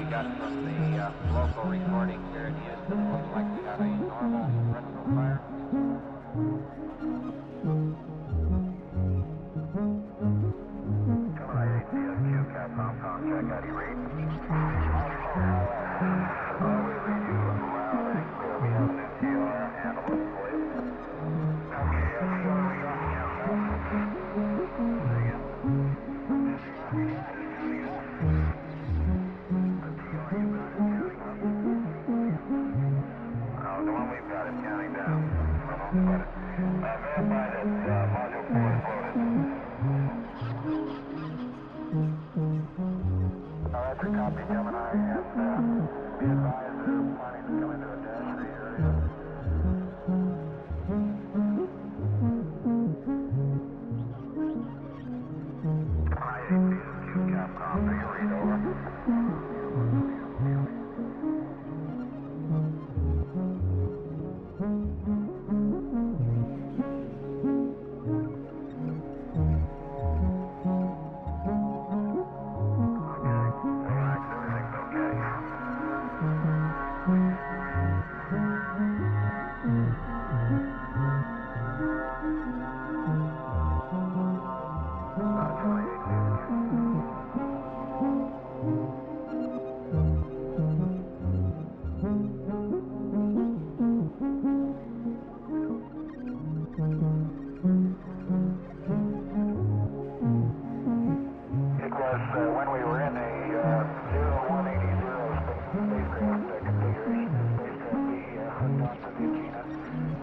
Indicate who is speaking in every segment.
Speaker 1: got from the local recording here in Houston. It looks like we got a normal retro fire.
Speaker 2: Check out your read. We read you loud and clear. We have an NTR and a list for you. Okay, NTR, we got the countdown. Say again. NTR, you got it counting up. The one we've got is counting down. Verify that module 4 is loaded. Roger, copy, Gemini, and be advised they're planning to come into a dash-free area. I-8 is Q Capcom, big read over. When we were in a 0180 spacecraft configuration, spacecraft we hooked onto the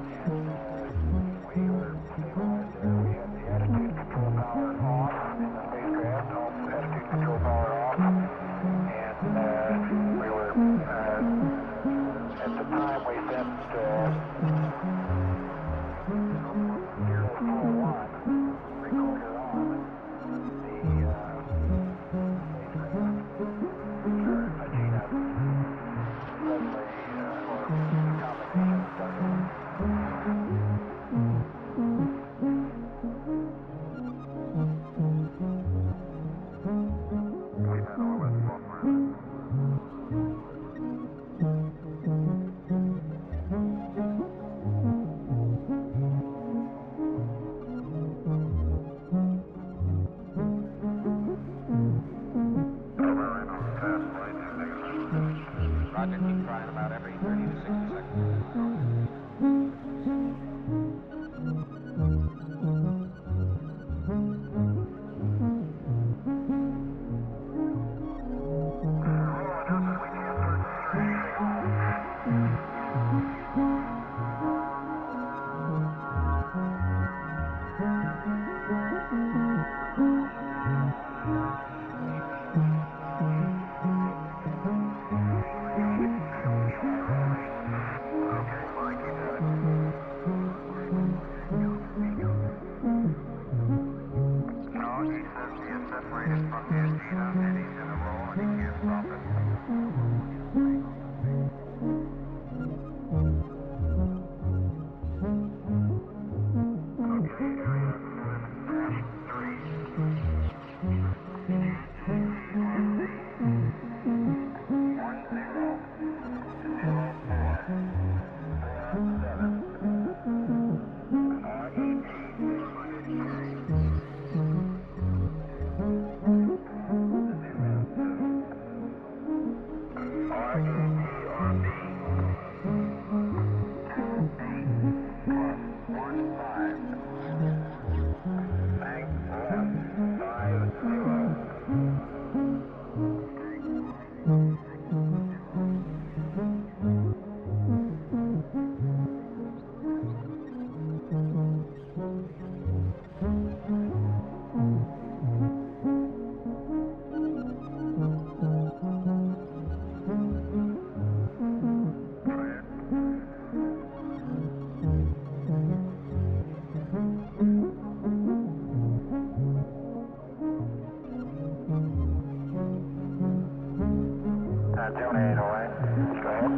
Speaker 2: antenna, and we were stabilized there. We had the attitude control power off in the spacecraft, attitude control power off, and we were, at the time we sent 041 recorder on.
Speaker 1: Roger, keep trying about every 30 to 60 seconds.
Speaker 2: Separated from the antenna, and he's in a roll, and he can't stop it. Okay, area 2808, go ahead.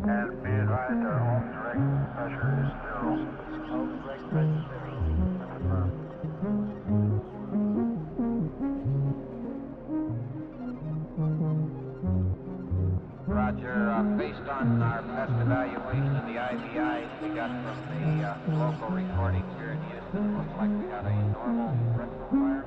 Speaker 2: And be advised, our Ohm's rig pressure is 0.
Speaker 1: Ohm's rig pressure 0. Roger, based on our best evaluation of the IVIs we got from the local recordings here in Houston, looks like we got a normal retro fire.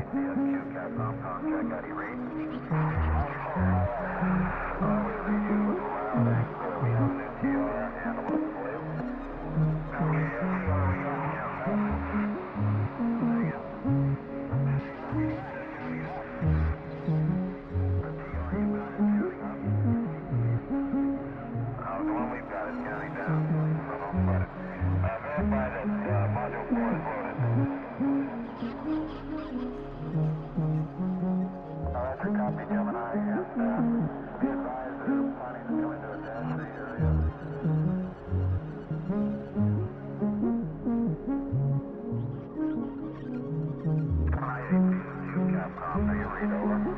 Speaker 2: CSQ Capcom contract at E-rate. We read you was loud and clear. We have an NTR and a local blade. Okay, NTR we got. The one we've got is counting down. Verify that module 4 is loaded. Roger, copy Gemini, and be advised they're planning to come into a dash 3 area. I-8 Capcom, are you read over?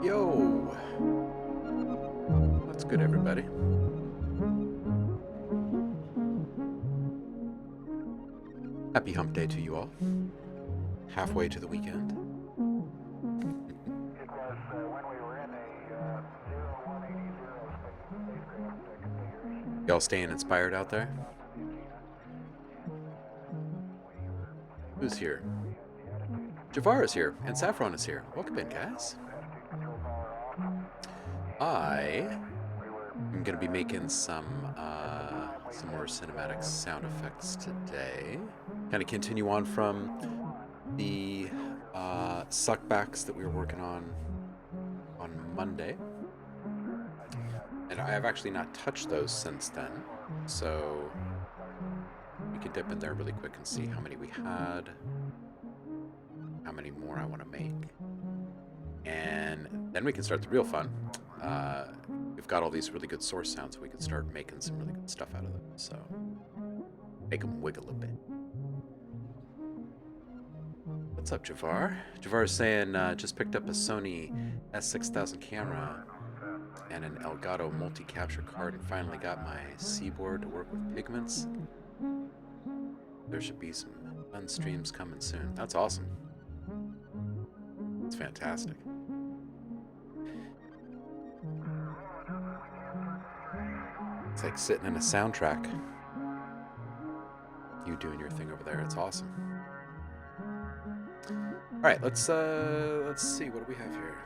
Speaker 3: Yo! What's good, everybody? Happy hump day to you all. Halfway to the weekend.
Speaker 2: It was when we were in a 0180 spacecraft configuration.
Speaker 3: Y'all staying inspired out there? Who's here? Javar is here, and Saffron is here. Welcome in, guys. I am going to be making some more cinematic sound effects today. Kind of continue on from the suckbacks that we were working on Monday. And I have actually not touched those since then. So we can dip in there really quick and see how many we had, how many more I want to make. And then we can start the real fun. We've got all these really good source sounds, so we can start making some really good stuff out of them. So make them wiggle a bit. What's up, Javar? Javar is saying, just picked up a Sony S6000 camera and an Elgato multi-capture card and finally got my C-board to work with pigments. There should be some fun streams coming soon. That's awesome. It's fantastic. It's like sitting in a soundtrack. You doing your thing over there. It's awesome. All right, let's see. What do we have here?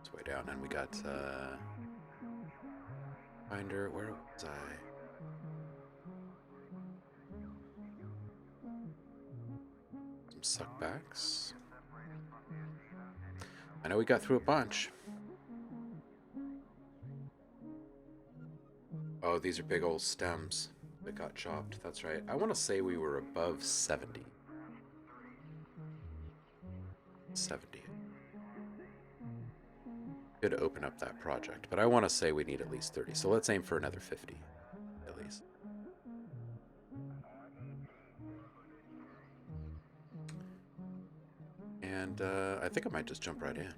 Speaker 3: It's way down, and we got Finder. Where was I? Some suckbacks. I know we got through a bunch. Oh, these are big old stems that got chopped. That's right. I want to say we were above 70. 70. Could open up that project, but I want to say we need at least 30. So let's aim for another 50, at least. And I think I might just jump right in.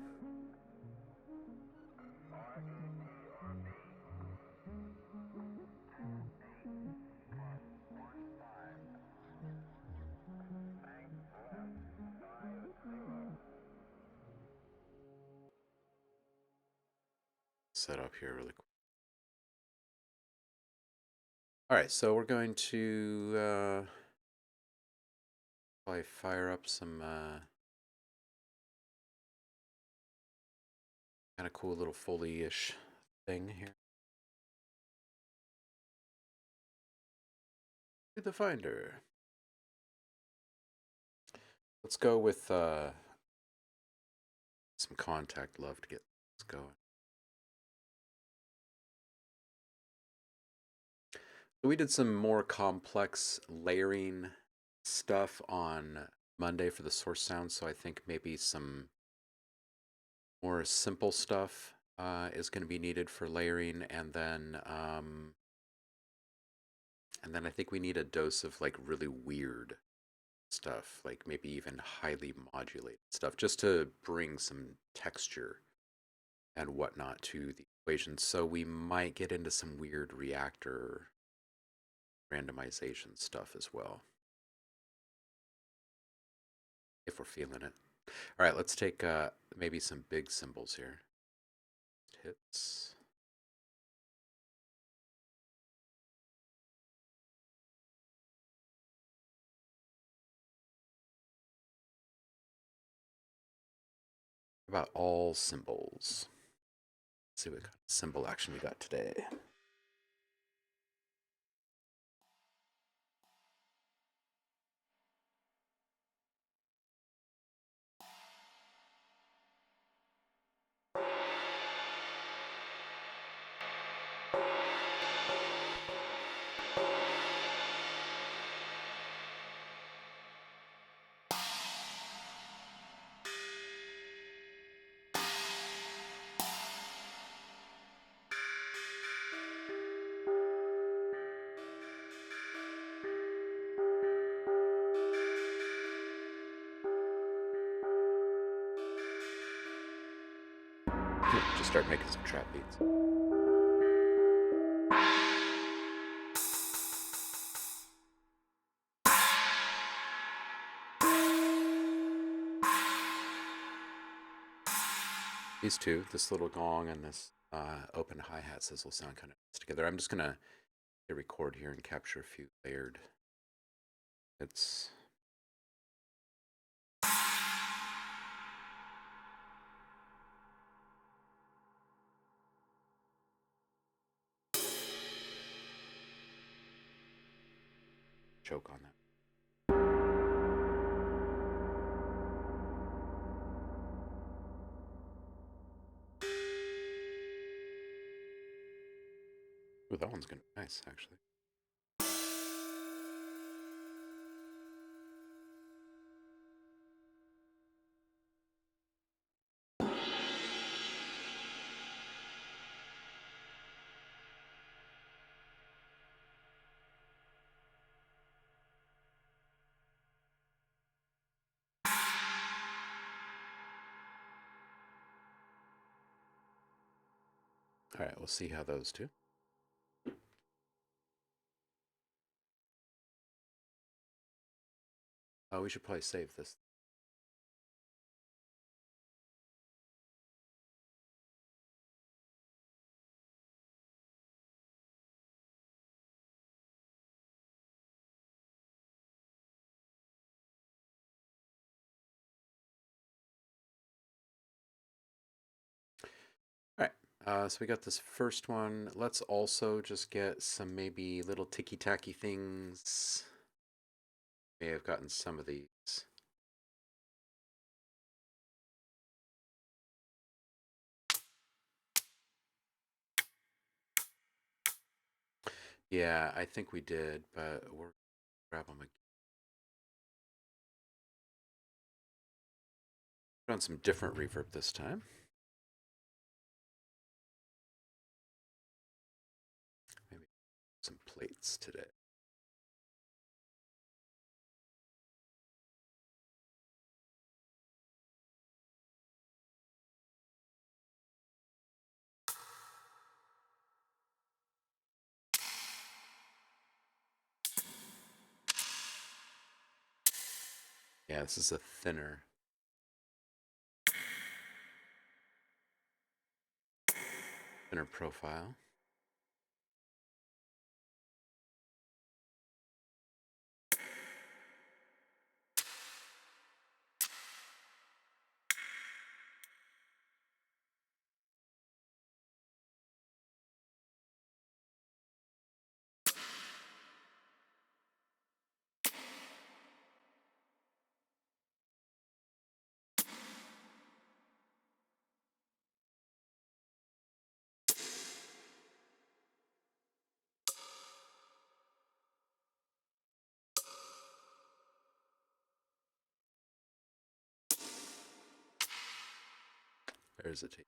Speaker 3: set up here really quick. All right, so we're going to probably fire up some kind of cool little Foley-ish thing here. To the Finder. Let's go with some Kontakt. Love to get this going. So we did some more complex layering stuff on Monday for the source sound, so I think maybe some more simple stuff is going to be needed for layering, and then I think we need a dose of like really weird stuff, like maybe even highly modulated stuff, just to bring some texture and whatnot to the equation. So we might get into some weird reactor randomization stuff as well, if we're feeling it. All right, let's take maybe some big symbols here. Hits. About all symbols. Let's see what kind of symbol action we got today. Just start making some trap beats. These two, this little gong and this open hi-hats, this will sound kind of nice together. I'm just going to hit record here and capture a few layered hits. Choke on that. Ooh, that one's gonna be nice, actually. All right, we'll see how those do. Oh, we should probably save this. All right, so we got this first one. Let's also just get some maybe little ticky-tacky things. May have gotten some of these. Yeah, I think we did, but we're grab them again. Put on some different reverb this time. Maybe some plates today. Yeah, this is a thinner. Inner profile. There's a tape.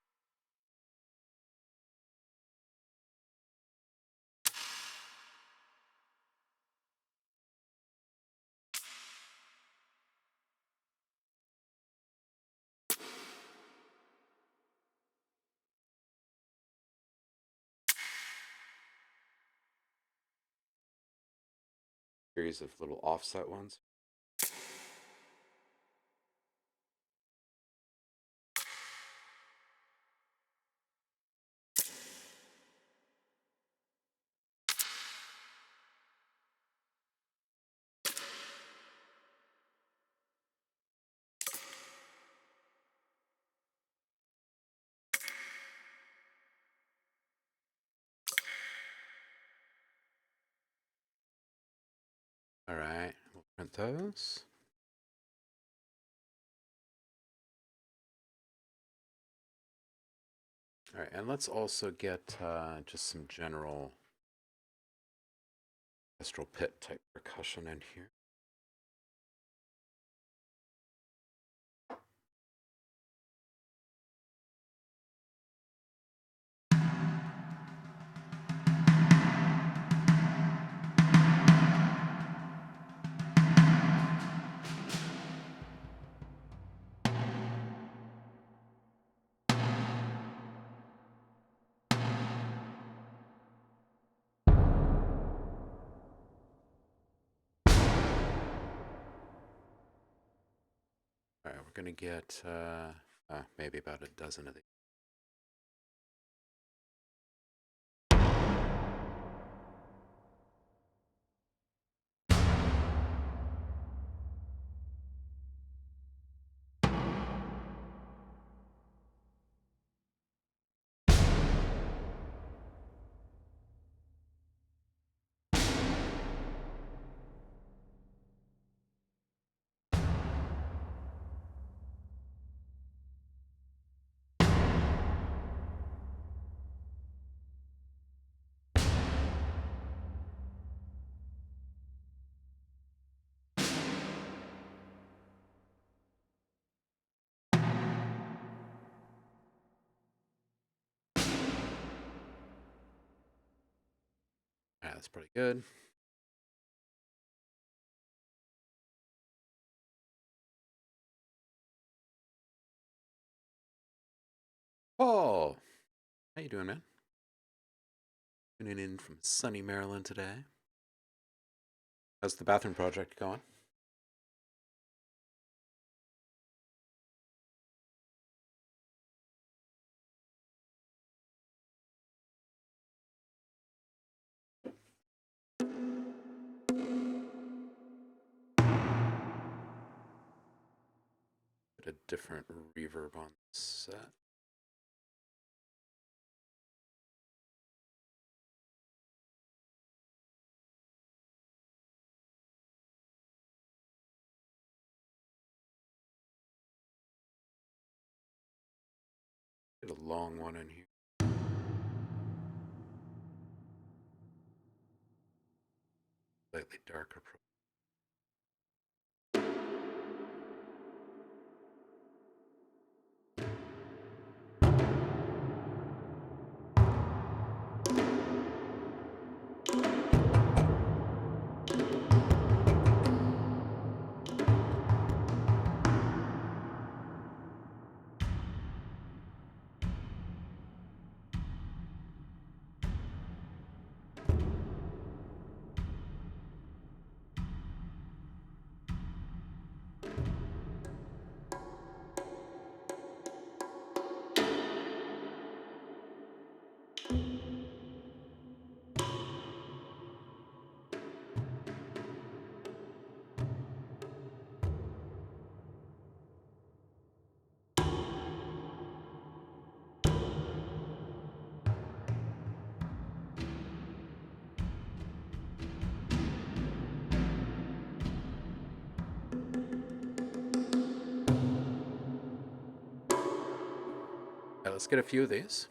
Speaker 3: Series of little offset ones. All right, we'll print those. All right, and let's also get just some general orchestral pit type percussion in here. All right, we're gonna get maybe about a dozen of these. All right, that's pretty good. Paul, how you doing, man? Tuning in from sunny Maryland today. How's the bathroom project going? Put a different reverb on the set. Get a long one in here. Slightly darker. let's get a few of these.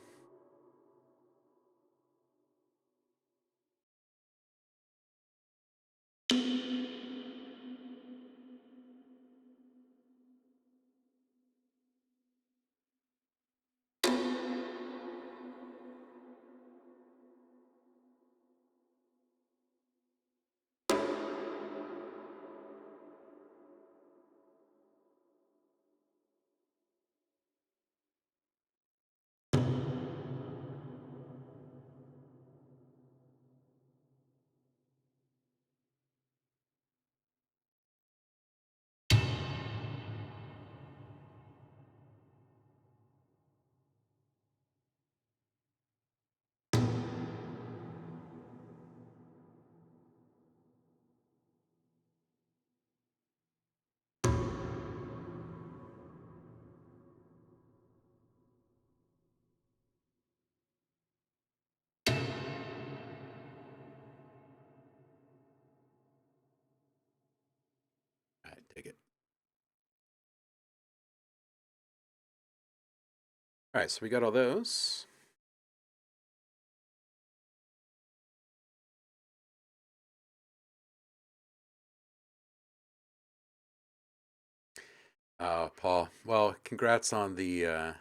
Speaker 3: I dig it. All right, so we got all those. Paul, well, congrats on the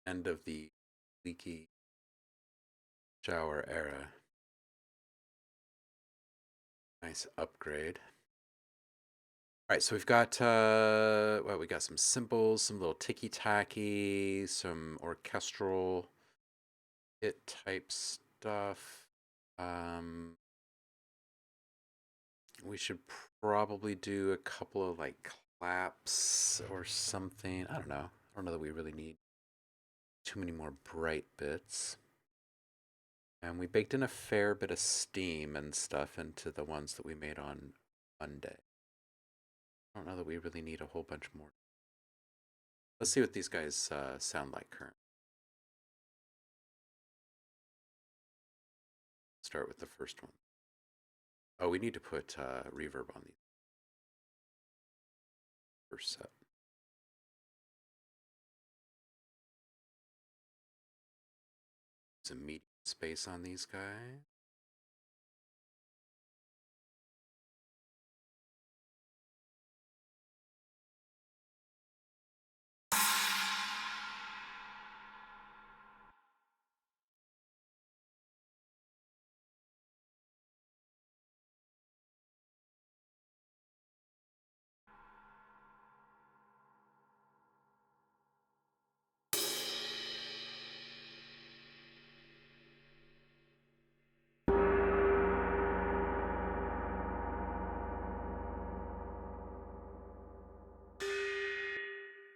Speaker 3: end of the leaky shower era. Nice upgrade. All right, so we've got well, we got some cymbals, some little ticky-tacky, some orchestral hit type stuff. We should probably do a couple of like claps or something. I don't know. I don't know that we really need too many more bright bits. And we baked in a fair bit of steam and stuff into the ones that we made on Monday. I don't know that we really need a whole bunch more. Let's see what these guys sound like currently. Start with the first one. Oh, we need to put reverb on the first set. Some medium space on these guys.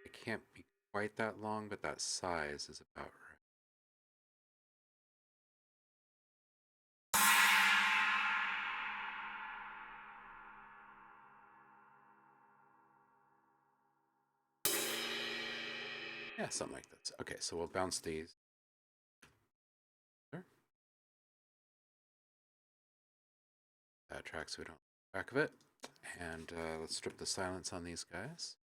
Speaker 3: It can't be quite that long, but that size is about right. Yeah, something like this. Okay, so we'll bounce these. Track so we don't lose track of it. And let's strip the silence on these guys.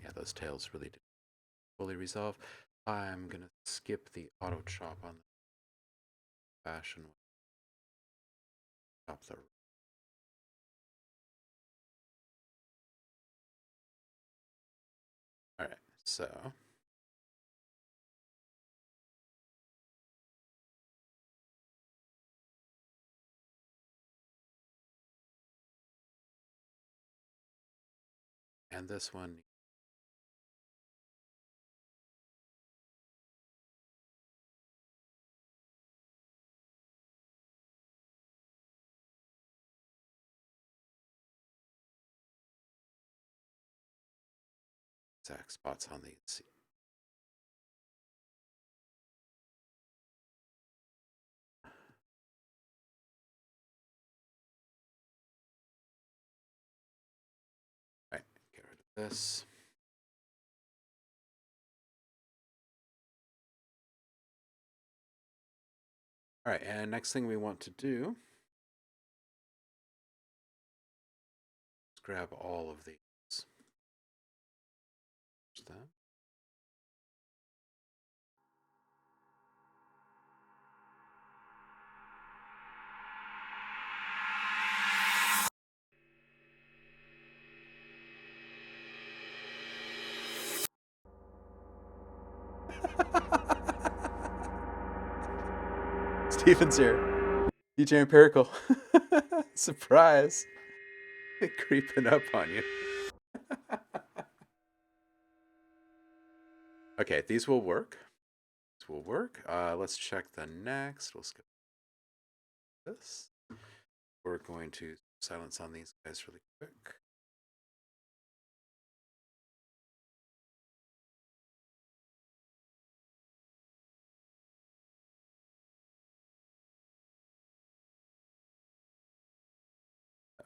Speaker 3: Yeah, those tails really did fully resolve. I'm gonna skip the auto chop on the fashion. Chop the. All right, so. And this one. Exact spots on these. All right, get rid of this. All right, and next thing we want to do is grab all of these. There's that. Steven's here. DJ Empirical. Surprise. Creeping up on you. Okay, these will work. These will work. Let's check the next. We'll skip this. We're going to silence on these guys really quick.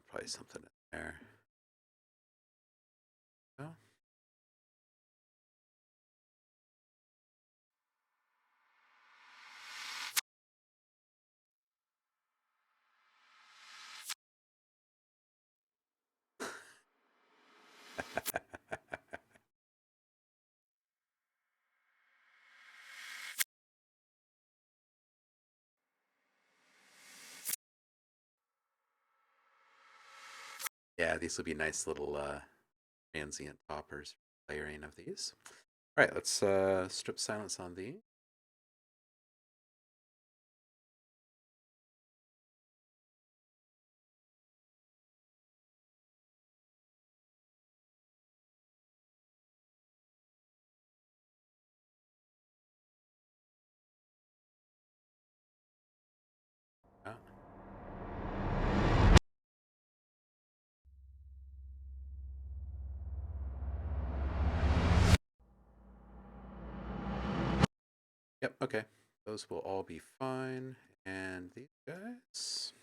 Speaker 3: Probably something in there. No? Yeah, these will be nice little transient toppers for layering of these. All right, let's strip silence on these. Oh. Yep, okay. Those will all be fine. And these guys.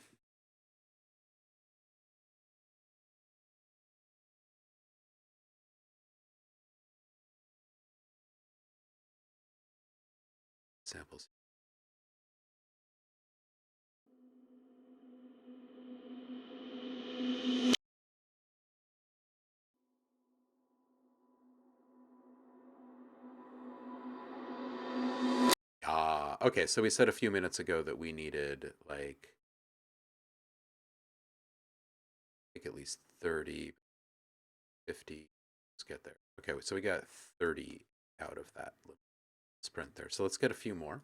Speaker 3: Samples. Okay, so we said a few minutes ago that we needed like at least 30, 50. Let's get there. Okay, so we got 30 out of that sprint there. So let's get a few more.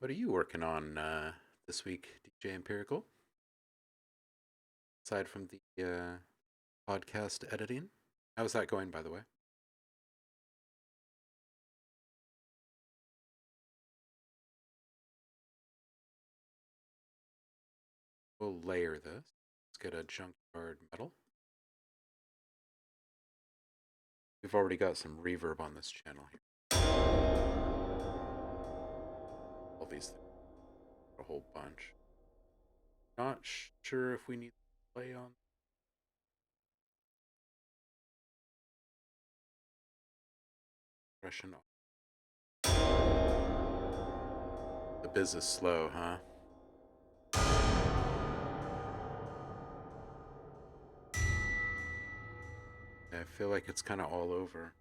Speaker 3: What are you working on this week, DJ Empirical? Aside from the podcast editing, how's that going, by the way? We'll layer this. Let's get a junkyard metal. We've already got some reverb on this channel here. All these things, a whole bunch. Not sure if we need to play on. Russian. The biz is slow, huh? I feel like it's kind of all over.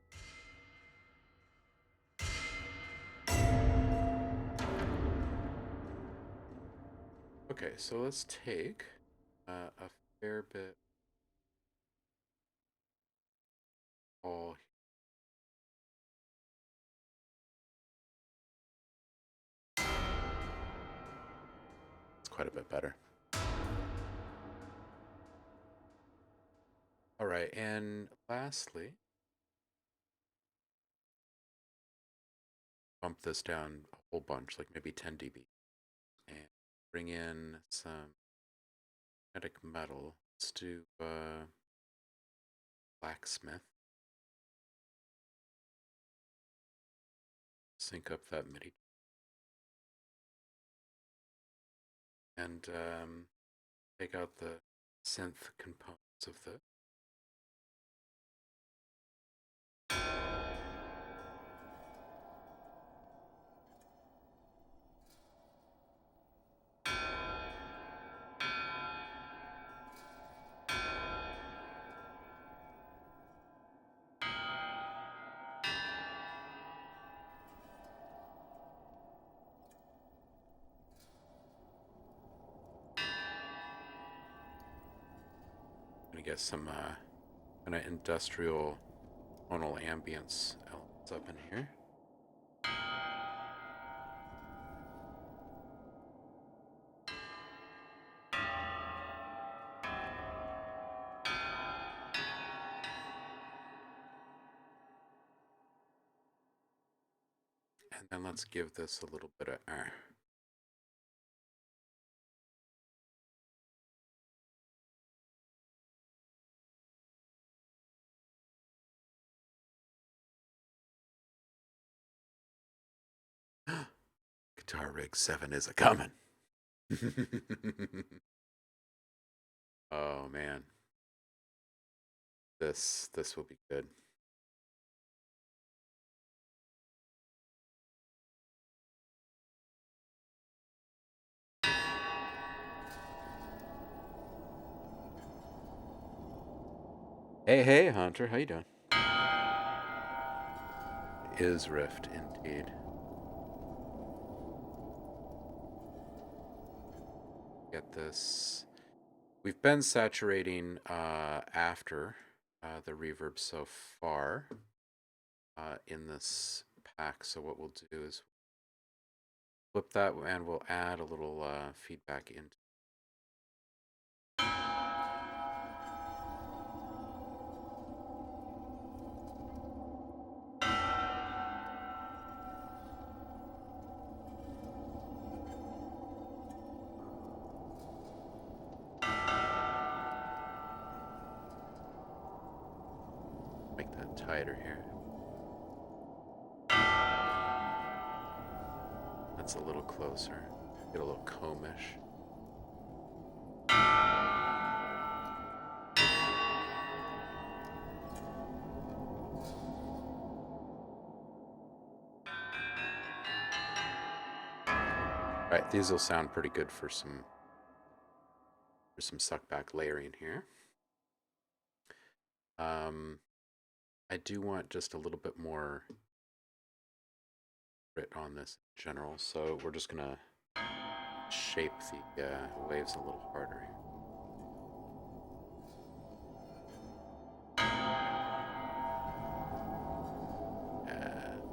Speaker 3: Okay, so let's take a fair bit all. It's quite a bit better. All right, and lastly, bump this down a whole bunch, like maybe 10 dB, and bring in some magnetic metal. Let's do blacksmith. Sync up that MIDI. and take out the synth components of this. Gonna get some kind of industrial tonal ambience elements up in here. And then let's give this a little bit of Guitar Rig 7 is a coming. Oh man. This will be good. Hey, Hunter, how you doing? Is Rift indeed. Get this. We've been saturating after the reverb so far in this pack. So what we'll do is flip that and we'll add a little feedback into. Make that tighter here. That's a little closer. Get a little comish. All right, these will sound pretty good for some suckback layering here. I do want just a little bit more grit on this in general, so we're just gonna shape the waves a little harder here.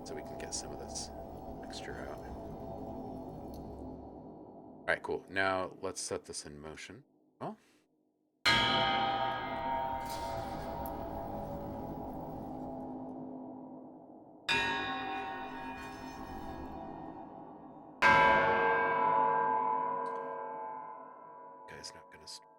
Speaker 3: So we can get some of this texture out. All right, cool. Now let's set this in motion. Well, guy's not gonna start.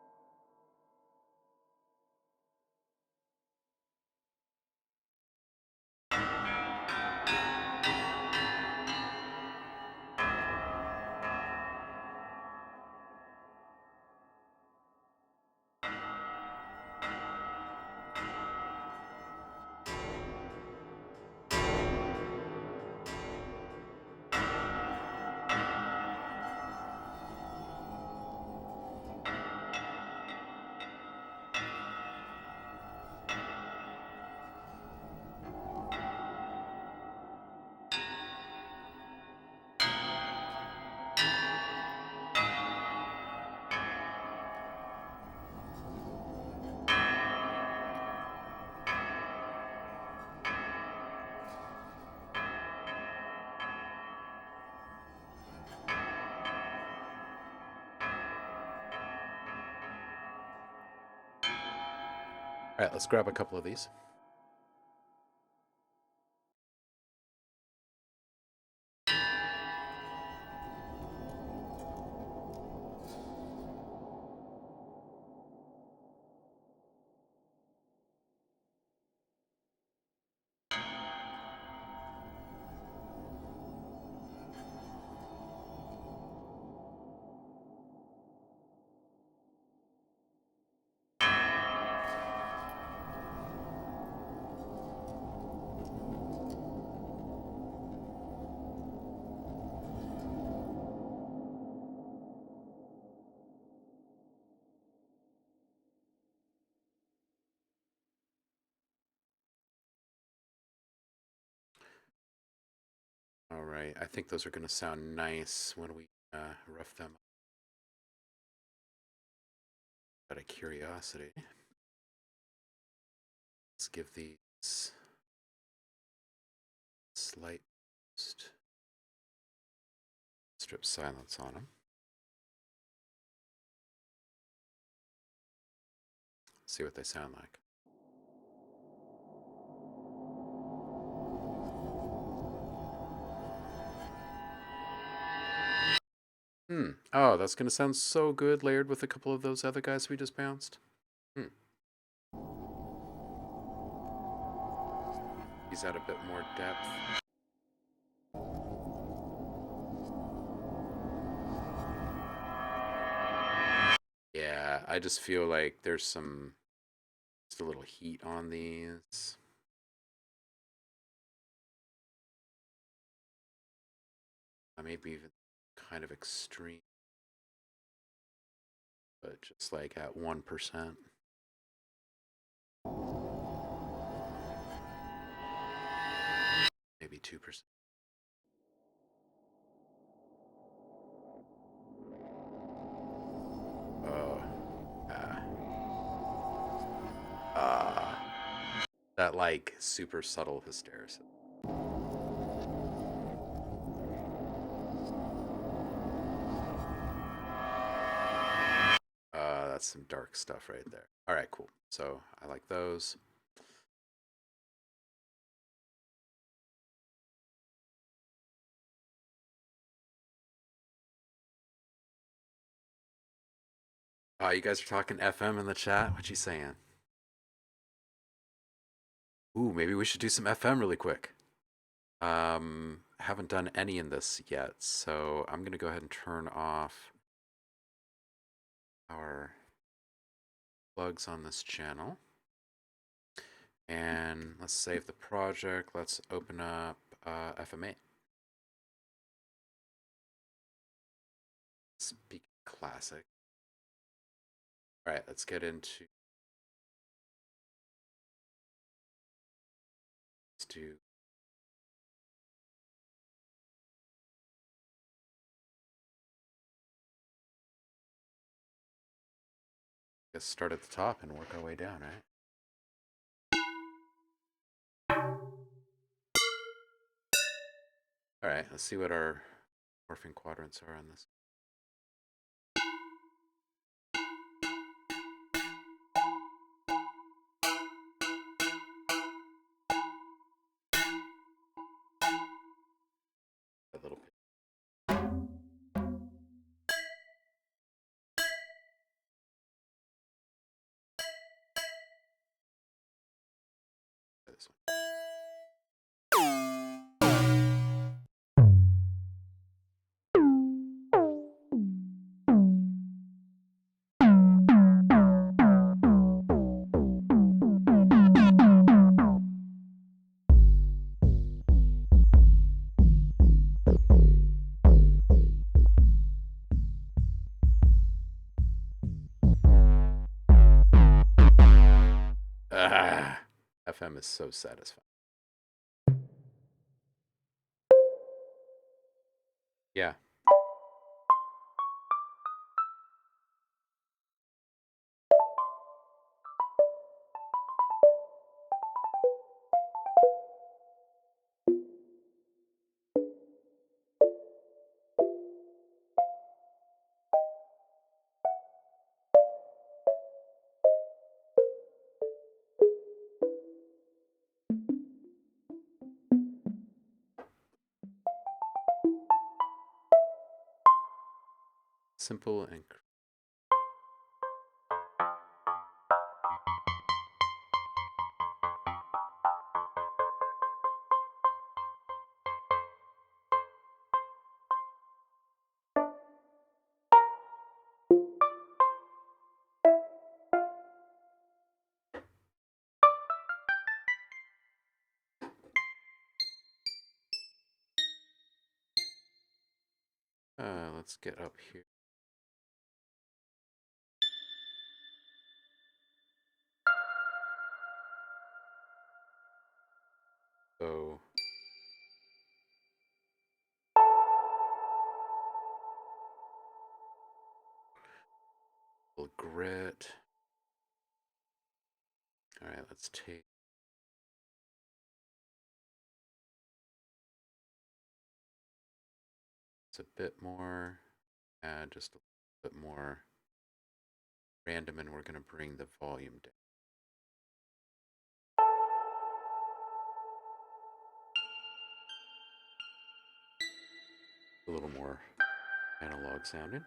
Speaker 3: All right, let's grab a couple of these. right, I think those are going to sound nice when we rough them up. Out of curiosity, let's give these slight strip silence on them. See what they sound like. Oh, that's going to sound so good layered with a couple of those other guys we just bounced. He's at a bit more depth. Yeah, I just feel like there's just a little heat on these. Maybe even kind of extreme, but just like at 1%. Maybe 2%. Oh, that like super subtle hysteresis. That's some dark stuff right there. All right, cool. So I like those. You guys are talking FM in the chat. What you saying? Ooh, maybe we should do some FM really quick. Haven't done any in this yet, so I'm gonna go ahead and turn off our plugs on this channel. And let's save the project. Let's open up FM8. Speak classic. All right, let's get into. Let's do. Let's start at the top and work our way down, right? All right, let's see what our morphing quadrants are on this. A little bit. This one. FM is so satisfying. Yeah. Simple and let's get up here. So Let's take it's a bit more, add just a little bit more random, and we're going to bring the volume down. A little more analog sounding.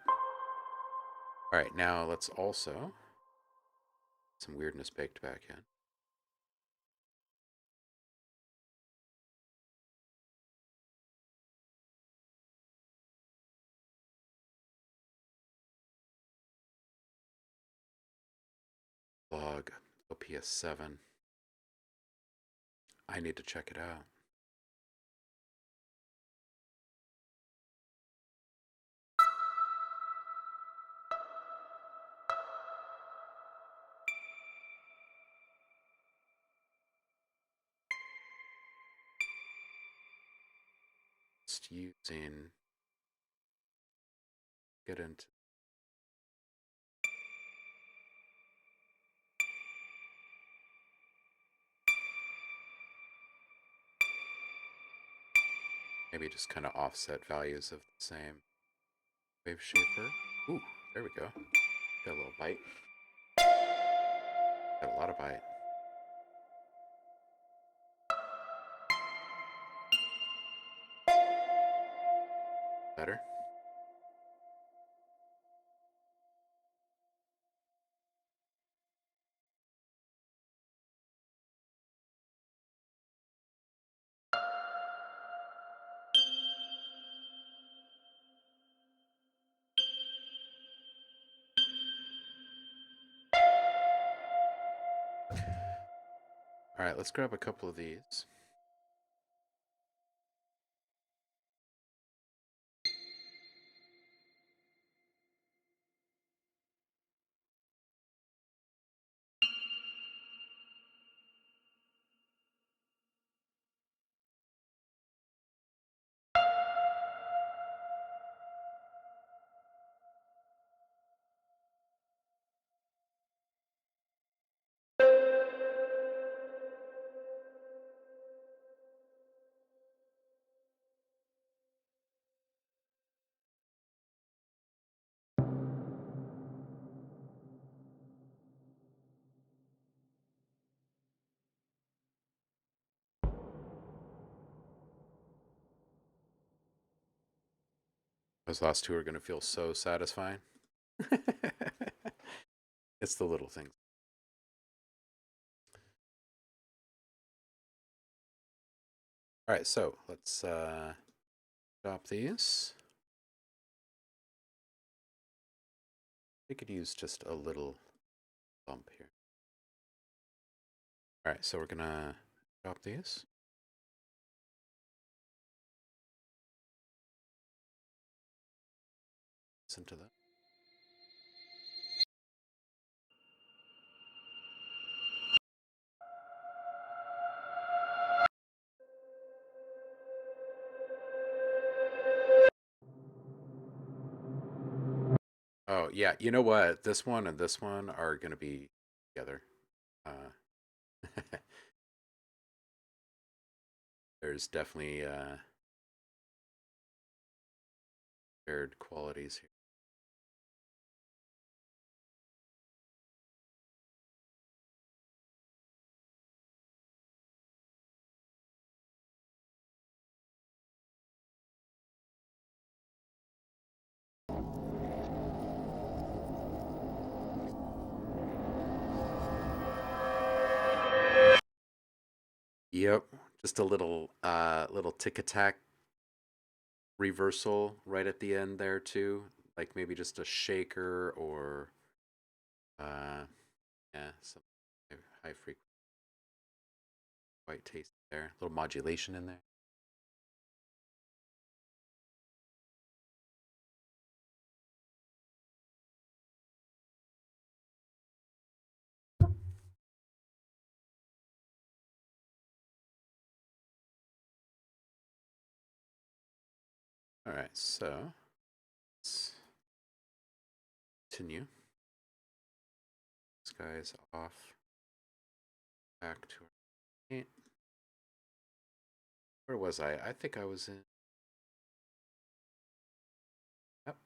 Speaker 3: All right, now let's also some weirdness baked back in. Log OPS 7. I need to check it out. Just using, get into maybe just kind of offset values of the same wave shaper. Ooh, there we go. Got a little bite. Got a lot of bite. Better. All right, let's grab a couple of these. Those last two are going to feel so satisfying. It's the little things. All right, so let's drop these. We could use just a little bump here. All right, so we're going to drop these. Listen to that. Oh, yeah. You know what? This one and this one are going to be together. There's definitely shared qualities here. Yep, just a little tick-attack reversal right at the end there too, like maybe just a shaker or yeah, some high frequency white taste there, a little modulation in there. All right, so let's continue. This guy's off. Back to our paint. Where was I? I think I was in. Yep.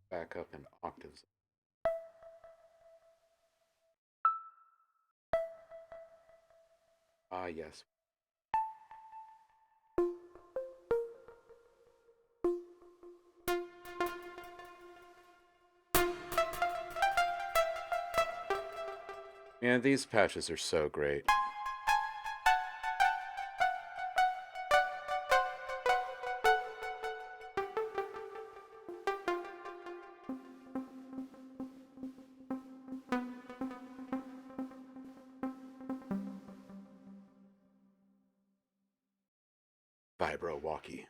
Speaker 3: Back up in octaves. Ah, yes. Man, these patches are so great. Vibro walkie.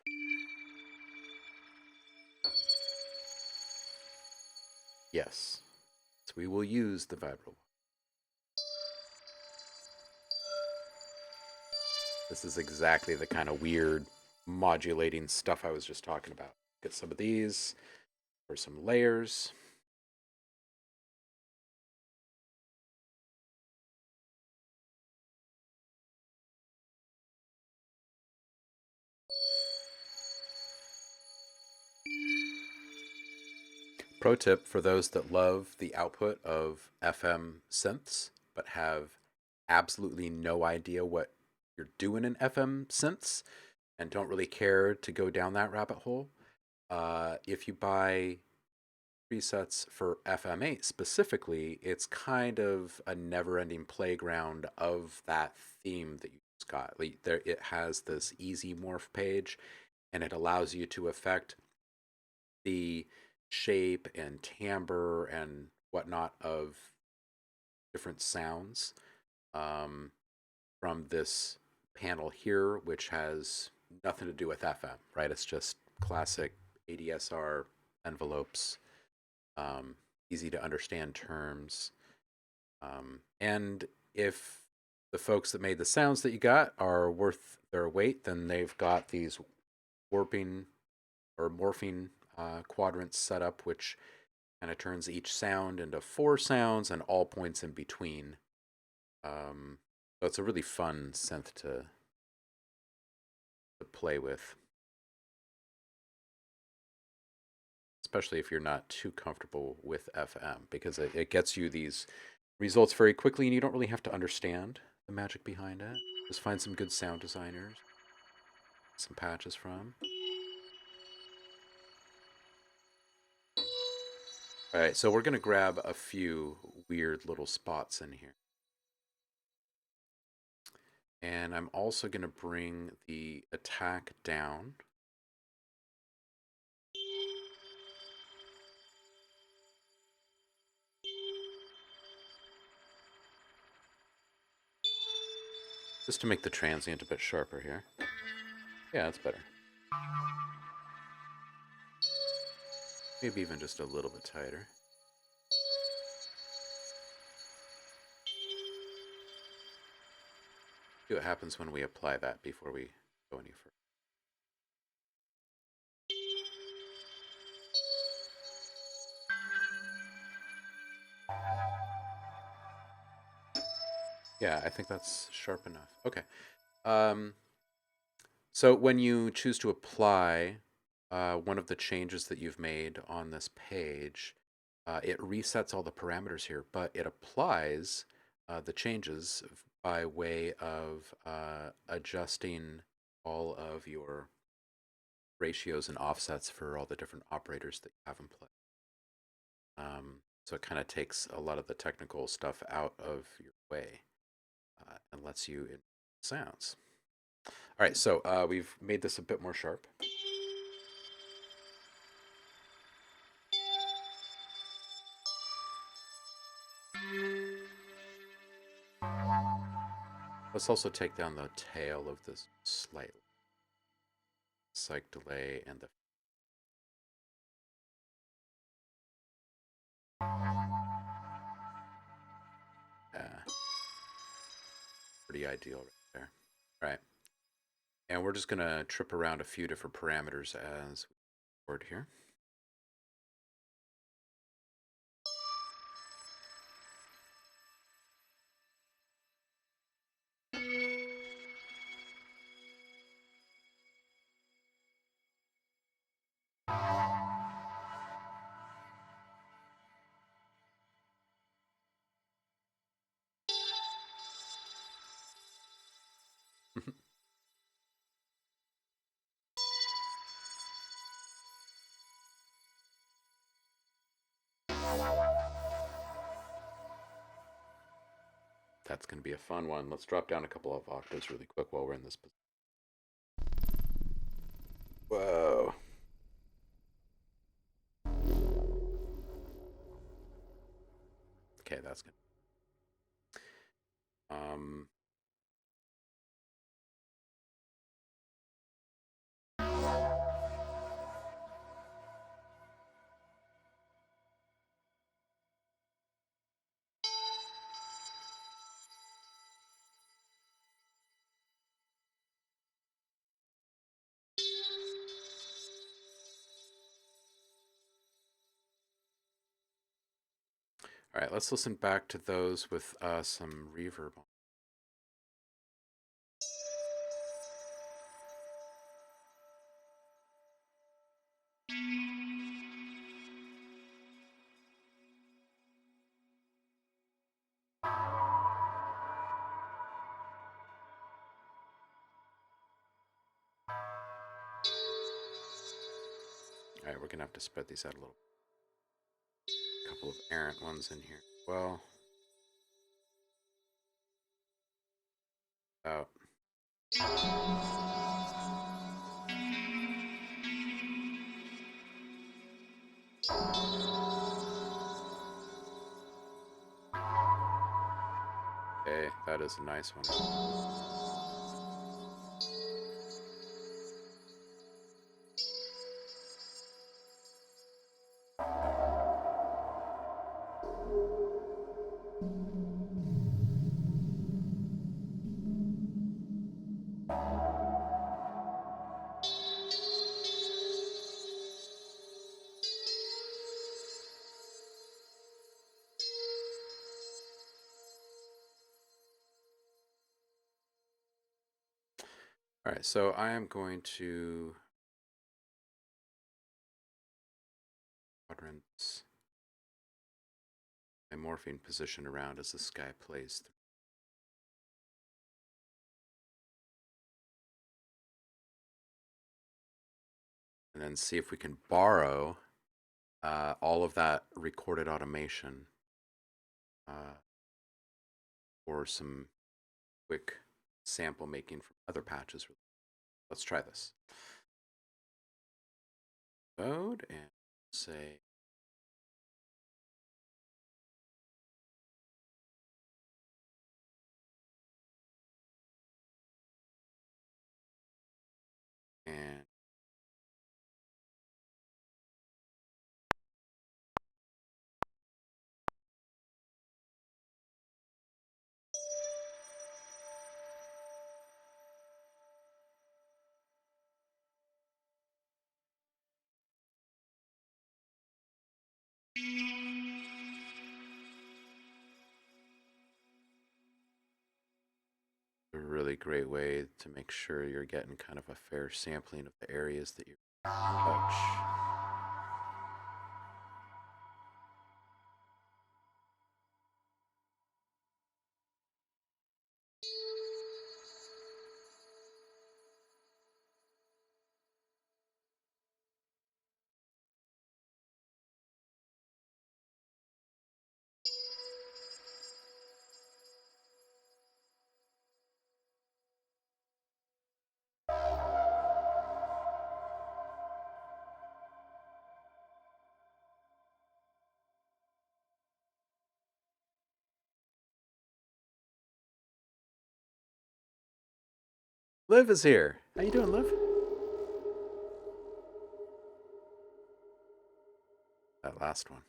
Speaker 3: Yes. So we will use the vibro. This is exactly the kind of weird modulating stuff I was just talking about. Get some of these for some layers. Pro tip for those that love the output of FM synths but have absolutely no idea what you're doing in FM synths and don't really care to go down that rabbit hole. If you buy presets for FM8 specifically, it's kind of a never-ending playground of that theme that you just got. Like there, it has this easy morph page, and it allows you to affect the shape and timbre and whatnot of different sounds from this panel here, which has nothing to do with FM, right? It's just classic ADSR envelopes, easy to understand terms. And if the folks that made the sounds that you got are worth their weight, then they've got these warping or morphing quadrants set up, which kind of turns each sound into 4 sounds and all points in between. So it's a really fun synth to play with, especially if you're not too comfortable with FM, because it gets you these results very quickly and you don't really have to understand the magic behind it. Just find some good sound designers, some patches from. All right, so we're going to grab a few weird little spots in here. And I'm also going to bring the attack down. Just to make the transient a bit sharper here. Yeah, that's better. Maybe even just a little bit tighter. See what happens when we apply that before we go any further. Yeah, I think that's sharp enough. Okay. So when you choose to apply one of the changes that you've made on this page, it resets all the parameters here, but it applies the changes by way of adjusting all of your ratios and offsets for all the different operators that you have in play. So it kind of takes a lot of the technical stuff out of your way and lets you in sounds. All right, so we've made this a bit more sharp. Let's also take down the tail of this slightly. Psych delay and the pretty ideal right there. All right. And we're just going to trip around a few different parameters as board here. That's going to be a fun one. Let's drop down a couple of octaves really quick while we're in this position. Whoa. Okay, that's good. All right, let's listen back to those with some reverb. All right, we're going to have to spread these out a little. A couple of errant ones in here. Well, out. Okay, that is a nice one. All right, so I am going to quadrants my morphine position around as this guy plays through. And then see if we can borrow all of that recorded automation for some quick sample making from other patches. Let's try this. Code and say and a really great way to make sure you're getting kind of a fair sampling of the areas that you touch. Liv is here. How you doing, Liv? That last one.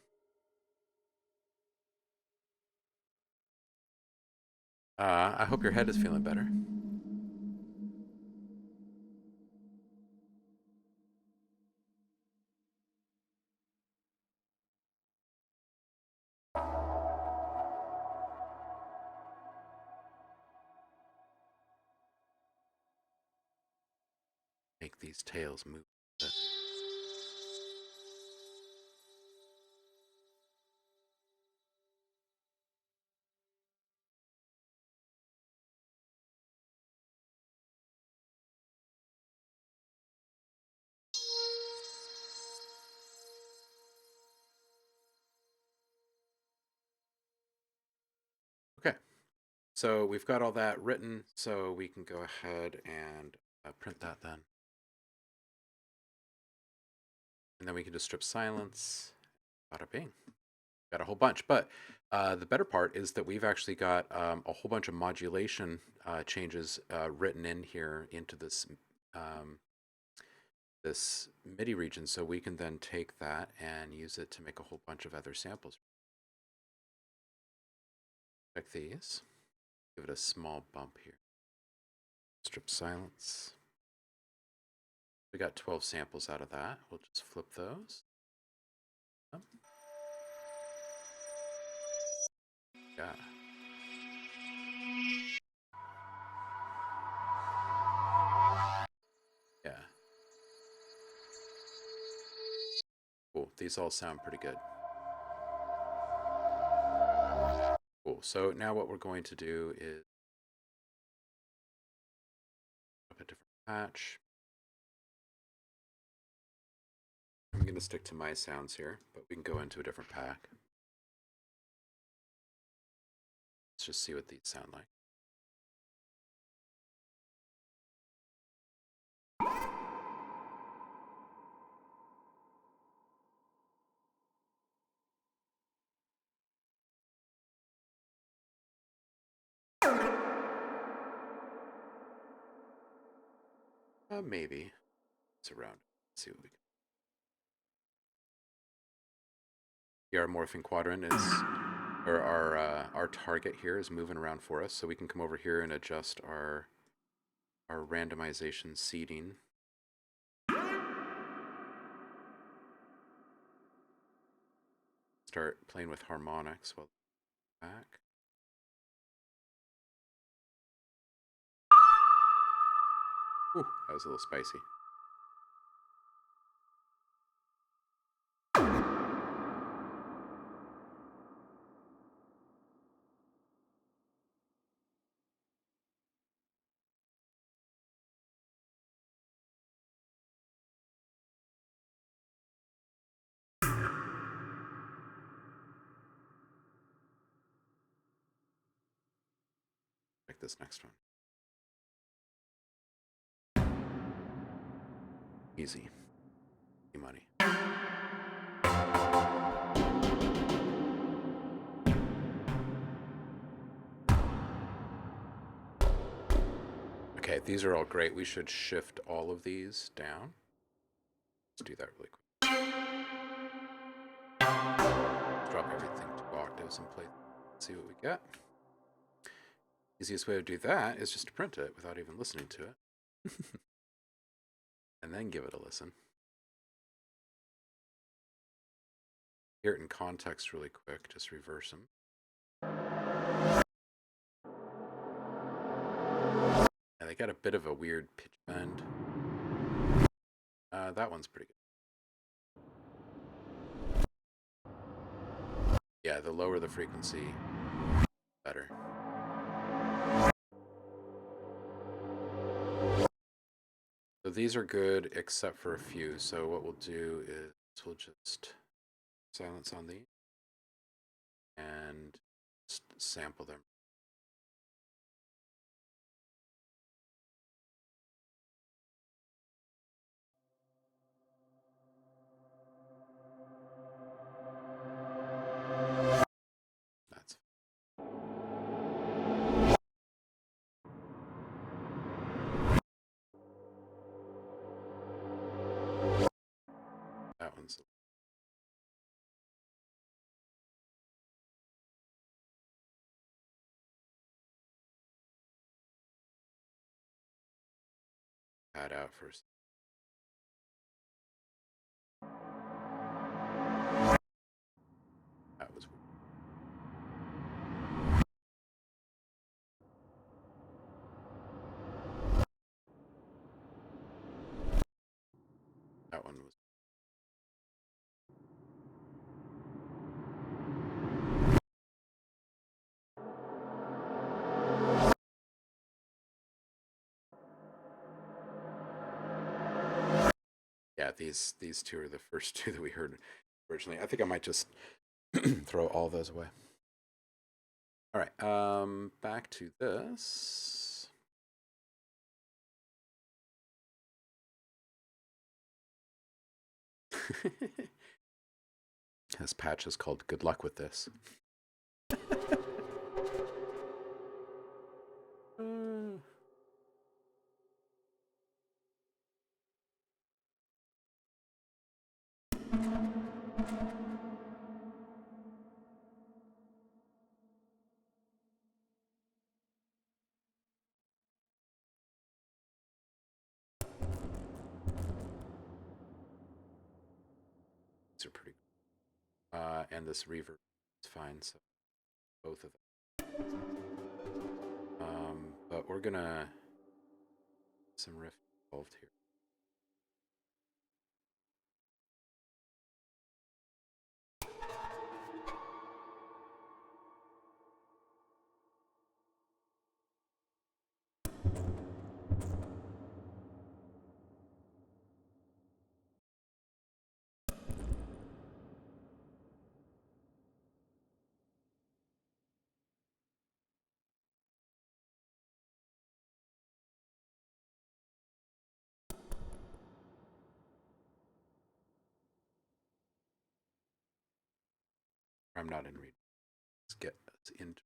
Speaker 3: I hope your head is feeling better. make these tails move a bit. Okay, so we've got all that written, so we can go ahead and print that then. And then we can just strip silence. Bada bing. Got a whole bunch, but the better part is that we've actually got a whole bunch of modulation changes written in here into this this MIDI region, so we can then take that and use it to make a whole bunch of other samples. Check these. Give it a small bump here. Strip silence. We got 12 samples out of that. We'll just flip those. Yeah. Yeah. Cool. These all sound pretty good. Cool. So now what we're going to do is up a different patch. I'm going to stick to my sounds here, but we can go into a different pack. Let's just see what these sound like. Maybe it's around. Let's see what we can. Our morphing quadrant is, or our target here is moving around for us, so we can come over here and adjust our randomization seeding. Start playing with harmonics while back. Ooh, that was a little spicy. Like this next one. Easy. Money. Okay, these are all great. We should shift all of these down. Let's do that really quick. Let's drop everything to octaves and play. See what we get. Easiest way to do that is just to print it without even listening to it. And then give it a listen. Hear it in context really quick, just reverse them. And they got a bit of a weird pitch bend. That one's pretty good. Yeah, the lower the frequency, better. So these are good except for a few. So what we'll do is we'll just silence on these and just sample them. That's that one's pad out first. That was weird. That one was. Yeah, these two are the first two that we heard originally. I think I might just throw all those away. All right, back to this. This patch is called "Good Luck with This." These are pretty cool. And this reverb is fine, so both of them. But we're gonna some riff involved here. I'm not in read. Let's get us into.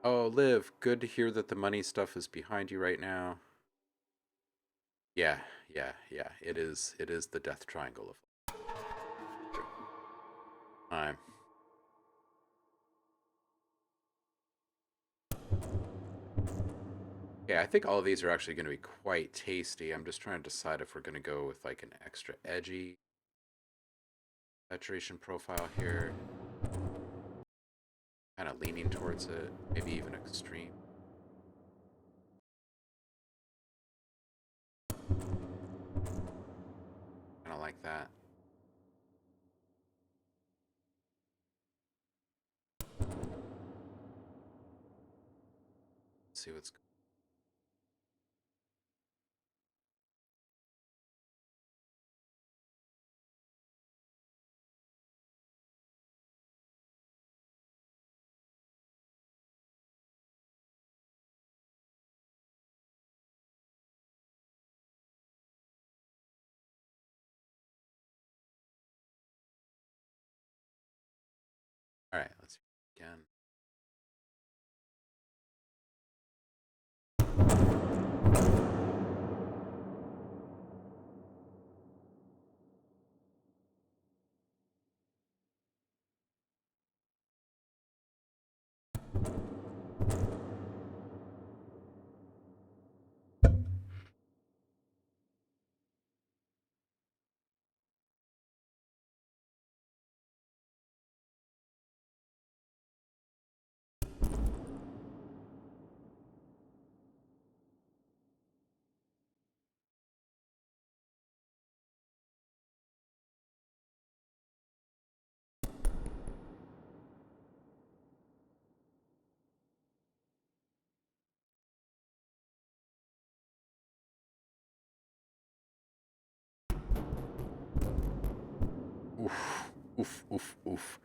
Speaker 3: Oh, Liv, good to hear that the money stuff is behind you right now. Yeah. It is the death triangle of time. Yeah, I think all of these are actually going to be quite tasty. I'm just trying to decide if we're going to go with like an extra edgy saturation profile here. Kind of leaning towards it, maybe even extreme. Kind of like that. Let's see what's. All right, let's see again. Oof, oof, oof, oof.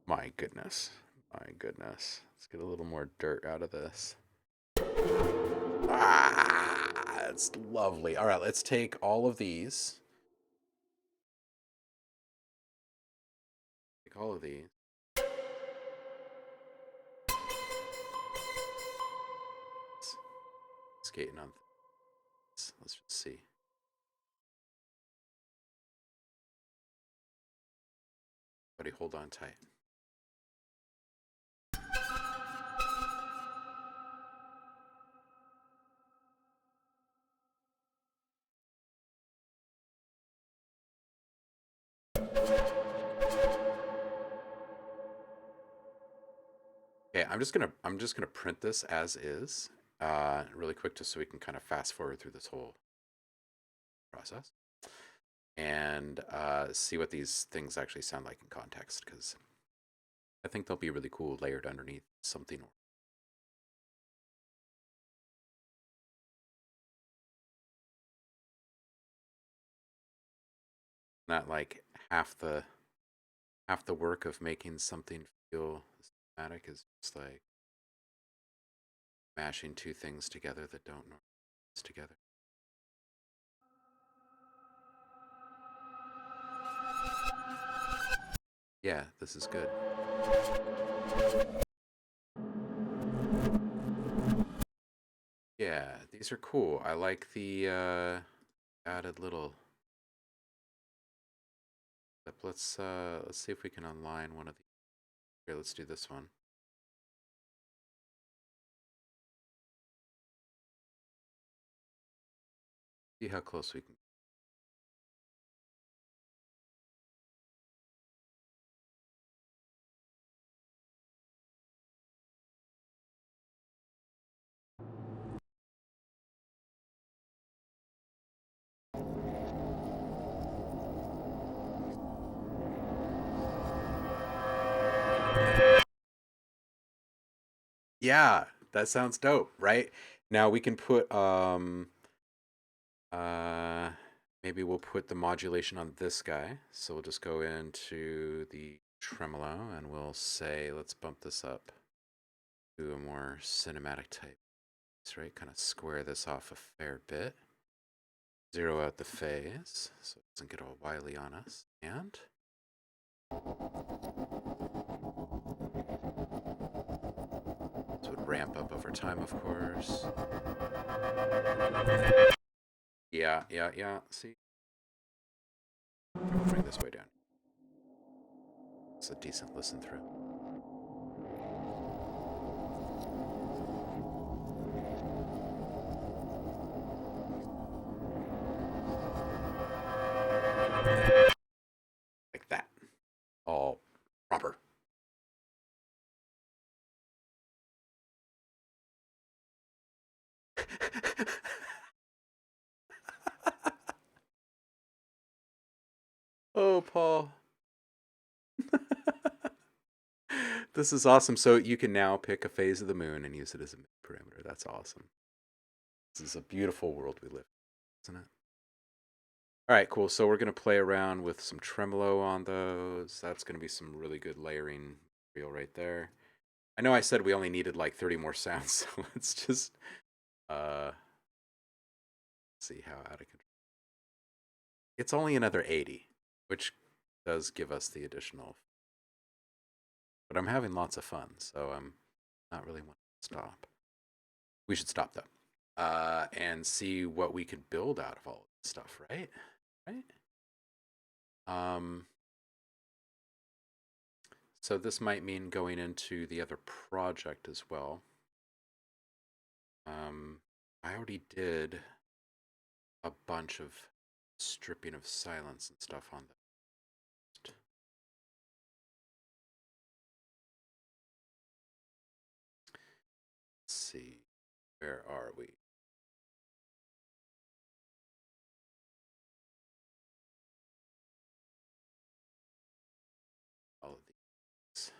Speaker 3: My goodness. My goodness. Let's get a little more dirt out of this. Ah, that's lovely. All right, let's take all of these. all of these. Skating on this. Let's just see. Buddy, hold on tight. Okay, I'm just gonna print this as is, really quick, just so we can kind of fast forward through this whole process and see what these things actually sound like in context, because I think they'll be really cool layered underneath something. Not like half the work of making something feel cinematic is just like mashing two things together that don't normally mix together. Yeah, this is good. Yeah, these are cool. I like the added little. Let's see if we can align one of these. Here, let's do this one. See how close we can. Yeah, that sounds dope, right? Now we can put maybe we'll put the modulation on this guy. So we'll just go into the tremolo and we'll say, let's bump this up to a more cinematic type. That's right, kind of square this off a fair bit. Zero out the phase so it doesn't get all wily on us. And this would ramp up over time, of course. Yeah. See? I'll bring this way down. It's a decent listen through. Like that. All proper. Oh, Paul. This is awesome. So you can now pick a phase of the moon and use it as a parameter. That's awesome. This is a beautiful world we live in, isn't it? All right, cool. So we're going to play around with some tremolo on those. That's going to be some really good layering reel right there. I know I said we only needed like 30 more sounds, so let's just see how out of control. It's only another 80, which does give us the additional. But I'm having lots of fun, so I'm not really wanting to stop. We should stop though, and see what we could build out of all this stuff, right? So this might mean going into the other project as well. I already did a bunch of stripping of silence and stuff on that. Let's see, where are we? All of these.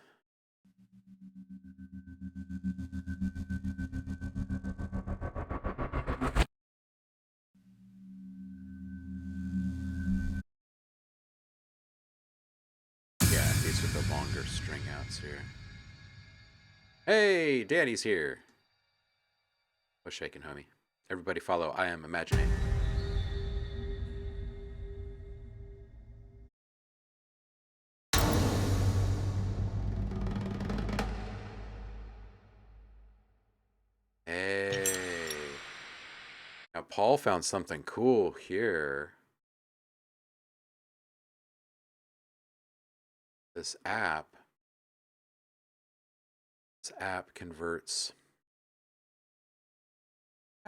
Speaker 3: Yeah, these are the longer string outs here. Hey, Danny's here. What's shaking, homie? Everybody follow I Am Imagining. Paul found something cool here. This app converts.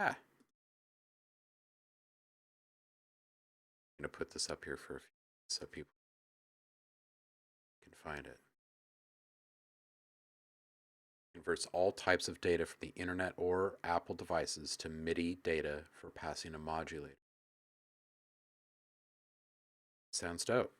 Speaker 3: I'm gonna put this up here for a few so people can find it. Converts all types of data from the internet or Apple devices to MIDI data for passing a modulator. Sounds dope.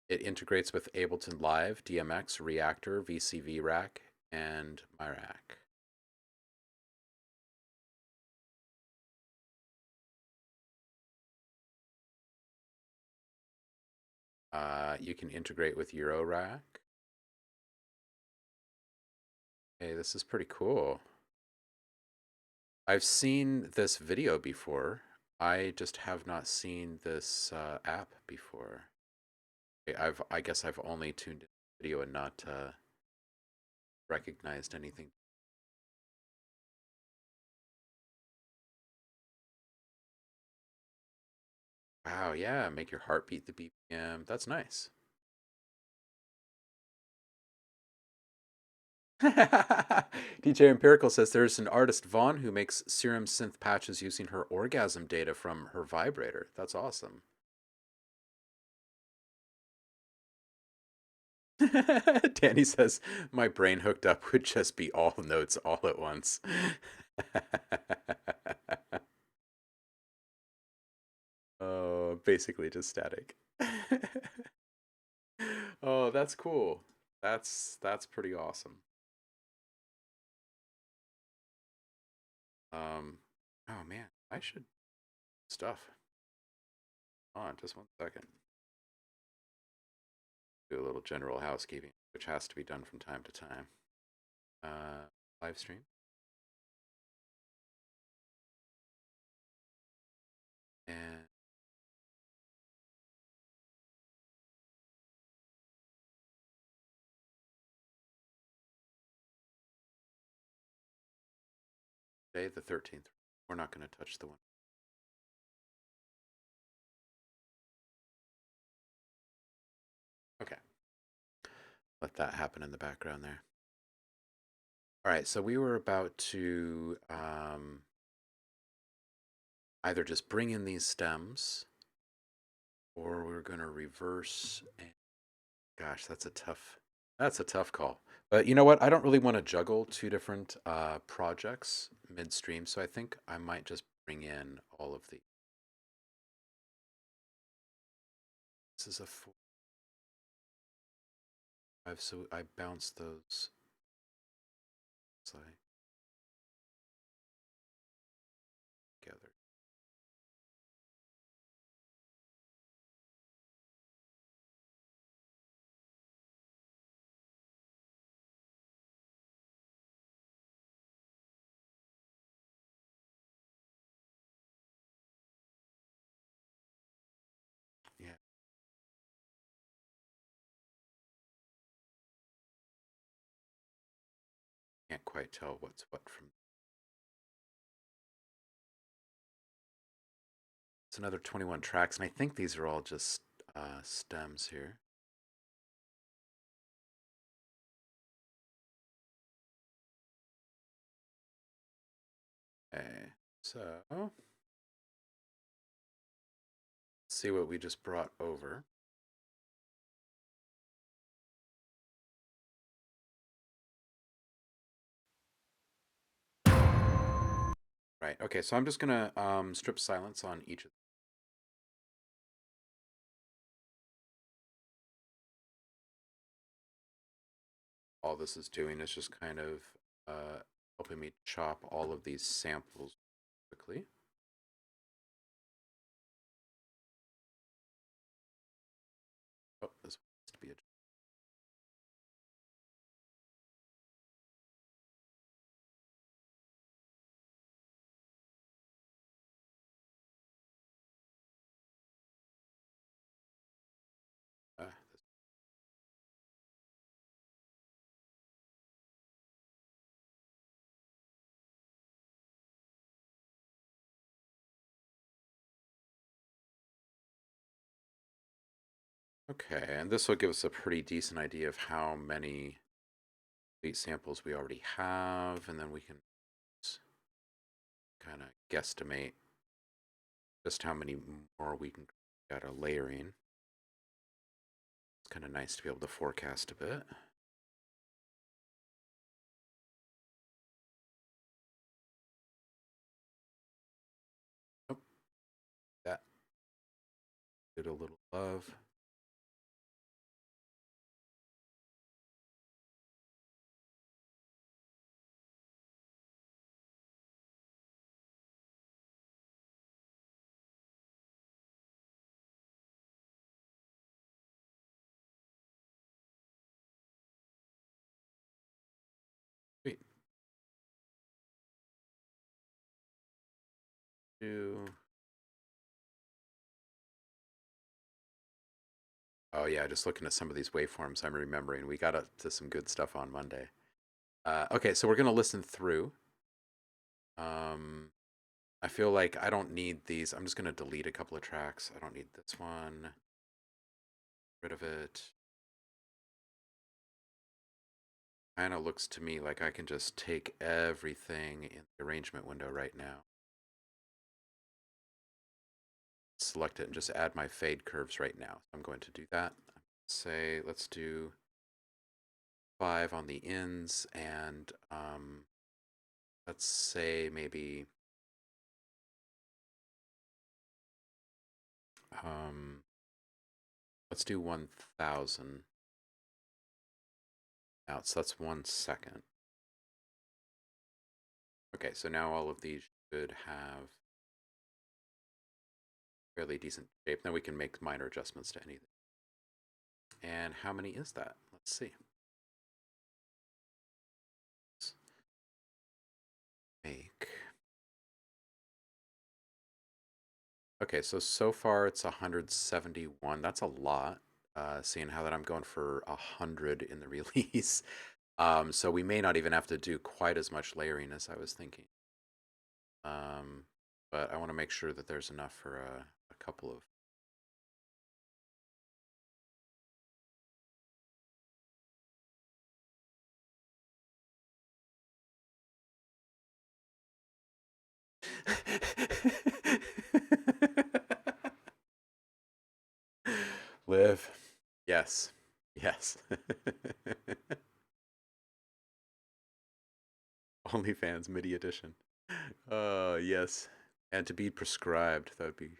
Speaker 3: It integrates with Ableton Live, DMX, Reaktor, VCV Rack, and MyRack. You can integrate with Eurorack. Hey, this is pretty cool. I've seen this video before. I just have not seen this app before. I guess I've only tuned in video and not recognized anything. Wow, yeah, make your heart beat the BPM. That's nice. DJ Empirical says there's an artist, Vaughn, who makes serum synth patches using her orgasm data from her vibrator. That's awesome. Danny says, my brain hooked up would just be all notes all at once. Oh, basically just static. Oh, that's cool. That's pretty awesome. Oh man, I should stuff. Hold on, just one second. Do a little general housekeeping, which has to be done from time to time. Live stream. And today, the 13th, we're not going to touch the one. Okay. Let that happen in the background there. All right, so we were about to either just bring in these stems or we're going to reverse. And gosh, that's a tough call. But you know what? I don't really want to juggle two different projects midstream, so I think I might just bring in all of the. This is a 4, 5, so I bounce those. So together. Yeah. Can't quite tell what's what from. It's another 21 tracks, and I think these are all just stems here. Okay, so let's see what we just brought over. Right, okay, so I'm just gonna strip silence on each of them. All this is doing is just kind of helping me chop all of these samples quickly. Oh, this wants to be a. Okay, and this will give us a pretty decent idea of how many complete samples we already have, and then we can kind of guesstimate just how many more we can get a layering. It's kind of nice to be able to forecast a bit. Oh, that did a little love. Sweet. Oh yeah, just looking at some of these waveforms, I'm remembering we got up to some good stuff on Monday. Okay, so we're gonna listen through. I feel like I don't need these. I'm just gonna delete a couple of tracks. I don't need this one. Rid of it. Kind of looks to me like I can just take everything in the arrangement window right now. Select it and just add my fade curves right now. So I'm going to do that. Say, let's do 5 on the ins, and let's say maybe let's do 1000 out. So that's 1 second. Okay, so now all of these should have fairly decent shape. Now we can make minor adjustments to anything. And how many is that? Let's see. Let's make. Okay, so far it's 171. That's a lot, seeing how that I'm going for 100 in the release. So we may not even have to do quite as much layering as I was thinking. But I want to make sure that there's enough for a couple of. Live. Yes. Yes. OnlyFans MIDI edition. Yes. And to be prescribed, that would be.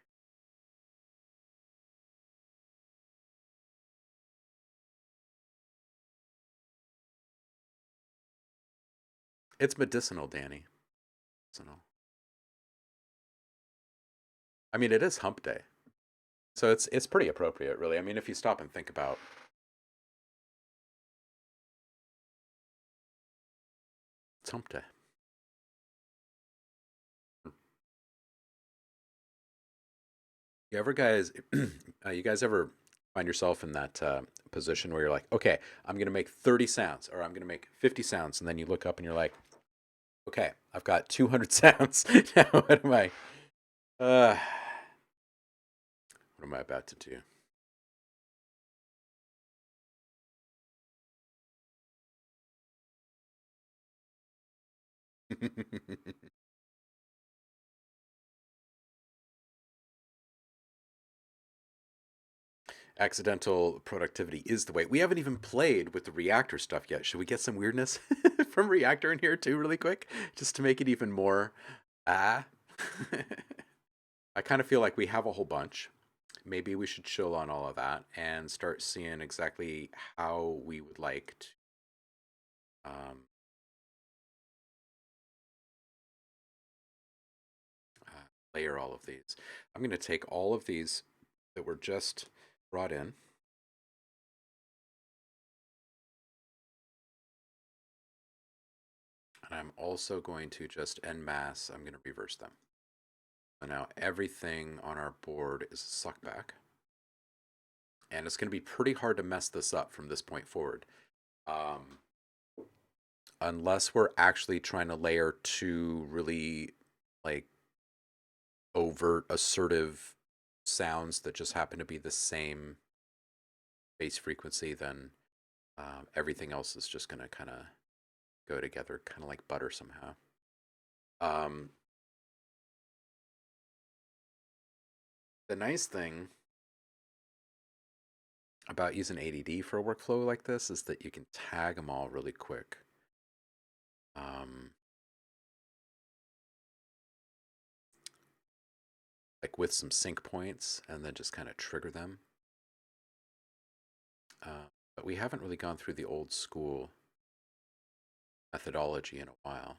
Speaker 3: It's medicinal, Danny. Medicinal. I mean, it is hump day. So it's pretty appropriate, really. I mean, if you stop and think about. It's hump day. You guys ever find yourself in that position where you're like, okay, I'm gonna make 30 sounds, or I'm gonna make 50 sounds, and then you look up and you're like, okay, I've got 200 sounds. Now what am I? What am I about to do? Accidental productivity is the way. We haven't even played with the reactor stuff yet. Should we get some weirdness from reactor in here too, really quick, just to make it even more ah? I kind of feel like we have a whole bunch. Maybe we should chill on all of that and start seeing exactly how we would like to layer all of these. I'm going to take all of these that were just brought in. And I'm also going to just en masse, I'm going to reverse them. So now everything on our board is a suckback. And it's going to be pretty hard to mess this up from this point forward. Unless we're actually trying to layer two really like overt, assertive sounds that just happen to be the same base frequency, then everything else is just going to kind of go together, kind of like butter somehow. The nice thing about using ADD for a workflow like this is that you can tag them all really quick. Like with some sync points, and then just kind of trigger them. But we haven't really gone through the old school methodology in a while.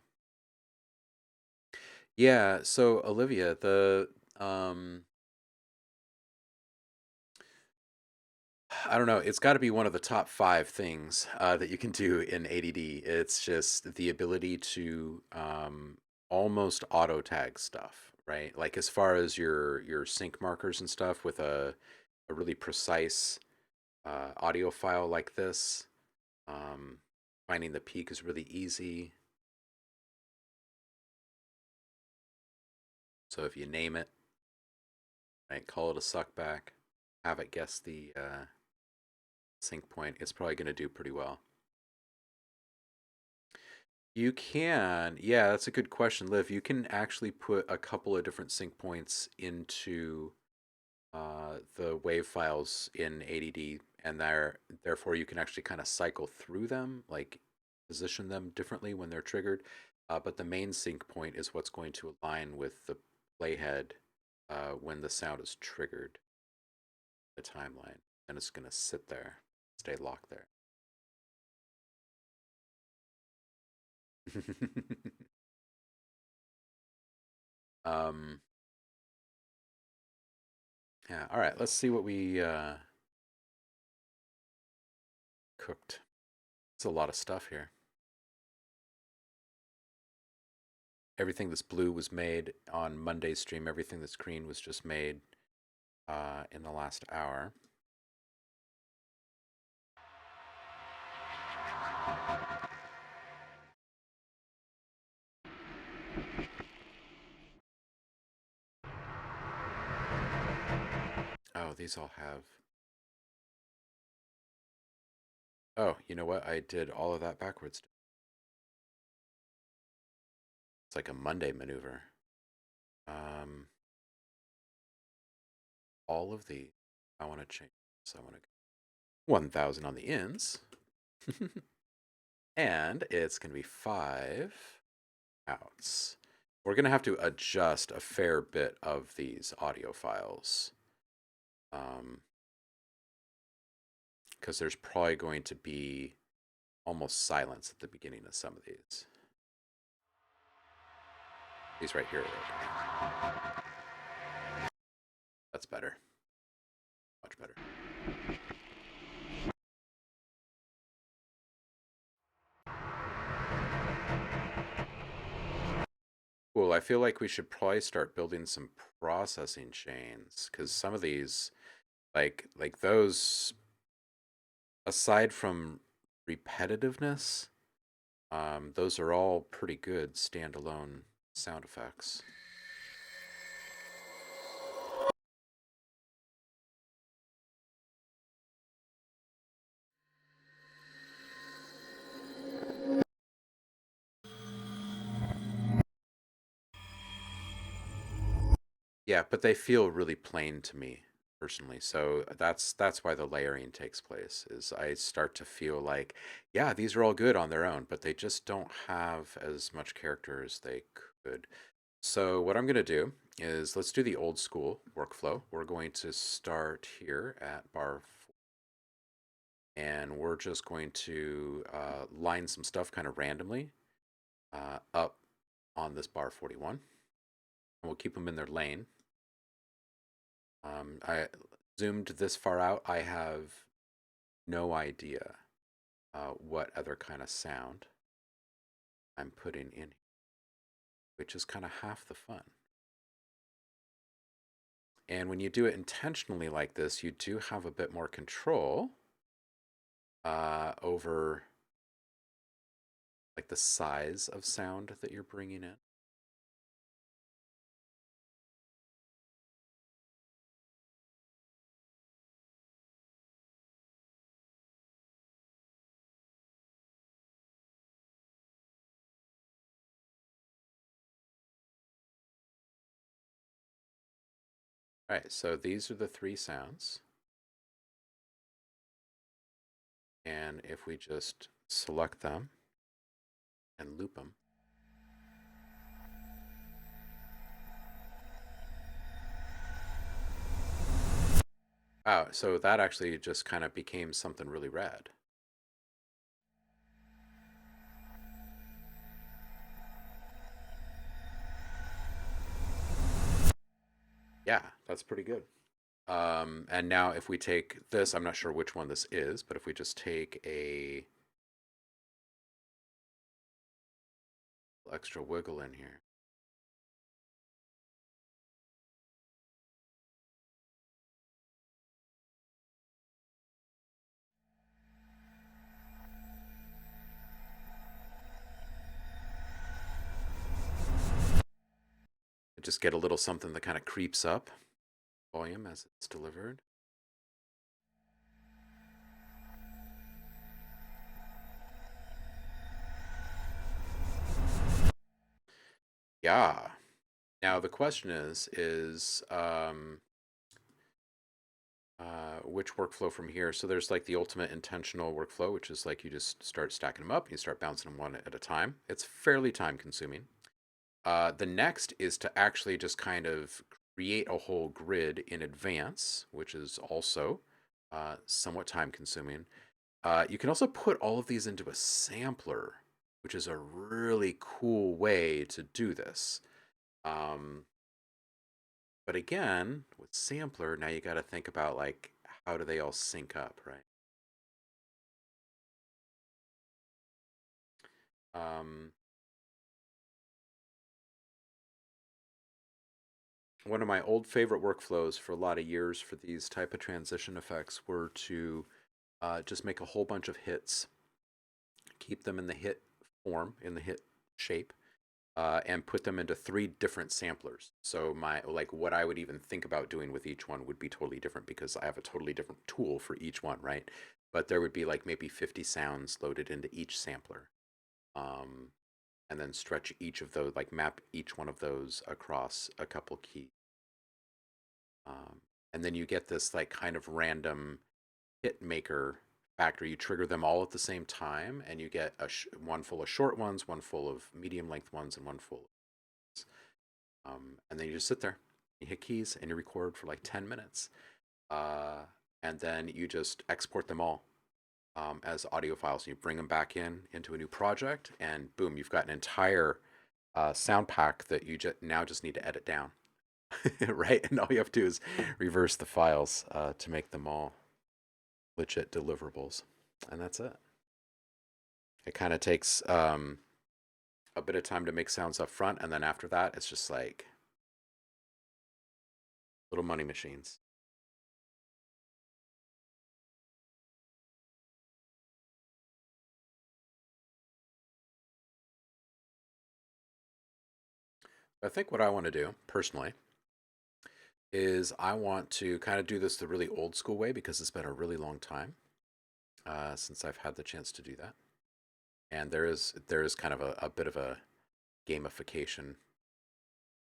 Speaker 3: Yeah, so Olivia, I don't know, it's got to be one of the top 5 things that you can do in ADD. It's just the ability to almost auto tag stuff, right? Like as far as your sync markers and stuff with a really precise audio file like this, finding the peak is really easy. So if you name it, right, call it a suckback, have it guess the sync point, it's probably going to do pretty well. You can, yeah, that's a good question, Liv. You can actually put a couple of different sync points into the wave files in ADD, and therefore you can actually kind of cycle through them, like position them differently when they're triggered. But the main sync point is what's going to align with the playhead when the sound is triggered, the timeline, and it's going to sit there, stay locked there. Yeah, all right, let's see what we cooked. It's a lot of stuff here. Everything that's blue was made on Monday's stream. Everything that's green was just made in the last hour. Oh, these all have... Oh, you know what? I did all of that backwards. It's like a Monday maneuver. All of the... I want to change. So I want to go 1,000 on the ins. And it's going to be 5 outs. We're going to have to adjust a fair bit of these audio files. Because there's probably going to be almost silence at the beginning of some of these. These right here are okay. That's better. Much better. Cool. I feel like we should probably start building some processing chains, because some of these, like those, aside from repetitiveness, those are all pretty good standalone sound effects. Yeah, but they feel really plain to me personally. So that's why the layering takes place. Is I start to feel like, yeah, these are all good on their own, but they just don't have as much character as they could. So what I'm going to do is let's do the old school workflow. We're going to start here at bar 4, and we're just going to line some stuff kind of randomly up on this bar 41. And we'll keep them in their lane. I zoomed this far out. I have no idea what other kind of sound I'm putting in, which is kind of half the fun. And when you do it intentionally like this, you do have a bit more control over like the size of sound that you're bringing in. All right, so these are the three sounds. And if we just select them and loop them, wow, so that actually just kind of became something really rad. Yeah, that's pretty good. And now if we take this, I'm not sure which one this is, but if we just take a extra wiggle in here. Just get a little something that kind of creeps up volume as it's delivered. Yeah. Now the question is which workflow from here? So there's like the ultimate intentional workflow, which is like you just start stacking them up, you start bouncing them one at a time. It's fairly time consuming. The next is to actually just kind of create a whole grid in advance, which is also somewhat time consuming. You can also put all of these into a sampler, which is a really cool way to do this. Um, but again, with sampler, now you got to think about like how do they all sync up, right? Um, One of my old favorite workflows for a lot of years for these type of transition effects were to just make a whole bunch of hits, keep them in the hit form, in the hit shape, and put them into three different samplers. So my like what I would even think about doing with each one would be totally different because I have a totally different tool for each one, right? But there would be like maybe 50 sounds loaded into each sampler. Um, and then stretch each of those, like map each one of those across a couple keys. Um, and then you get this like kind of random hit maker factor. You trigger them all at the same time, and you get one full of short ones, one full of medium length ones, and one full. And then you just sit there, you hit keys, and you record for like 10 minutes. And then you just export them all as audio files. And you bring them back into a new project, and boom, you've got an entire sound pack that you now just need to edit down. Right? And all you have to do is reverse the files to make them all legit deliverables. And that's it. It kind of takes a bit of time to make sounds up front. And then after that, it's just like little money machines. I think what I want to do personally is I want to kind of do this the really old school way because it's been a really long time since I've had the chance to do that. And there is kind of a bit of a gamification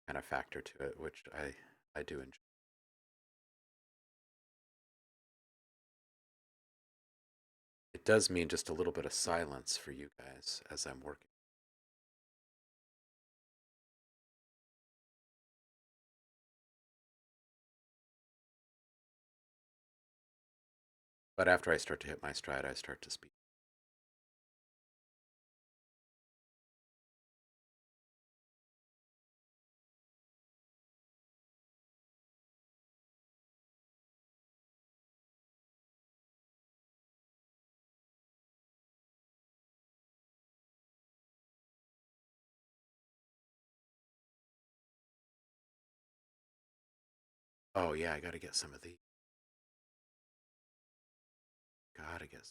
Speaker 3: kind of factor to it, which I do enjoy. It does mean just a little bit of silence for you guys as I'm working. But after I start to hit my stride, I start to speak. Oh yeah, I gotta get some of these. Gotta get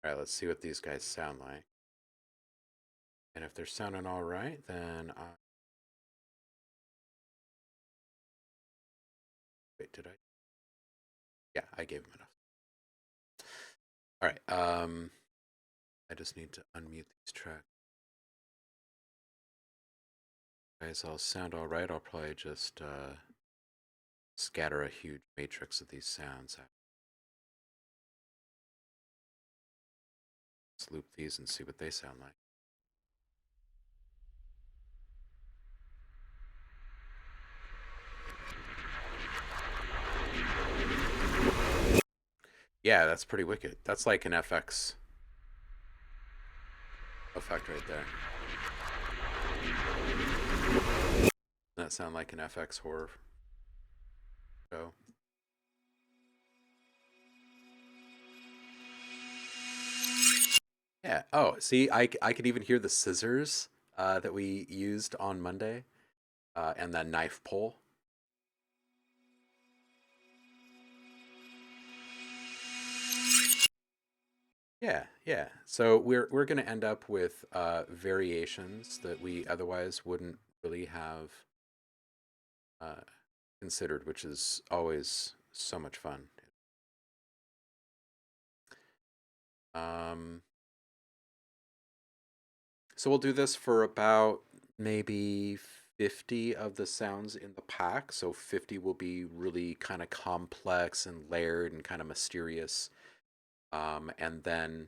Speaker 3: All right, let's see what these guys sound like. And if they're sounding all right, then wait, did I? Yeah, I gave them enough. All right, I just need to unmute these tracks. Guys, all sound all right. I'll probably just scatter a huge matrix of these sounds. Let's loop these and see what they sound like. Yeah, that's pretty wicked. That's like an FX effect right there. That sound like an FX horror show. Yeah. Oh, see, I could even hear the scissors that we used on Monday and that knife pull. Yeah, yeah. So we're going to end up with variations that we otherwise wouldn't really have considered, which is always so much fun. So we'll do this for about maybe 50 of the sounds in the pack. So 50 will be really kind of complex and layered and kind of mysterious. And then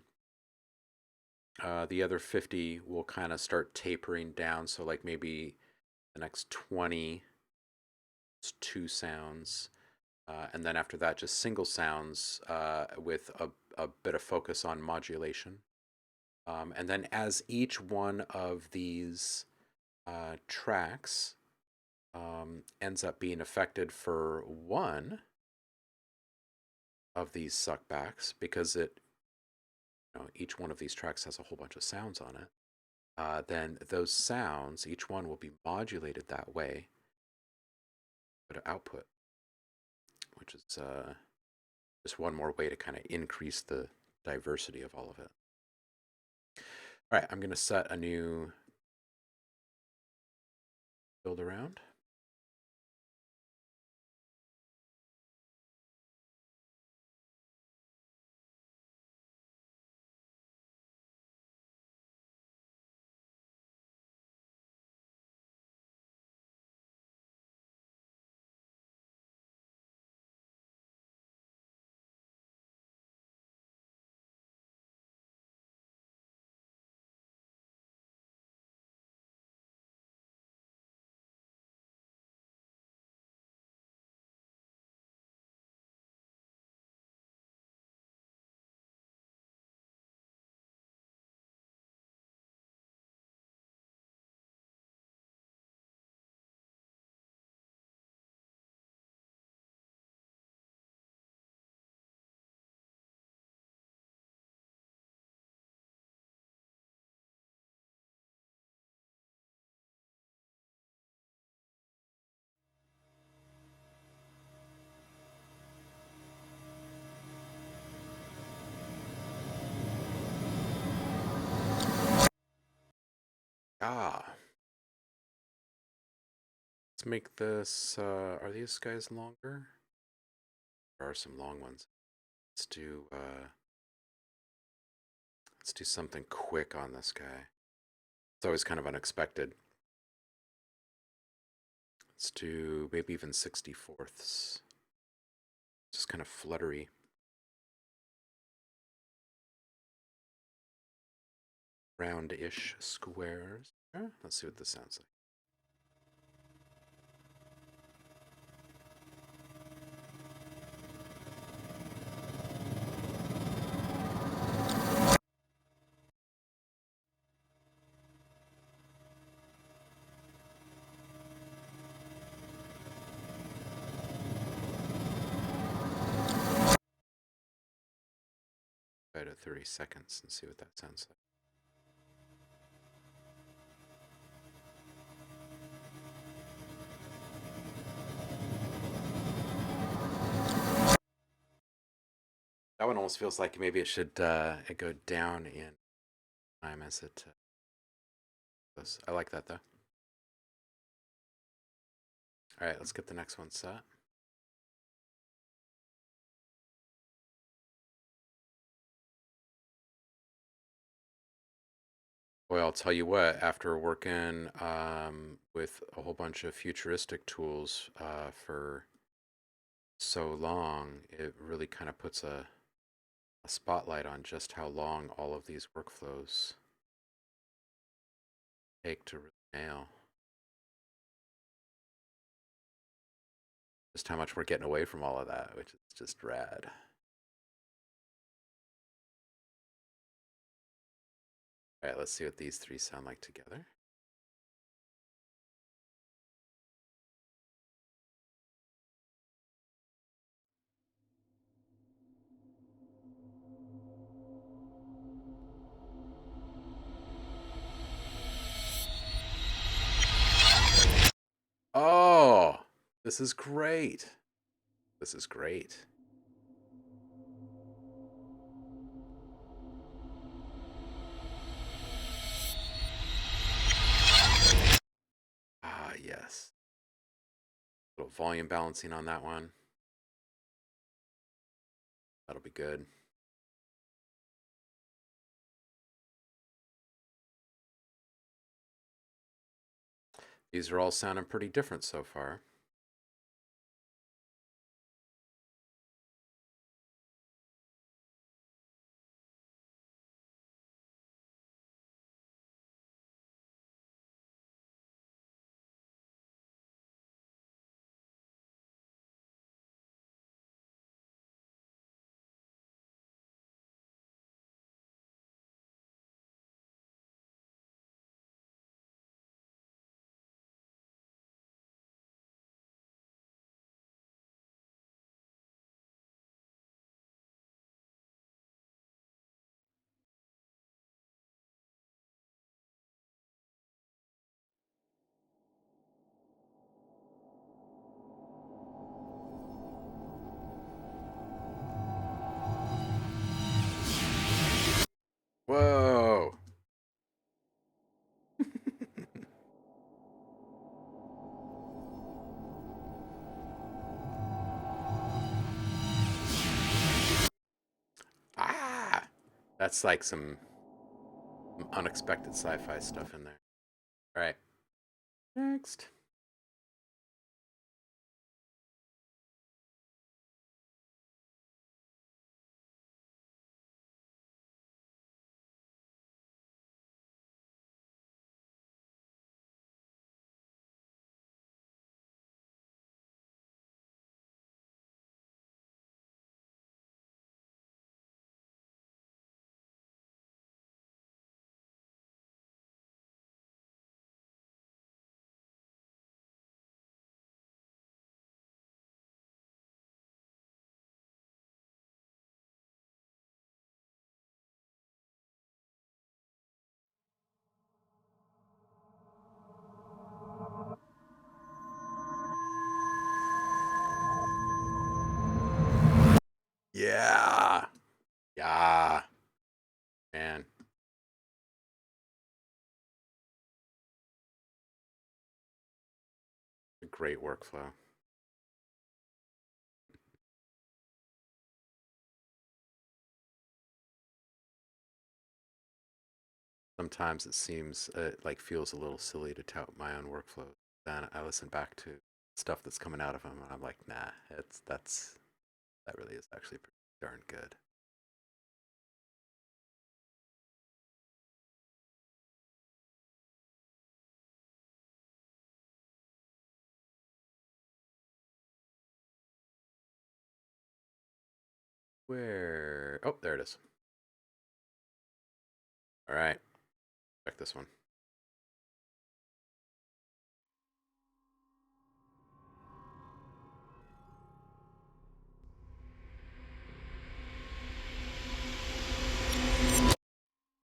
Speaker 3: the other 50 will kind of start tapering down. So like maybe the next 20 is 2 sounds. And then after that, just single sounds with a bit of focus on modulation. And then as each one of these tracks ends up being affected for one of these suckbacks, because each one of these tracks has a whole bunch of sounds on it, then those sounds, each one will be modulated that way to output, which is just one more way to kind of increase the diversity of all of it. All right, I'm going to set a new build around. Let's make this, are these guys longer? There are some long ones. Let's do something quick on this guy. It's always kind of unexpected. Let's do maybe even 64ths. Just kind of fluttery. Round-ish squares. Let's see what this sounds like. Try it at 30 seconds and see what that sounds like. That one almost feels like maybe it should it go down in time as it goes. I like that though. All right, let's get the next one set. Well, I'll tell you what, after working with a whole bunch of futuristic tools for so long, it really kind of puts a spotlight on just how long all of these workflows take to really nail. Just how much we're getting away from all of that, which is just rad. All right, let's see what these three sound like together. Oh, this is great. This is great. Ah, yes. A little volume balancing on that one. That'll be good. These are all sounding pretty different so far. Whoa. Ah, that's like some unexpected sci-fi stuff in there. All right, next. Yeah, yeah, man, a great workflow. Sometimes it seems like feels a little silly to tout my own workflow. Then I listen back to stuff that's coming out of them, and I'm like, nah, that really is actually pretty darn good. Where? Oh, there it is. All right, check this one.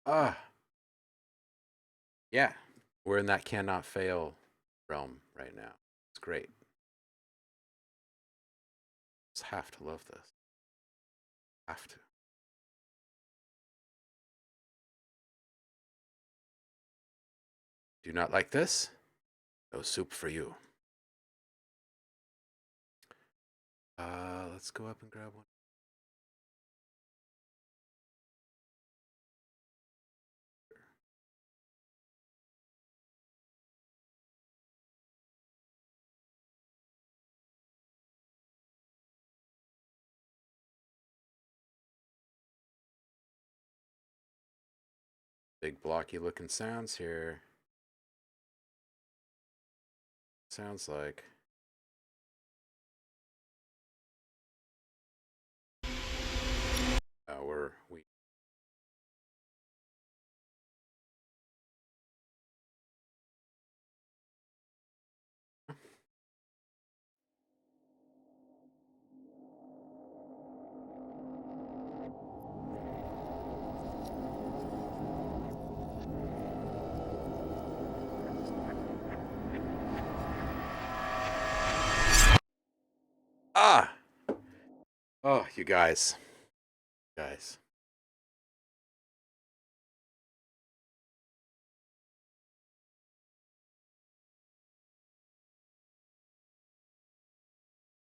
Speaker 3: Ah, yeah, we're in that cannot fail realm right now. It's great. Just have to love this. Have to. Do not like this? No soup for you. Let's go up and grab one. Big blocky looking sounds here. Sounds like. We. Ah! Oh, you guys. Guys.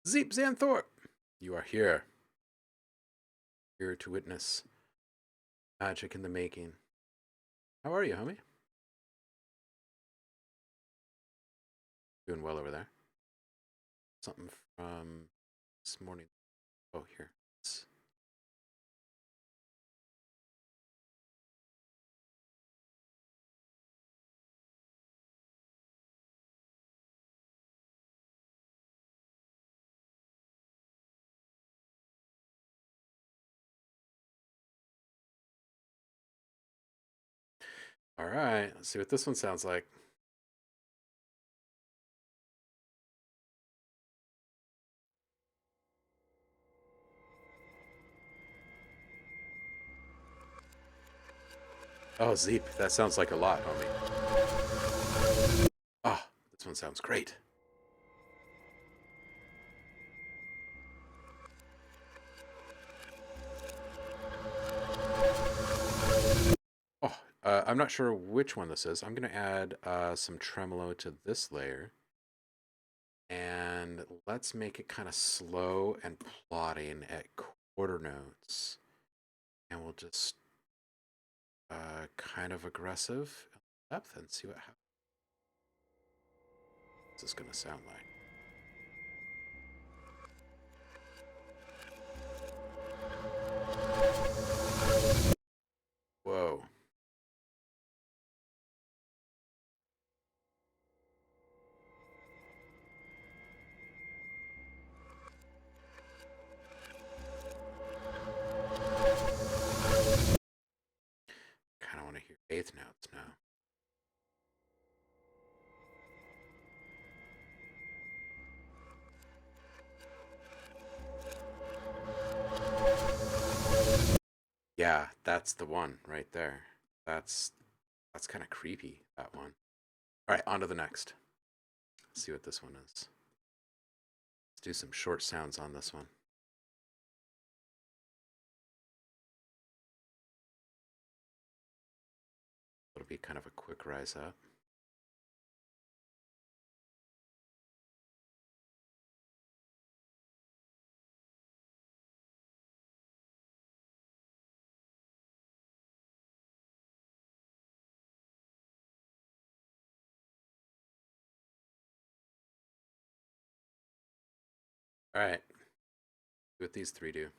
Speaker 3: Zeep Xanthorpe, you are here. Here to witness magic in the making. How are you, homie? Doing well over there. Something from this morning. Oh, here. All right, let's see what this one sounds like. Oh, Zeep, that sounds like a lot, homie. Ah, this one sounds great. Oh, I'm not sure which one this is. I'm going to add some tremolo to this layer. And let's make it kind of slow and plodding at quarter notes. And we'll just kind of aggressive depth and see what happens. What's this going to sound like? Whoa. Kind of want to hear eighth notes now. Yeah, that's the one right there. That's kind of creepy, that one. All right, on to the next. Let's see what this one is. Let's do some short sounds on this one. It'll be kind of a quick rise up. All right, see what these three do.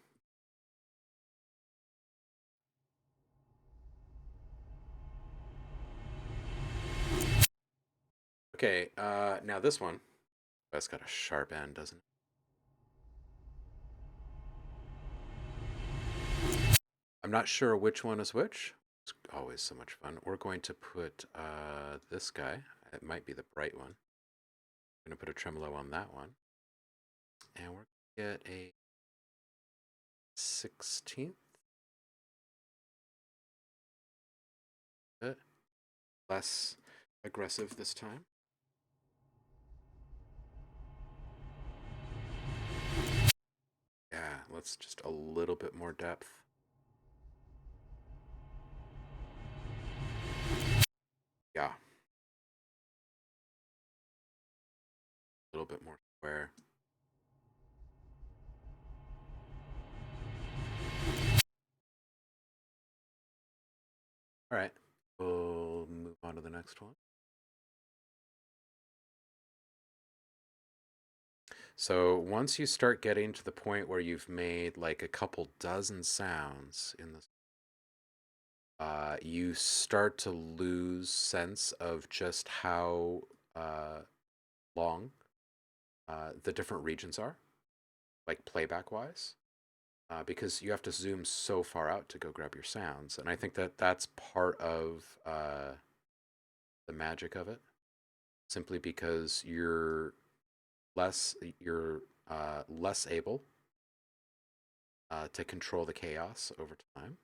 Speaker 3: Okay, now this one, that's got a sharp end, doesn't it? I'm not sure which one is which. It's always so much fun. We're going to put this guy. It might be the bright one. I'm going to put a tremolo on that one. And we're going to get a 16th. Bit less aggressive this time. Yeah, let's just a little bit more depth. Yeah. A little bit more square. All right, we'll move on to the next one. So once you start getting to the point where you've made like a couple dozen sounds in this, you start to lose sense of just how long the different regions are, like playback wise, because you have to zoom so far out to go grab your sounds. And I think that that's part of the magic of it, simply because you're less able to control the chaos over time.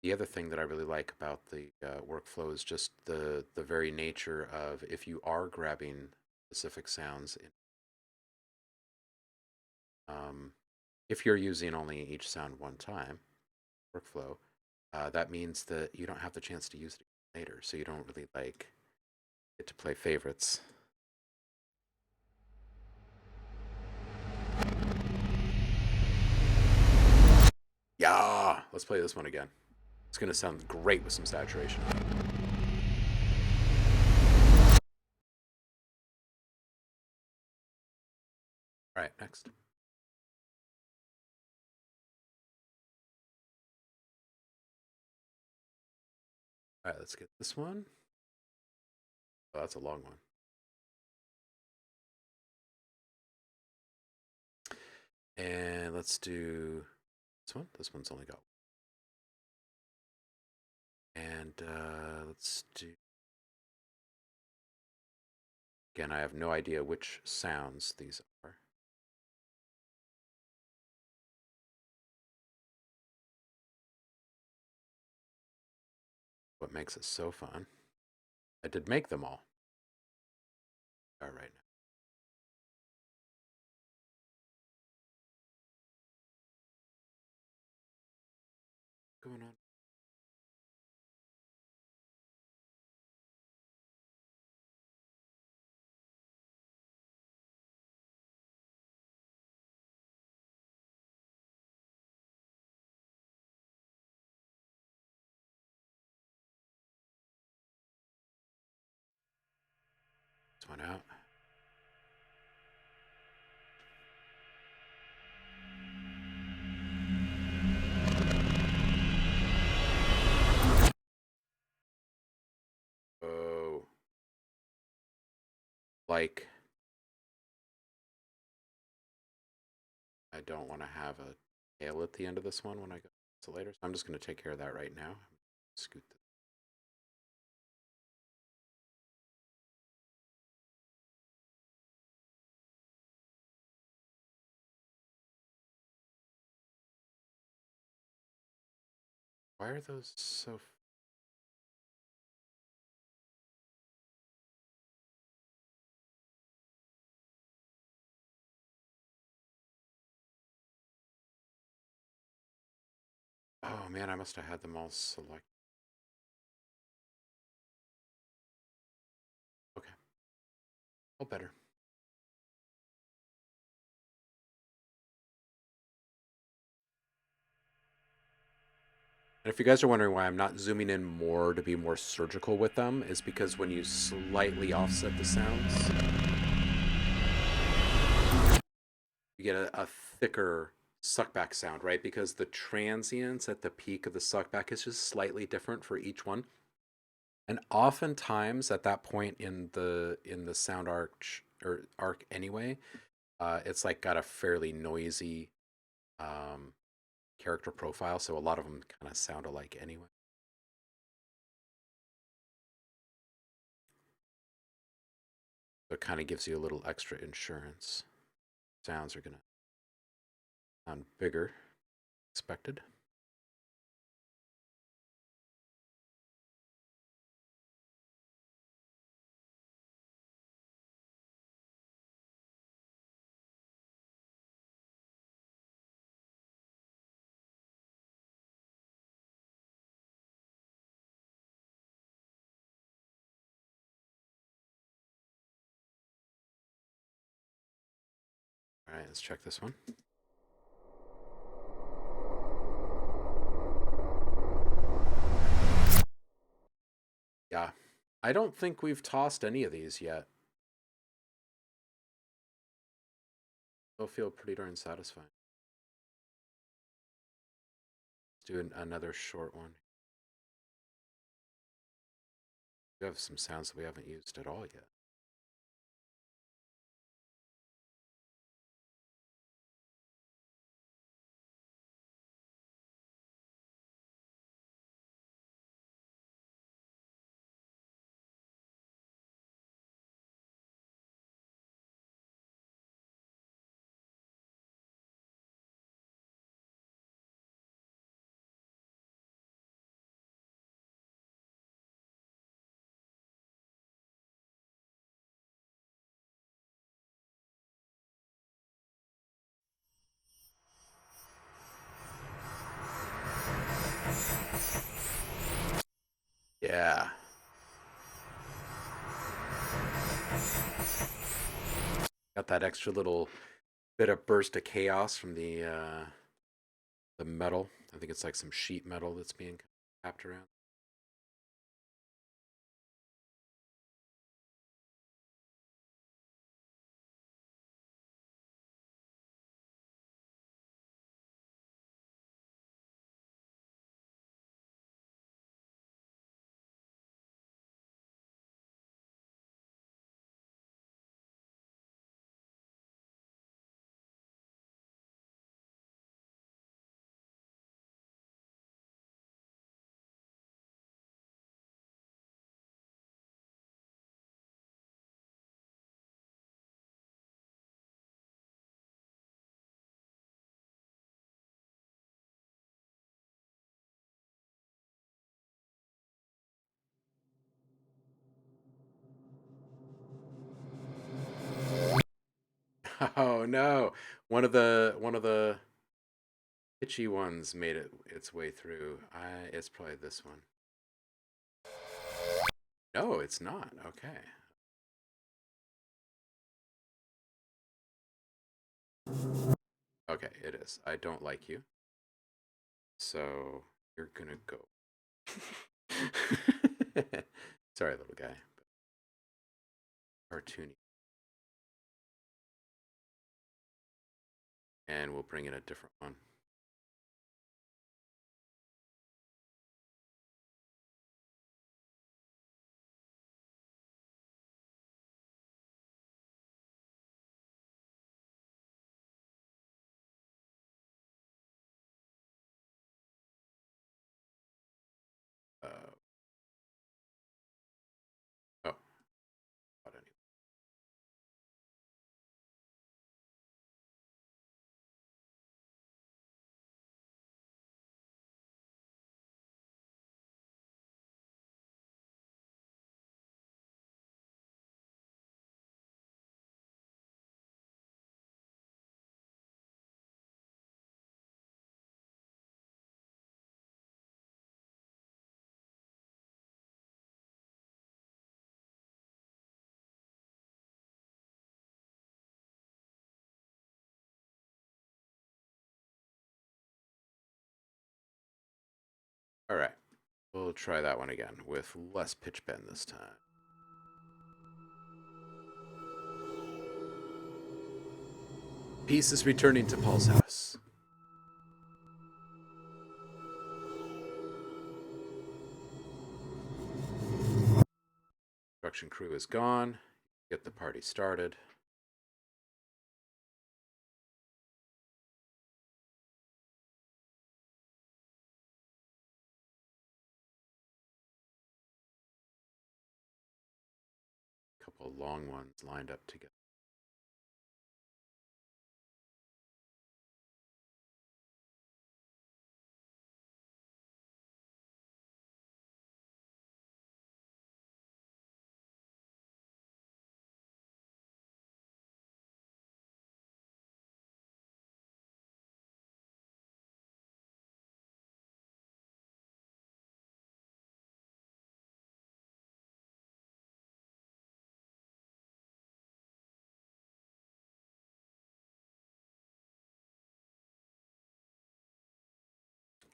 Speaker 3: The other thing that I really like about the workflow is just the very nature of, if you are grabbing specific sounds, if you're using only each sound one time, workflow, that means that you don't have the chance to use it later, so you don't really like get to play favorites. Yeah, let's play this one again. It's gonna sound great with some saturation. All right, next. All right, let's get this one. Oh, that's a long one. And let's do this one. This one's only got. And let's do. Again, I have no idea which sounds these are. What makes it so fun? I did make them all. All right. What's going on? This one out. Oh. Like, I don't want to have a tail at the end of this one when I go to later, so I'm just going to take care of that right now. Scoot this. Why are those so... Oh man, I must have had them all selected. Okay. Oh, better. And if you guys are wondering why I'm not zooming in more to be more surgical with them, is because when you slightly offset the sounds, you get a thicker suckback sound, right? Because the transients at the peak of the suckback is just slightly different for each one. And oftentimes at that point in the sound arc anyway, it's like got a fairly noisy character profile, so a lot of them kind of sound alike anyway. So it kind of gives you a little extra insurance. Sounds are gonna sound bigger, expected. All right, let's check this one. Yeah, I don't think we've tossed any of these yet. They'll feel pretty darn satisfying. Let's do another short one. We have some sounds that we haven't used at all yet. Yeah. Got that extra little bit of burst of chaos from the metal. I think it's like some sheet metal that's being tapped around. Oh no! One of the pitchy ones made its way through. It's probably this one. No, it's not. Okay. Okay, it is. I don't like you. So you're gonna go. Sorry, little guy. Cartoony. And we'll bring in a different one. Uh, oh, not any. All right. We'll try that one again with less pitch bend this time. Peace is returning to Paul's house. Construction crew is gone. Get the party started. Couple of long ones lined up together.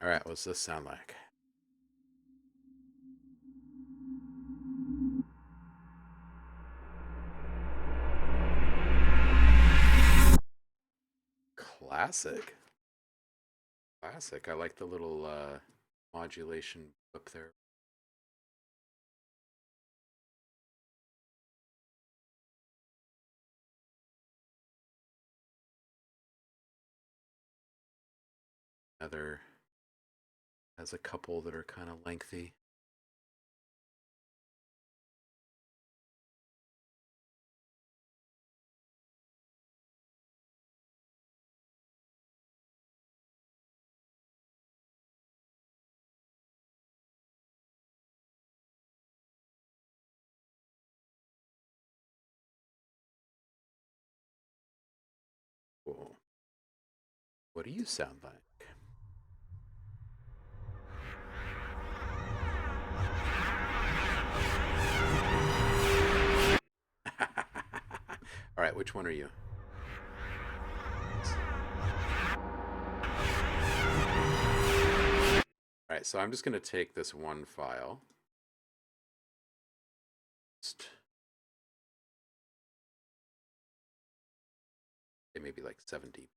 Speaker 3: All right, what's this sound like? Classic. Classic. I like the little modulation up there. Another has a couple that are kind of lengthy. Cool. What do you sound like? All right, which one are you? All right, so I'm just going to take this one file. Maybe like 70.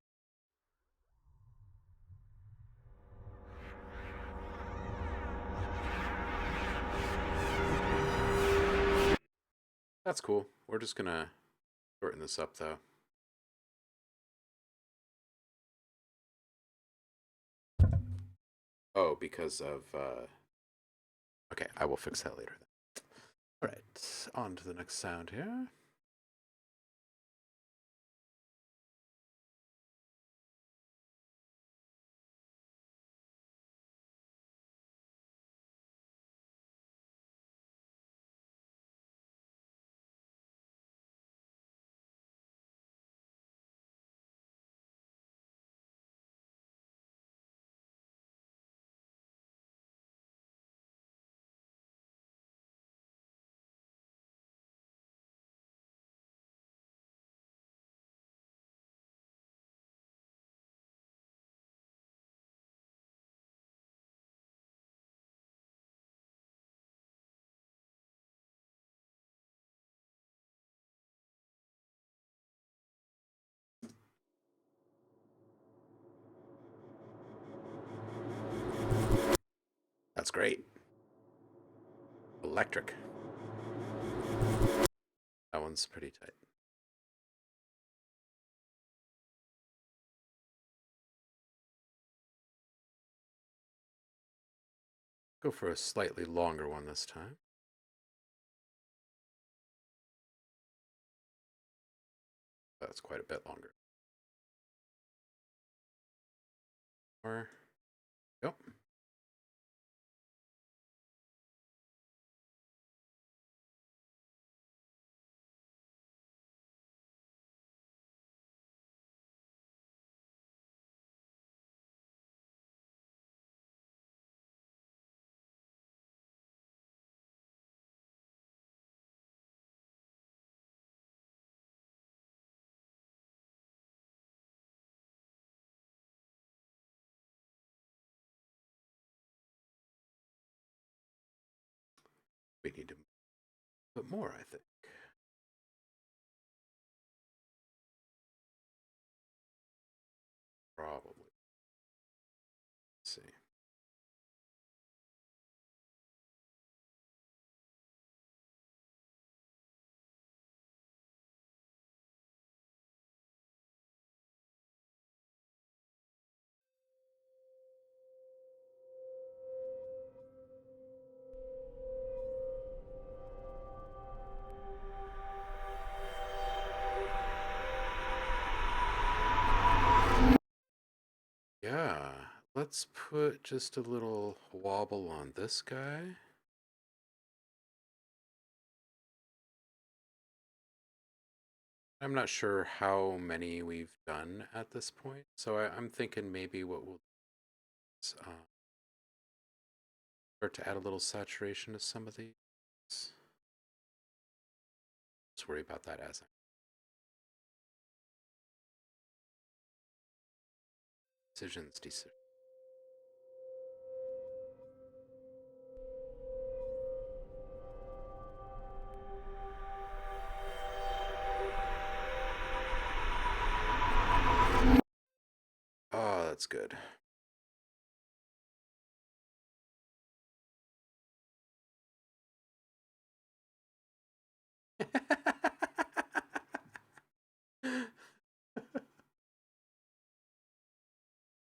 Speaker 3: That's cool. We're just going to shorten this up though. Oh, because of okay, I will fix that later then. All right, on to the next sound here. That's great. Electric. That one's pretty tight. Go for a slightly longer one this time. That's quite a bit longer. Or, yep. We need to put more, I think. Probably. Let's see. Yeah, let's put just a little wobble on this guy. I'm not sure how many we've done at this point, so I'm thinking maybe what we'll start to add a little saturation to some of these. Let's worry about that as decisions. that's good.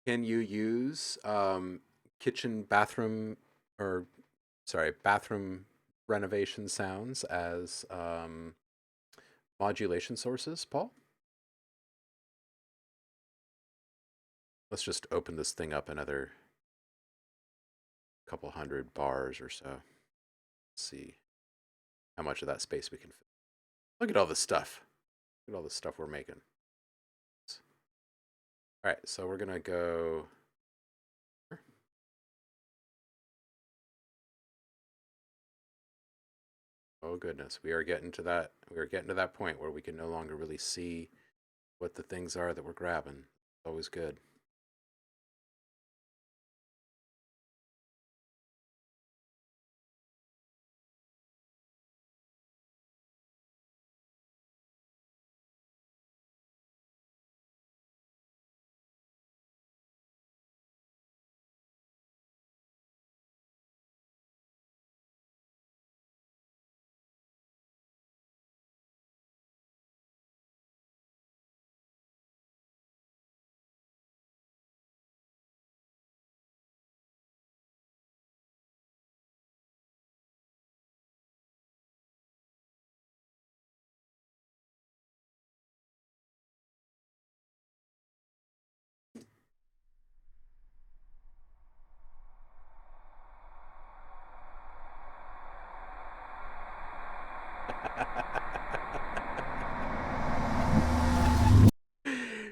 Speaker 3: Can you use kitchen, bathroom, or sorry, bathroom renovation sounds as modulation sources, Paul? Let's just open this thing up another couple hundred bars or so. Let's see how much of that space we can fit. Look at all this stuff. Look at all this stuff we're making. All right, so we're gonna go. Oh goodness, we are getting to that. We are getting to that point where we can no longer really see what the things are that we're grabbing. Always good.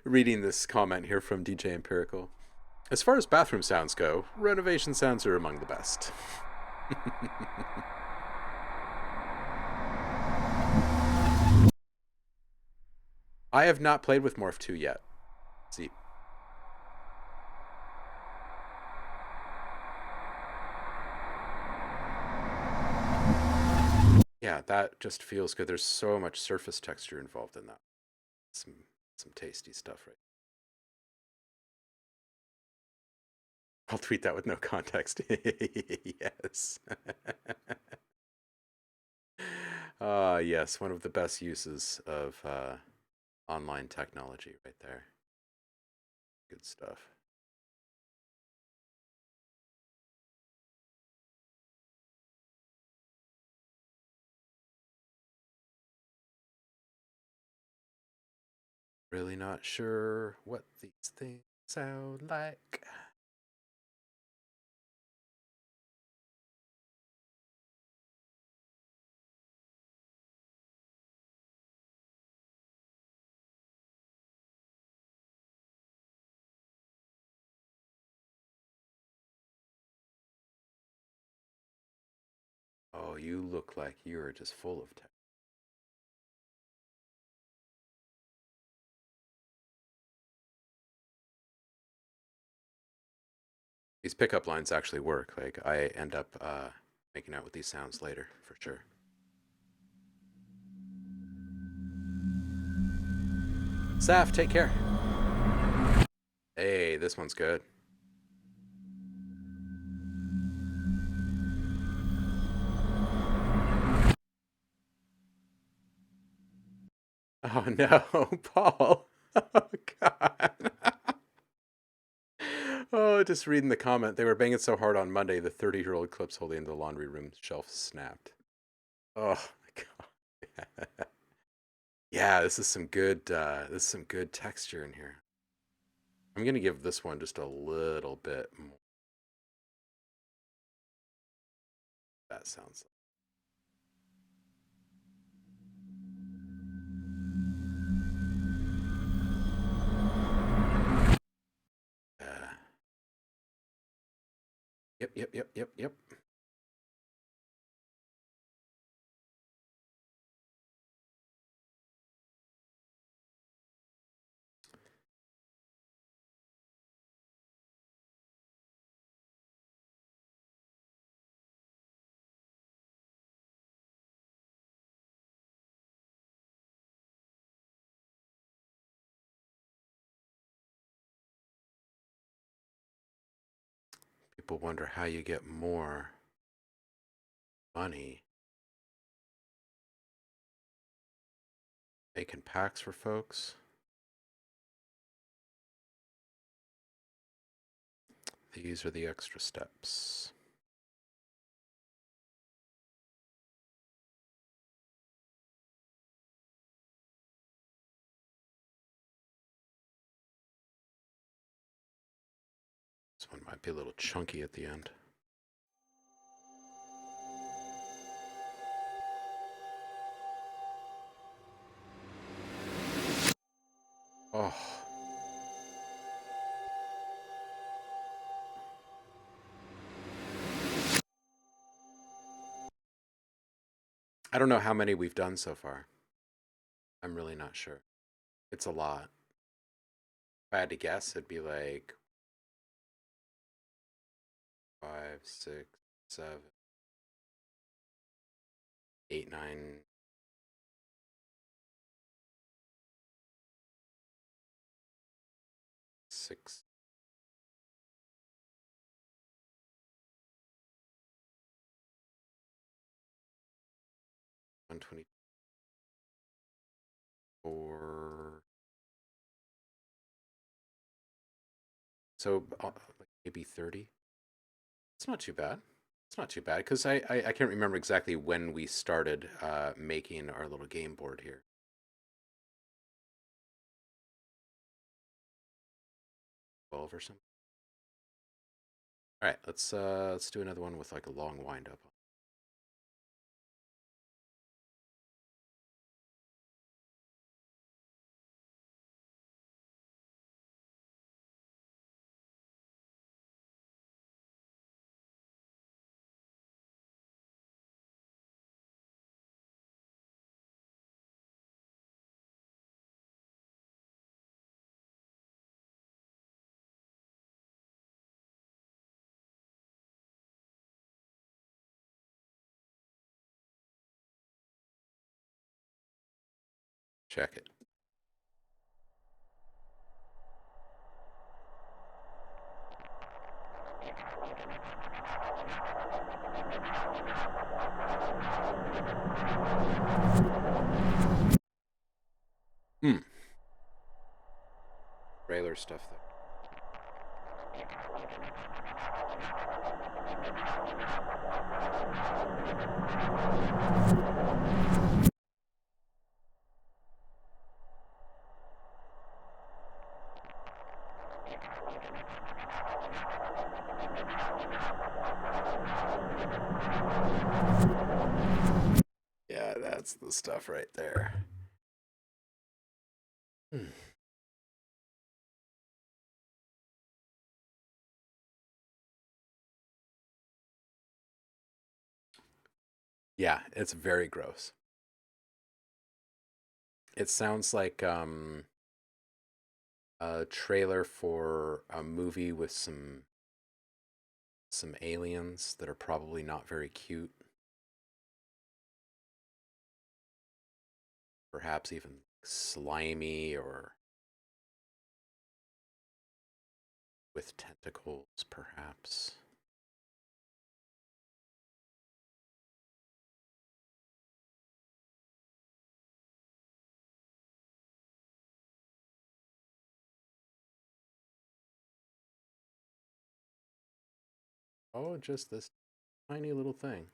Speaker 3: Reading this comment here from DJ Empirical. As far as bathroom sounds go, renovation sounds are among the best. I have not played with Morph 2 yet. Let's see. Yeah, that just feels good. There's so much surface texture involved in that. Some tasty stuff, right? I'll tweet that with no context. Yes. Yes, one of the best uses of online technology right there. Good stuff. Really not sure what these things sound like. Oh, you look like you're just full of tech. These pickup lines actually work. Like, I end up making out with these sounds later, for sure. Saf, take care. Hey, this one's good. Oh no, Paul. Oh God. Oh, just reading the comment. They were banging so hard on Monday, the 30-year-old clips holding the laundry room shelf snapped. Oh my God. Yeah, this is some good texture in here. I'm gonna give this one just a little bit more. That sounds Yep. people wonder how you get more money making packs for folks. These are the extra steps. This one might be a little chunky at the end. Oh. I don't know how many we've done so far. I'm really not sure. It's a lot. If I had to guess, it'd be like 5, 6, 7, 8, 9. Six. 124. So maybe 30. It's not too bad. It's not too bad because I can't remember exactly when we started making our little game board here. 12 or something. All right, let's do another one with like a long wind up. Check it. Trailer stuff there. Yeah, that's the stuff right there. Yeah, it's very gross. It sounds like a trailer for a movie with some aliens that are probably not very cute. Perhaps even slimy or with tentacles, perhaps. Oh, just this tiny little thing.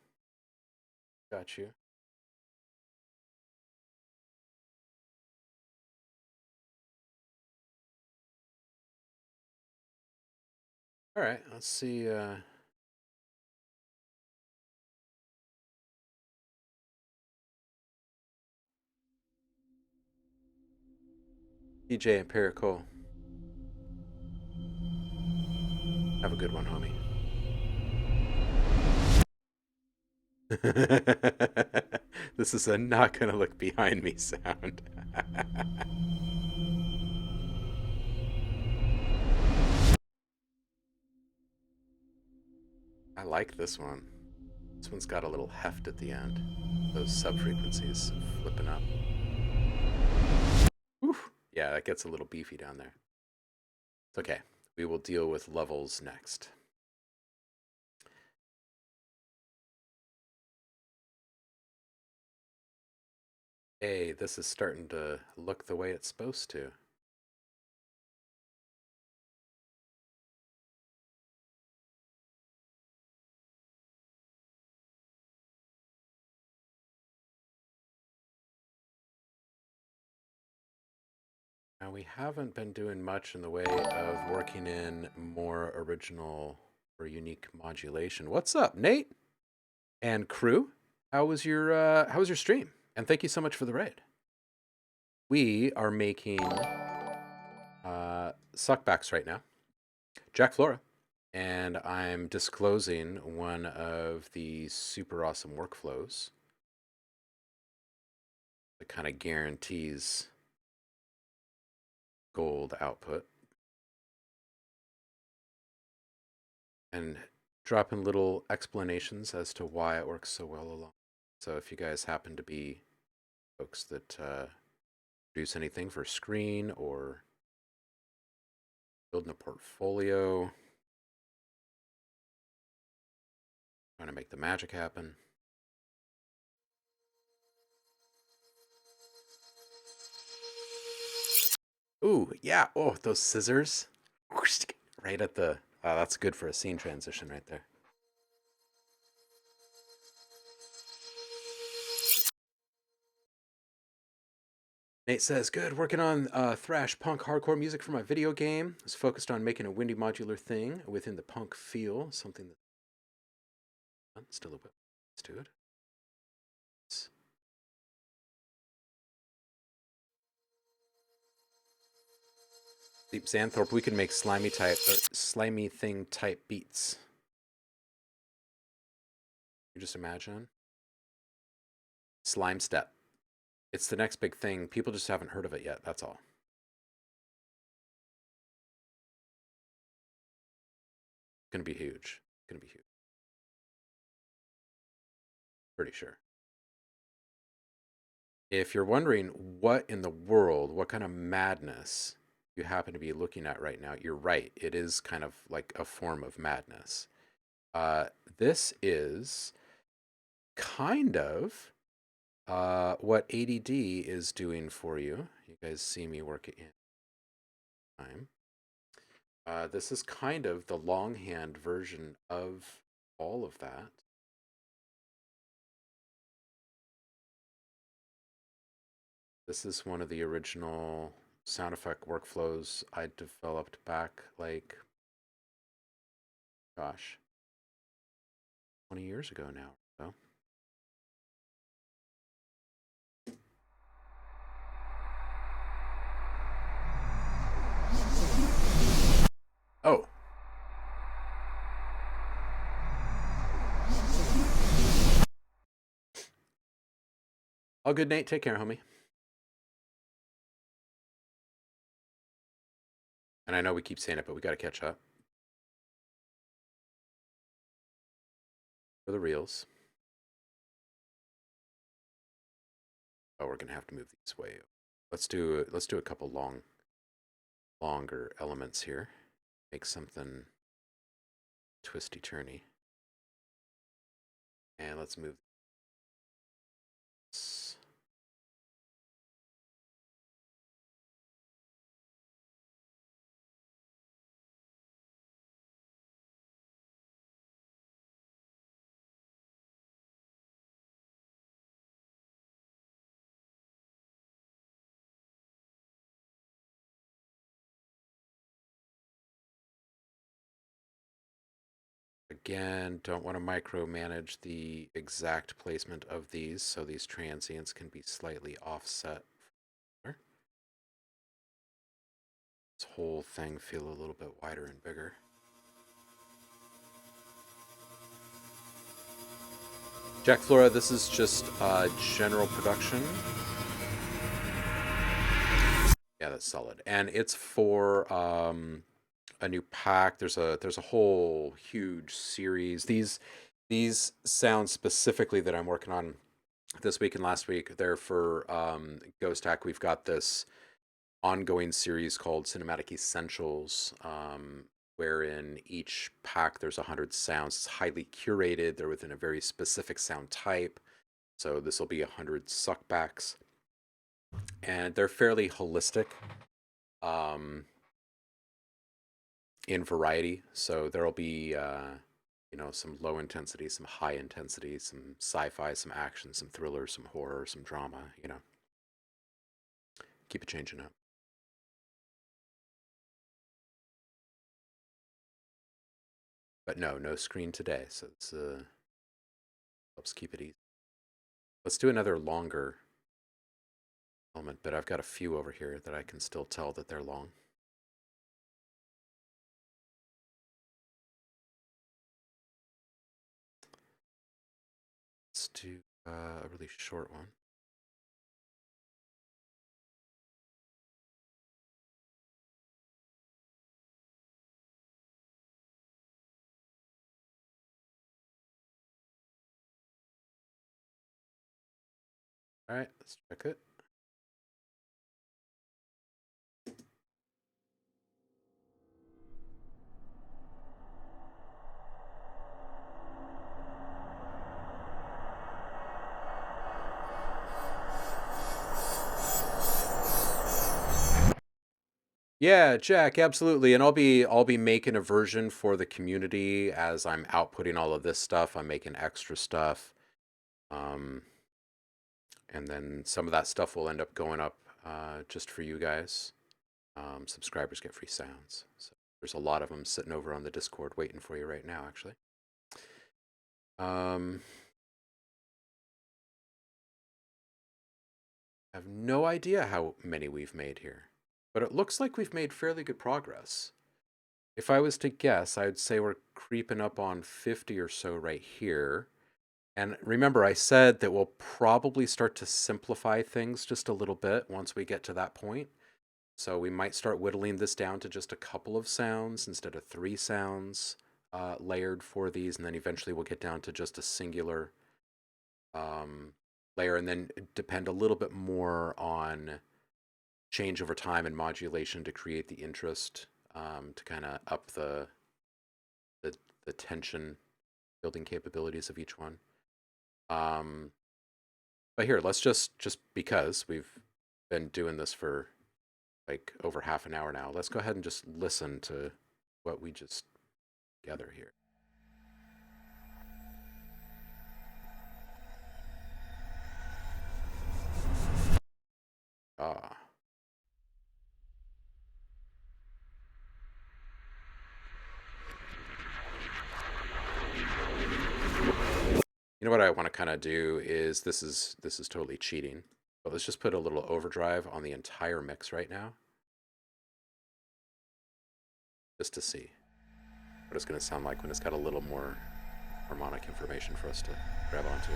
Speaker 3: Got you. All right, let's see. DJ Empirical. Have a good one, homie. This is a not gonna look behind me sound. I like this one. This one's got a little heft at the end. Those sub-frequencies flipping up. Whew. Yeah, that gets a little beefy down there. It's okay. We will deal with levels next. Hey, this is starting to look the way it's supposed to. Now, we haven't been doing much in the way of working in more original or unique modulation. What's up, Nate and crew? How was your stream? And thank you so much for the raid. We are making suckbacks right now. Jack Flora. And I'm disclosing one of the super awesome workflows that kind of guarantees gold output. And dropping little explanations as to why it works so well along. So if you guys happen to be folks that produce anything for screen or building a portfolio, trying to make the magic happen. Ooh, yeah. Oh, those scissors. Right at the... that's good for a scene transition right there. Nate says, good, working on thrash punk hardcore music for my video game. I was focused on making a windy modular thing within the punk feel, something that's still a bit to it. Deep Xanthorpe, we can make slimy thing type beats. You just imagine. Slime step. It's the next big thing. People just haven't heard of it yet. That's all. It's gonna be huge. It's gonna be huge. Pretty sure. If you're wondering what in the world, what kind of madness you happen to be looking at right now, you're right. It is kind of like a form of madness. This is kind of what ADD is doing for you. You guys see me work it in time. This is kind of the longhand version of all of that. This is one of the original sound effect workflows I developed back, like, gosh, 20 years ago now. So. Oh. All good, Nate. Take care, homie. And I know we keep saying it, but we got to catch up. For the reels. Oh, we're gonna have to move these way. Let's do a couple longer elements here. Make something twisty turny. And let's move this. Again, don't want to micromanage the exact placement of these, so these transients can be slightly offset. This whole thing feel a little bit wider and bigger. Jack Flora, this is just general production. Yeah, that's solid. And it's for a new pack. There's a whole huge series. These sounds specifically that I'm working on this week and last week, they're for Ghost Hack. We've got this ongoing series called Cinematic Essentials, wherein each pack there's 100 sounds. It's highly curated. They're within a very specific sound type. So this will be 100 suckbacks. and they're fairly holistic in variety. So there'll be you know, some low intensity, some high intensity, some sci-fi, some action, some thriller, some horror, some drama. You know, keep it changing up. But no screen today, so it's helps keep it easy. Let's do another longer element, but I've got a few over here that I can still tell that they're long. Let's do a really short one. All right, let's check it. Yeah, Jack, absolutely. And I'll be making a version for the community as I'm outputting all of this stuff. I'm making extra stuff. And then some of that stuff will end up going up just for you guys. Subscribers get free sounds. So there's a lot of them sitting over on the Discord waiting for you right now, actually. I have no idea how many we've made here, but it looks like we've made fairly good progress. If I was to guess, I'd say we're creeping up on 50 or so right here. And remember, I said that we'll probably start to simplify things just a little bit once we get to that point. So we might start whittling this down to just a couple of sounds instead of 3 sounds layered for these. And then eventually we'll get down to just a singular layer, and then depend a little bit more on change over time and modulation to create the interest, to kind of up the tension building capabilities of each one. But here, let's just because we've been doing this for like over half an hour now, let's go ahead and just listen to what we just gather here. Ah. You know what I want to kind of do is this is totally cheating, but let's just put a little overdrive on the entire mix right now, just to see what it's going to sound like when it's got a little more harmonic information for us to grab onto.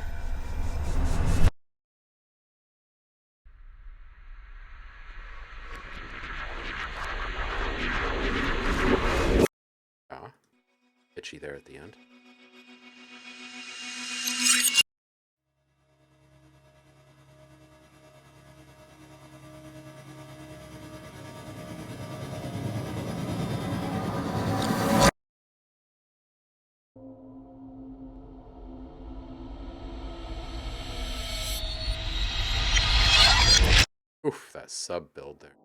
Speaker 3: Ah, itchy there at the end. Oof, that sub build there.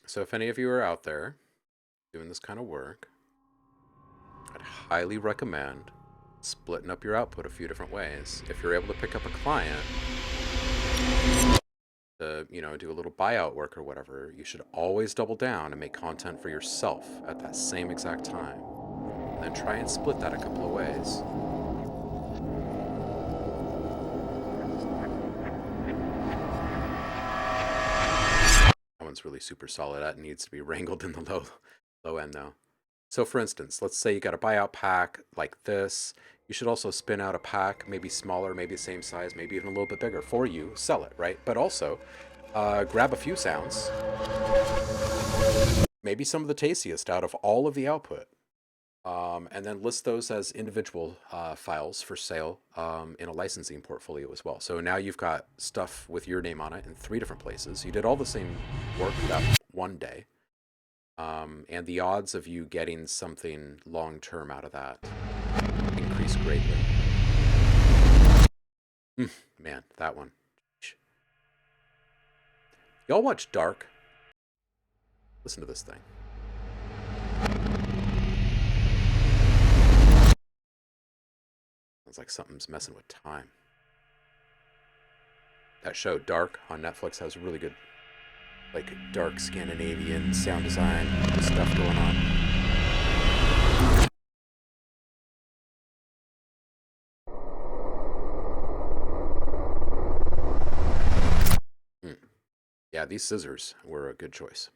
Speaker 3: So if any of you are out there doing this kind of work, I'd highly recommend splitting up your output a few different ways. If you're able to pick up a client to, you know, do a little buyout work or whatever, you should always double down and make content for yourself at that same exact time. And then try and split that a couple of ways. That one's really super solid. That needs to be wrangled in the low end though. So for instance, let's say you got a buyout pack like this. You should also spin out a pack, maybe smaller, maybe the same size, maybe even a little bit bigger for you, sell it, right? But also grab a few sounds, maybe some of the tastiest out of all of the output, and then list those as individual files for sale in a licensing portfolio as well. So now you've got stuff with your name on it in 3 different places. You did all the same work that one day, and the odds of you getting something long-term out of that increase greatly. Man, that one. Y'all watch Dark? Listen to this thing. Sounds like something's messing with time. That show, Dark, on Netflix has really good, like, dark Scandinavian sound design stuff going on. Yeah, these scissors were a good choice.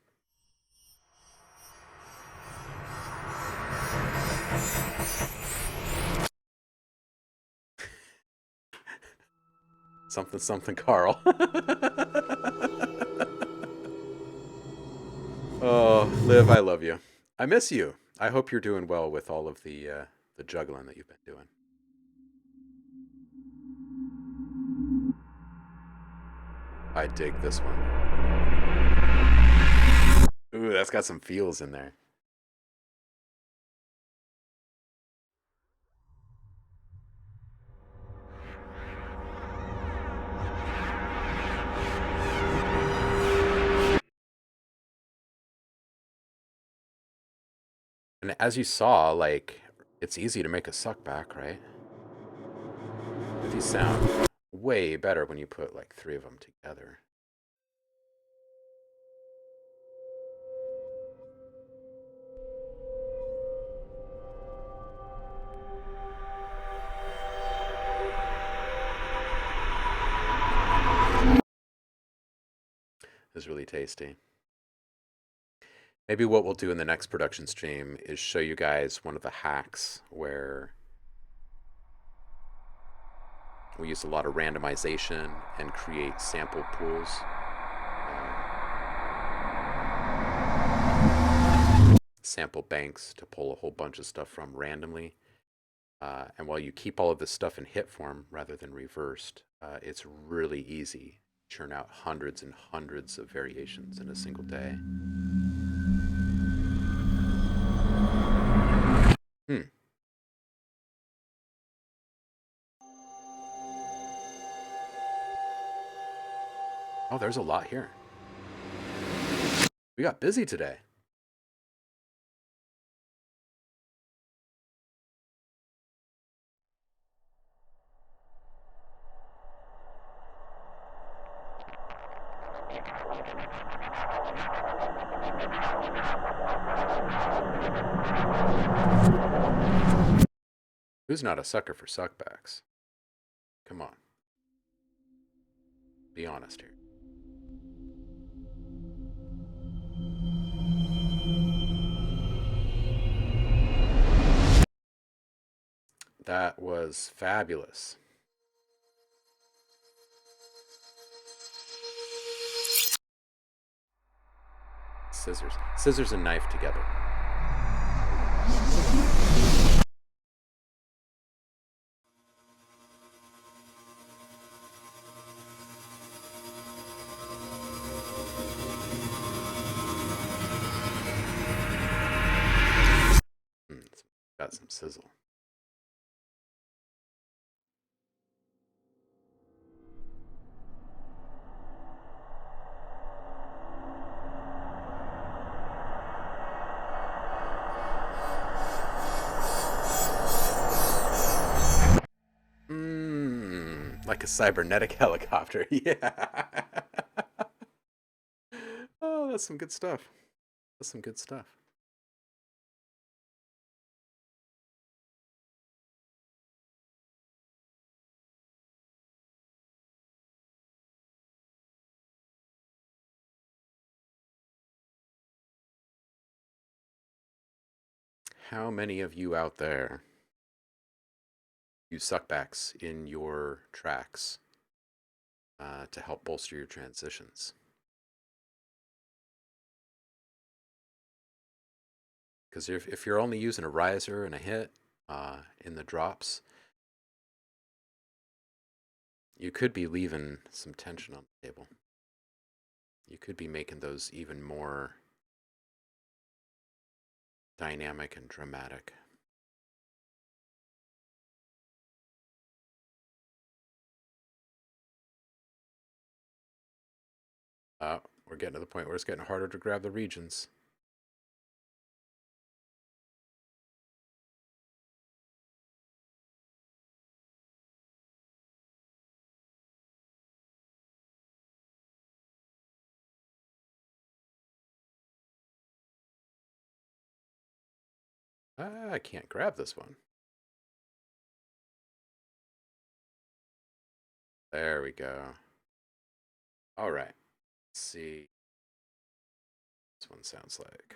Speaker 3: Something, something, Carl. Oh, Liv, I love you. I miss you. I hope you're doing well with all of the juggling that you've been doing. I dig this one. Ooh, that's got some feels in there. And as you saw, like, it's easy to make a suck back, right? But these sound way better when you put like 3 of them together. It's really tasty. Maybe what we'll do in the next production stream is show you guys one of the hacks where we use a lot of randomization and create sample pools. Sample banks to pull a whole bunch of stuff from randomly. And while you keep all of this stuff in hit form rather than reversed, it's really easy to churn out hundreds and hundreds of variations in a single day. Oh, there's a lot here. We got busy today. Who's not a sucker for suckbacks? Come on. Be honest here. That was fabulous. Scissors. Scissors and knife together. Got some sizzle. Like a cybernetic helicopter. Yeah. Oh, that's some good stuff. That's some good stuff. How many of you out there use suckbacks in your tracks to help bolster your transitions? Because if you're only using a riser and a hit in the drops, you could be leaving some tension on the table. You could be making those even more dynamic and dramatic. We're getting to the point where it's getting harder to grab the regions. I can't grab this one. There we go. All right. Let's see. This one sounds like.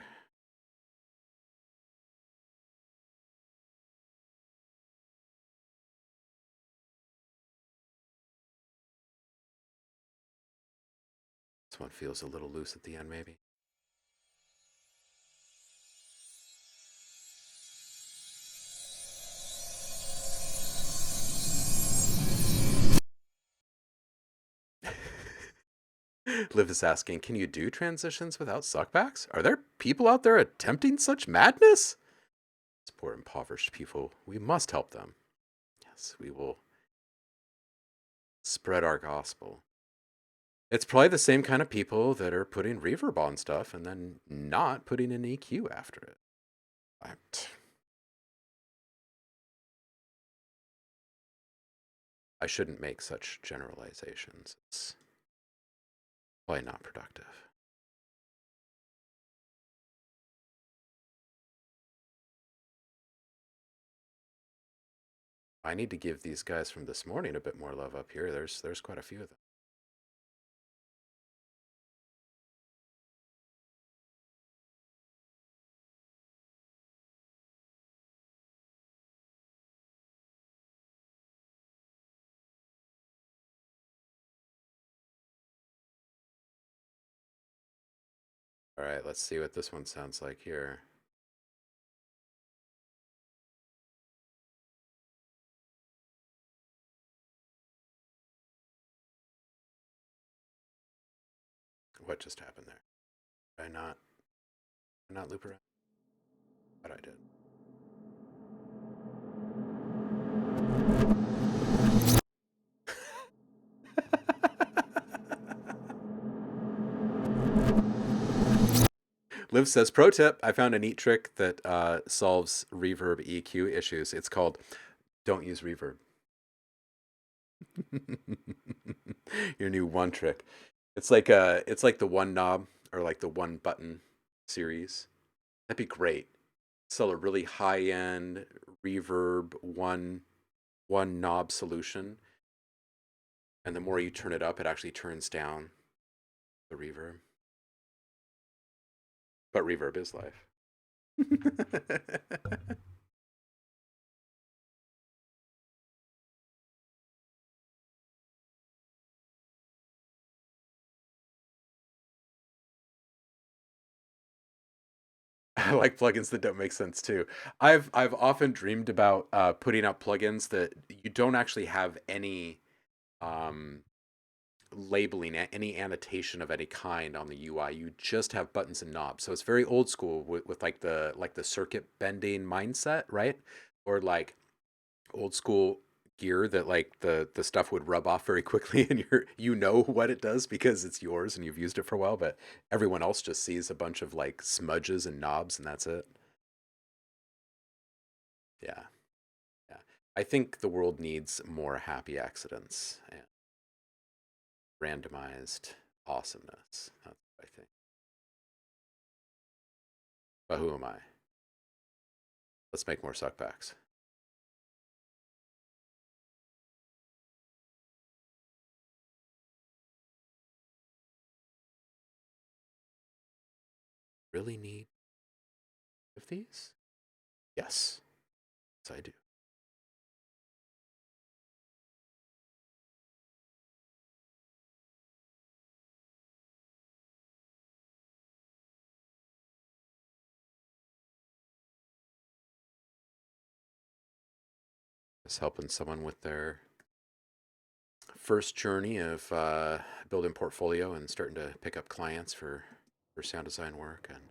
Speaker 3: This one feels a little loose at the end, maybe. Liv is asking, can you do transitions without suckbacks? Are there people out there attempting such madness? These poor impoverished people. We must help them. Yes, we will spread our gospel. It's probably the same kind of people that are putting reverb on stuff and then not putting an EQ after it. I shouldn't make such generalizations. It's probably not productive. I need to give these guys from this morning a bit more love up here. There's quite a few of them. All right, let's see what this one sounds like here. What just happened there? Did I not loop around? But I did. Liv says, pro tip, I found a neat trick that solves reverb EQ issues. It's called don't use reverb. Your new one trick. It's like the one knob or like the one button series. That'd be great. Sell a really high end reverb one knob solution. And the more you turn it up, it actually turns down the reverb. But reverb is life. I like plugins that don't make sense too. I've often dreamed about putting out plugins that you don't actually have any um, labeling, any annotation of any kind on the UI. You just have buttons and knobs. So it's very old school with like the circuit bending mindset, right? Or like old school gear that like the stuff would rub off very quickly and you know what it does because it's yours and you've used it for a while, but everyone else just sees a bunch of like smudges and knobs and that's it. Yeah. Yeah. I think the world needs more happy accidents and randomized awesomeness. That's what I think. But who am I? Let's make more suckbacks. Really need of these? Yes. Yes, I do. Just helping someone with their first journey of building portfolio and starting to pick up clients for sound design work. And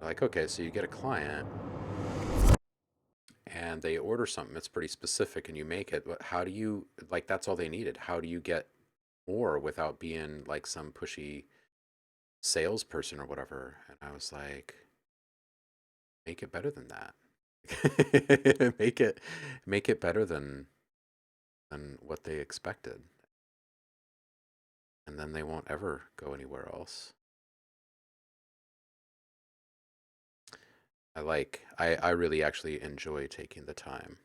Speaker 3: like, okay, so you get a client and they order something that's pretty specific and you make it, but how do you, like, that's all they needed. How do you get more without being like some pushy salesperson or whatever? And I was like, make it better than that. make it better than what they expected, and then they won't ever go anywhere else. I really actually enjoy taking the time,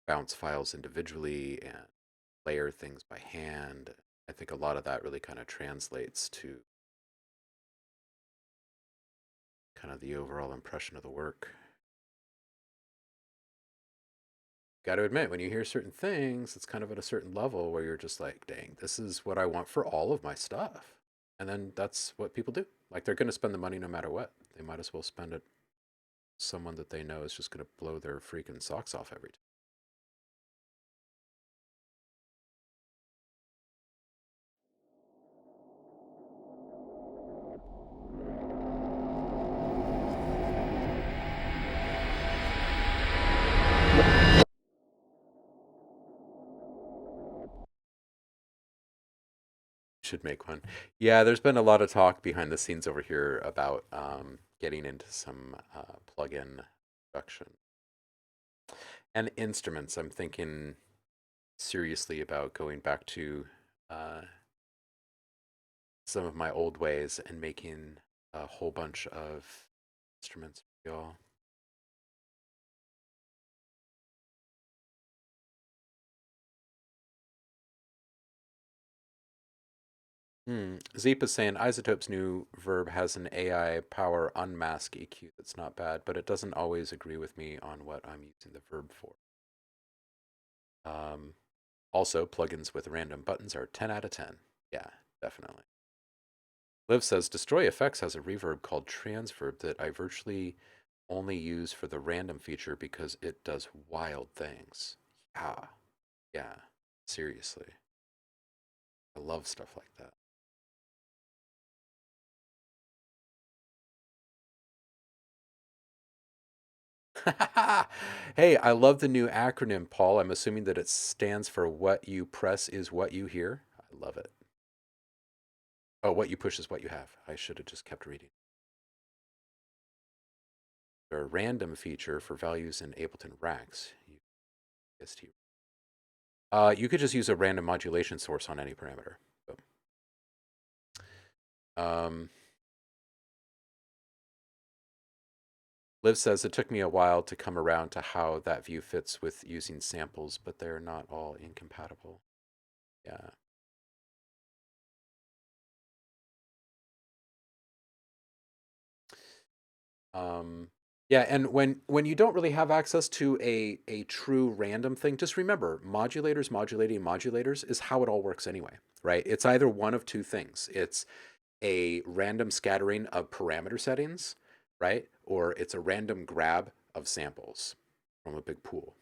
Speaker 3: bounce files individually and layer things by hand. I think a lot of that really kind of translates to kind of the overall impression of the work. Got to admit, when you hear certain things, it's kind of at a certain level where you're just like, dang, this is what I want for all of my stuff. And then that's what people do. Like, they're going to spend the money no matter what. They might as well spend it someone that they know is just going to blow their freaking socks off every time. Should make one. Yeah, there's been a lot of talk behind the scenes over here about getting into some plug-in production and instruments. I'm thinking seriously about going back to uh, some of my old ways and making a whole bunch of instruments for y'all. Zeep is saying Isotope's new verb has an AI power unmask EQ that's not bad, but it doesn't always agree with me on what I'm using the verb for. Um, Also, plugins with random buttons are 10 out of 10. Yeah, definitely. Liv says Destroy Effects has a reverb called Transverb that I virtually only use for the random feature because it does wild things. Yeah, yeah, seriously. I love stuff like that. Hey, I love the new acronym, Paul. I'm assuming that it stands for what you press is what you hear. I love it. Oh, what you push is what you have. I should have just kept reading. A random feature for values in Ableton racks. You could just use a random modulation source on any parameter. Um, Liv says it took me a while to come around to how that view fits with using samples, but they're not all incompatible. Yeah. Um, yeah, and when you don't really have access to a true random thing, just remember modulators modulating modulators is how it all works anyway, right? It's either one of two things. It's a random scattering of parameter settings, right? Or it's a random grab of samples from a big pool.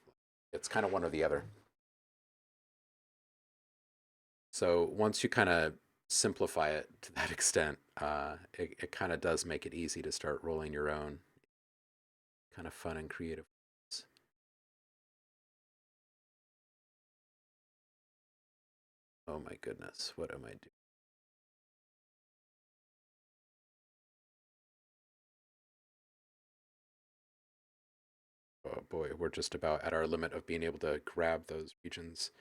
Speaker 3: It's kind of one or the other. So once you kind of simplify it to that extent, it kind of does make it easy to start rolling your own kind of fun and creative. Oh my goodness, what am I doing? Oh boy, we're just about at our limit of being able to grab those regions.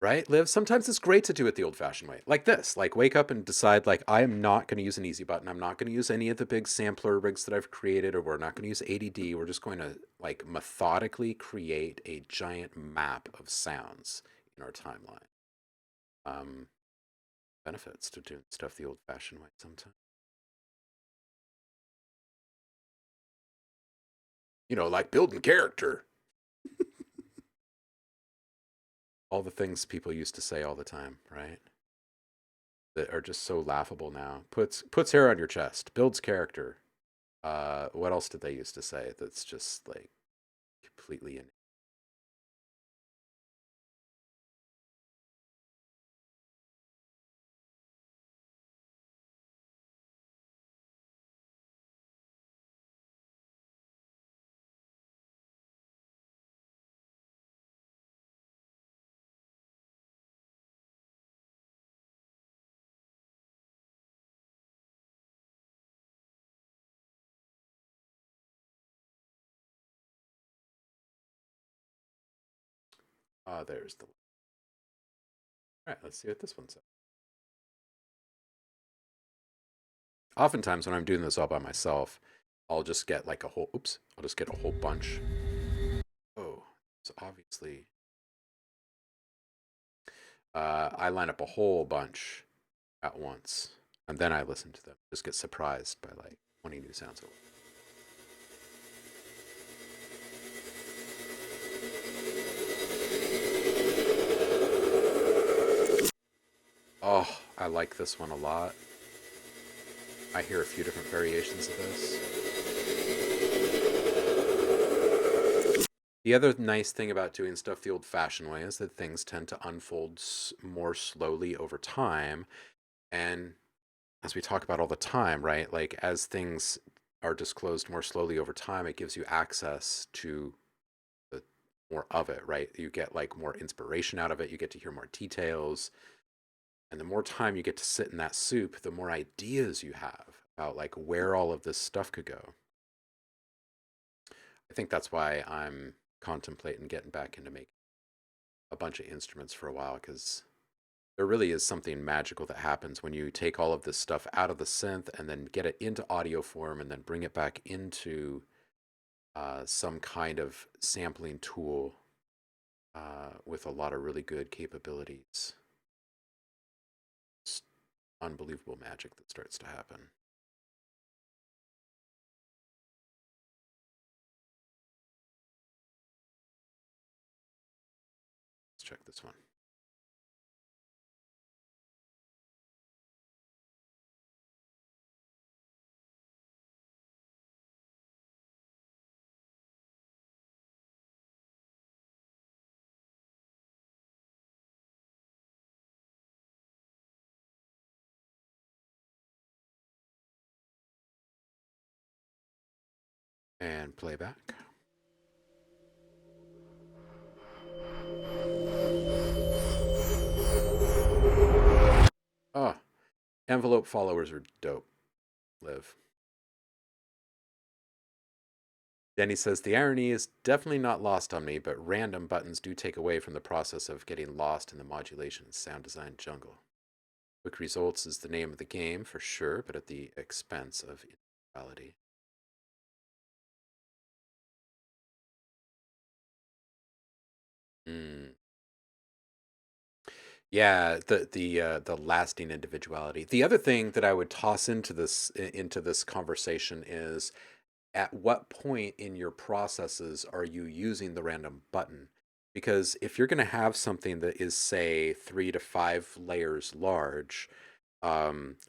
Speaker 3: Right, Liv? Sometimes it's great to do it the old-fashioned way, like this. Like, wake up and decide, like, I am not going to use an easy button. I'm not going to use any of the big sampler rigs that I've created, or we're not going to use ADD. We're just going to, like, methodically create a giant map of sounds in our timeline. Benefits to doing stuff the old-fashioned way sometimes. like building character. All the things people used to say all the time, right? That are just so laughable now. Puts hair on your chest, builds character. What else did they used to say that's just like completely in? There's the. All right, let's see what this one says. Oftentimes, when I'm doing this all by myself, I'll just get like a whole. Oops! I'll just get a whole bunch. Oh, so obviously, I line up a whole bunch at once, and then I listen to them. Just get surprised by like 20 new sounds. Oh, I like this one a lot. I hear a few different variations of this. The other nice thing about doing stuff the old-fashioned way is that things tend to unfold more slowly over time. And as we talk about all the time, right? Like as things are disclosed more slowly over time, it gives you access to the more of it, right? You get like more inspiration out of it. You get to hear more details. And the more time you get to sit in that soup, the more ideas you have about like where all of this stuff could go. I think that's why I'm contemplating getting back into making a bunch of instruments for a while, because there really is something magical that happens when you take all of this stuff out of the synth and then get it into audio form and then bring it back into some kind of sampling tool with a lot of really good capabilities. It's unbelievable magic that starts to happen. Let's check this one. And playback. Oh, envelope followers are dope. Live. Denny says the irony is definitely not lost on me, but random buttons do take away from the process of getting lost in the modulation and sound design jungle. Quick results is the name of the game for sure, but at the expense of individuality. Mm. Yeah, the lasting individuality. The other thing that I would toss into this conversation is at what point in your processes are you using the random button? Because if you're going to have something that is, say, 3 to 5 layers large,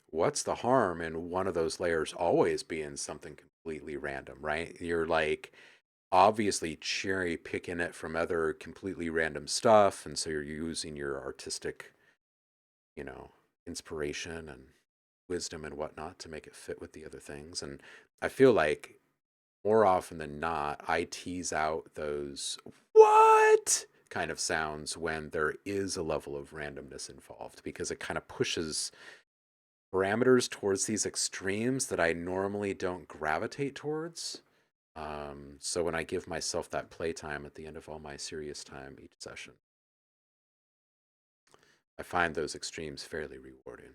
Speaker 3: what's the harm in one of those layers always being something completely random, right? You're like obviously cherry picking it from other completely random stuff, and so you're using your artistic, you know, inspiration and wisdom and whatnot to make it fit with the other things. And I feel like more often than not, I tease out those what kind of sounds when there is a level of randomness involved, because it kind of pushes parameters towards these extremes that I normally don't gravitate towards. So when I give myself that playtime at the end of all my serious time each session, I find those extremes fairly rewarding.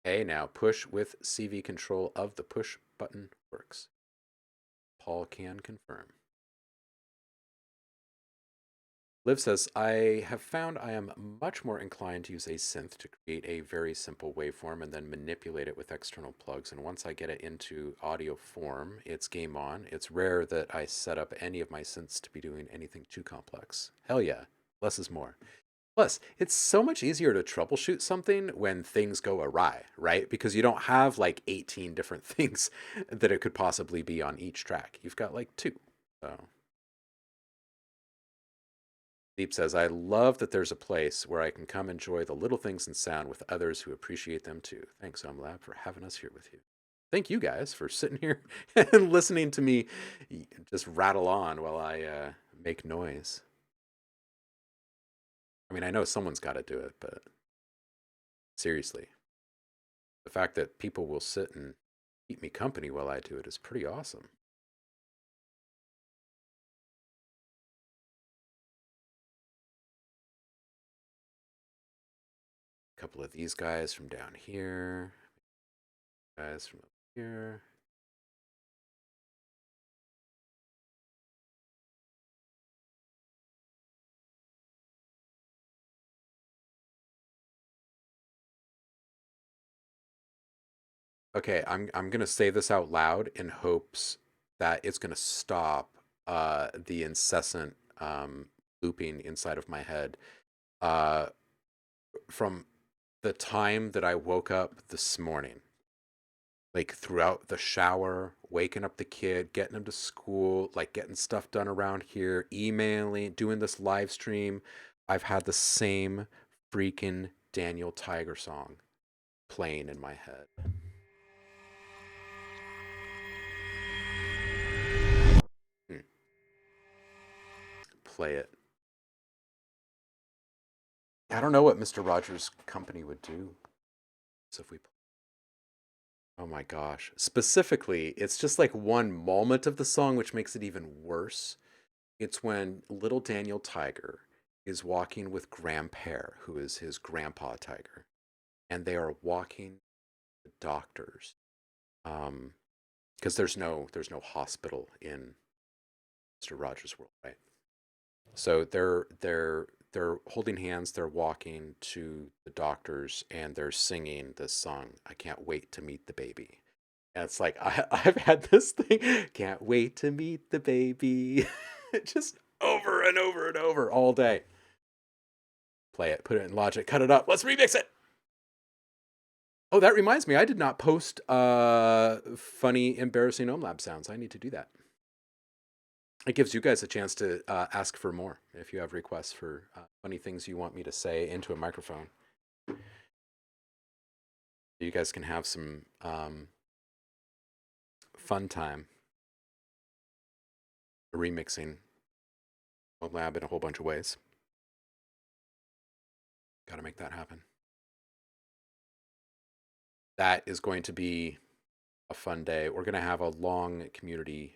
Speaker 3: Okay, now push with CV control of the push button works. Paul can confirm. Liv says, I have found I am much more inclined to use a synth to create a very simple waveform and then manipulate it with external plugs. And once I get it into audio form, it's game on. It's rare that I set up any of my synths to be doing anything too complex. Hell yeah, less is more. Plus, it's so much easier to troubleshoot something when things go awry, right? Because you don't have like 18 different things that it could possibly be on each track. You've got like two. So Deep says, I love that there's a place where I can come enjoy the little things in sound with others who appreciate them too. Thanks, OhmLab, for having us here with you. Thank you guys for sitting here and listening to me just rattle on while I make noise. I mean, I know someone's got to do it, but seriously, the fact that people will sit and keep me company while I do it is pretty awesome. A couple of these guys from down here, guys from up here. Okay, I'm gonna say this out loud in hopes that it's gonna stop the incessant looping inside of my head. Uh, from the time that I woke up this morning, like throughout the shower, waking up the kid, getting him to school, like getting stuff done around here, emailing, doing this live stream, I've had the same freaking Daniel Tiger song playing in my head. Hmm. Play it. I don't know what Mr. Rogers' company would do. So if we, oh my gosh, specifically, it's just like one moment of the song, which makes it even worse. It's when little Daniel Tiger is walking with Grandpere, who is his grandpa tiger, and they are walking the doctors, because there's no hospital in Mr. Rogers' world, right? So they're holding hands, they're walking to the doctors, and they're singing this song, I Can't Wait to Meet the Baby. And it's like, I've had this thing, can't wait to meet the baby, just over and over and over all day. Play it, put it in Logic, cut it up, let's remix it. Oh, that reminds me, I did not post funny, embarrassing OhmLab sounds. I need to do that. It gives you guys a chance to ask for more if you have requests for funny things you want me to say into a microphone. You guys can have some fun time remixing OhmLab in a whole bunch of ways. Got to make that happen. That is going to be a fun day. We're going to have a long community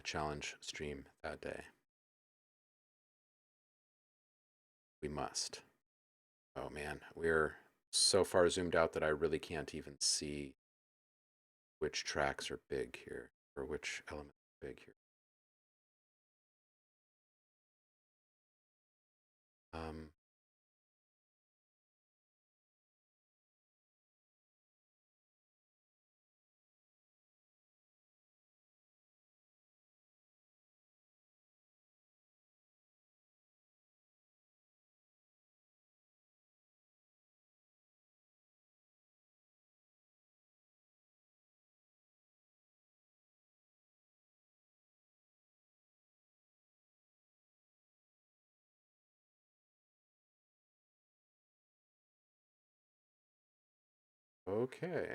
Speaker 3: challenge stream that day. We must. Oh man, we're so far zoomed out that I really can't even see which tracks are big here or which elements are big here. Okay.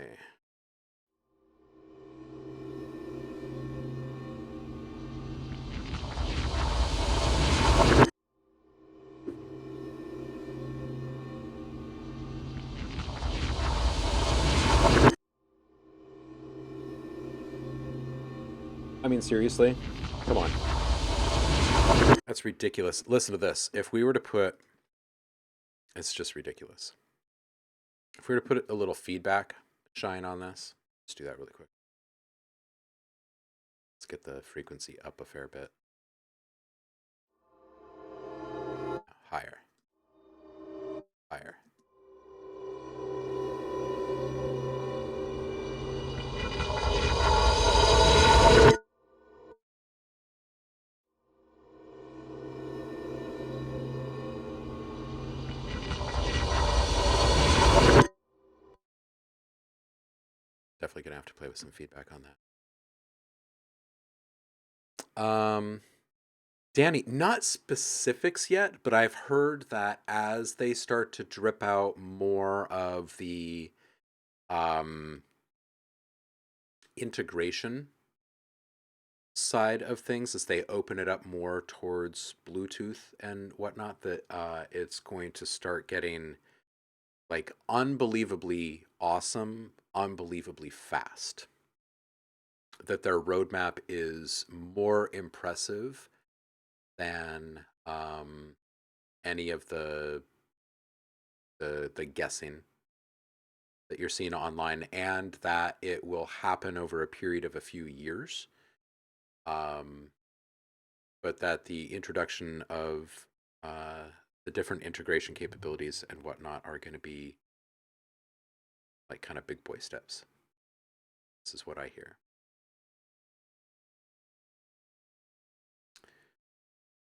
Speaker 3: I mean, seriously? Come on. That's ridiculous. Listen to this. If we were to put, it's just ridiculous. If we were to put a little feedback shine on this, let's do that really quick. Let's get the frequency up a fair bit. higher. Higher. Definitely gonna have to play with some feedback on that. Danny, not specifics yet, but I've heard that as they start to drip out more of the um, integration side of things, as they open it up more towards Bluetooth and whatnot, that it's going to start getting like unbelievably awesome, unbelievably fast. That their roadmap is more impressive than any of the guessing that you're seeing online, and that it will happen over a period of a few years. Um, but that the introduction of the different integration capabilities and whatnot are going to be like kind of big boy steps. This is what I hear.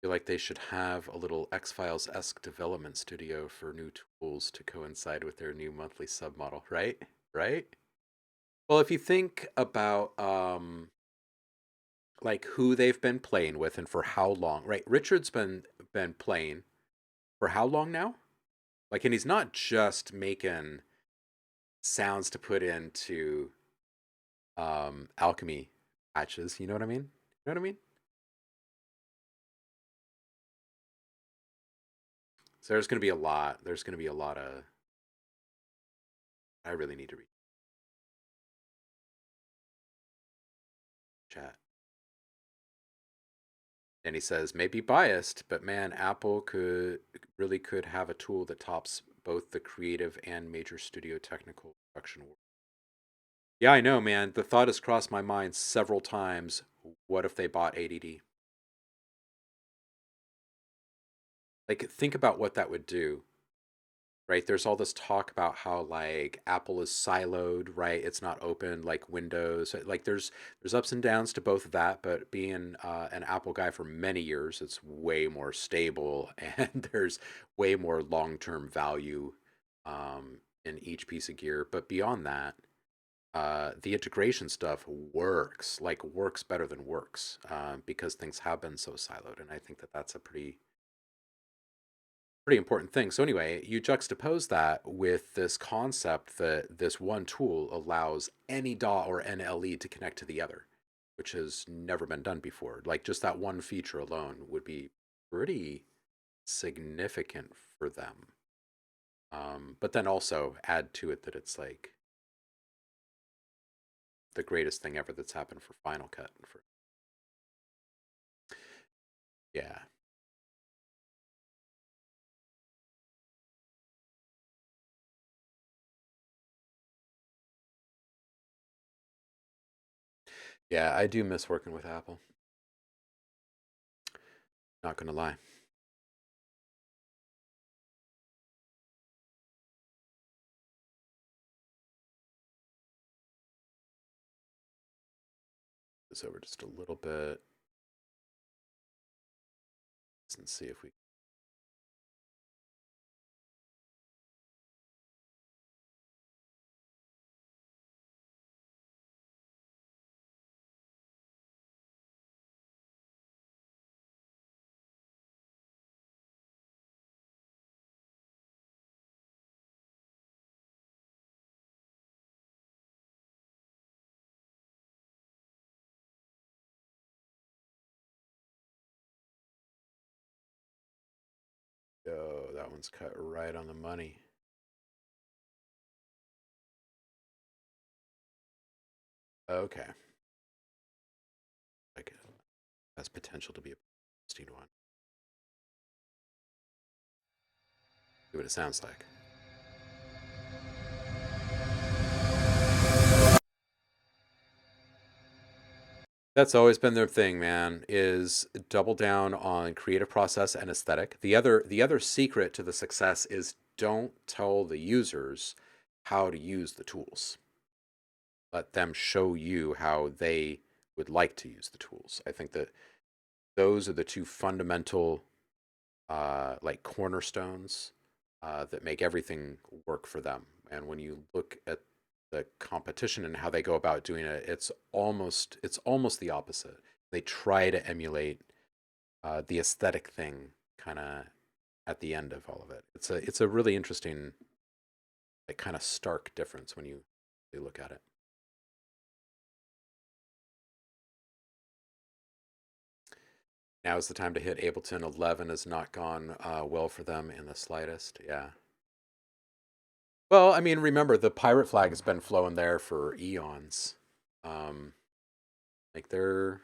Speaker 3: Feel like they should have a little X-Files-esque development studio for new tools to coincide with their new monthly submodel, right? Right? Well, if you think about like who they've been playing with and for how long, right? Richard's been playing for how long now? Like, and he's not just making sounds to put into alchemy patches. You know what I mean? You know what I mean? So there's going to be a lot. There's going to be a lot of. I really need to read chat. And he says, maybe biased, but man, Apple could have a tool that tops both the creative and major studio technical production world. Yeah, I know, man. The thought has crossed my mind several times. What if they bought ADD? Like, think about what that would do, right? There's all this talk about how like Apple is siloed, right? It's not open like Windows. Like, there's ups and downs to both of that, but being an Apple guy for many years, it's way more stable, and there's way more long-term value in each piece of gear. But beyond that, the integration stuff works better than works, because things have been so siloed, and I think that that's a pretty important thing. So anyway, you juxtapose that with this concept that this one tool allows any DAW or NLE to connect to the other, which has never been done before. Like, just that one feature alone would be pretty significant for them. But then also add to it that it's like the greatest thing ever that's happened for Final Cut. Yeah. Yeah, I do miss working with Apple. Not gonna lie. This over just a little bit. Let's see if we. Oh, that one's cut right on the money. Okay. Like, has potential to be a interesting one. See what it sounds like. That's always been their thing, man, is double down on creative process and aesthetic. The other secret to the success is don't tell the users how to use the tools. Let them show you how they would like to use the tools. I think that those are the two fundamental like cornerstones that make everything work for them. And when you look at the competition and how they go about doing it, it's almost the opposite. They try to emulate the aesthetic thing kind of at the end of all of it. It's a really interesting, like, kind of stark difference when you look at it. Now is the time to hit Ableton. 11 has not gone well for them in the slightest. Yeah. Well, I mean, remember the pirate flag has been flowing there for eons. Um, like their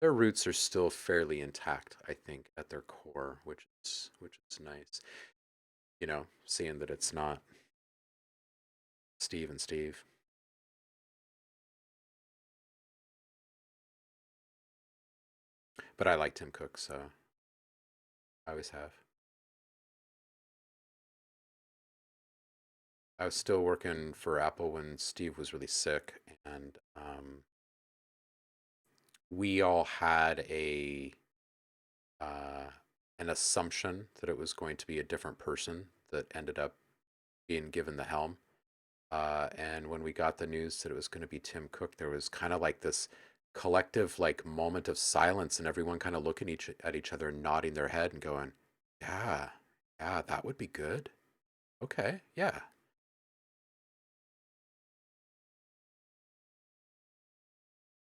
Speaker 3: roots are still fairly intact, I think, at their core, which is nice. Seeing that it's not Steve and Steve. But I like Tim Cook, so I always have. I was still working for Apple when Steve was really sick, and we all had uh, an assumption that it was going to be a different person that ended up being given the helm. And when we got the news that it was going to be Tim Cook, there was kind of like this collective like moment of silence, and everyone kind of looking at each other, nodding their head, and going, "Yeah, yeah, that would be good. Okay, yeah."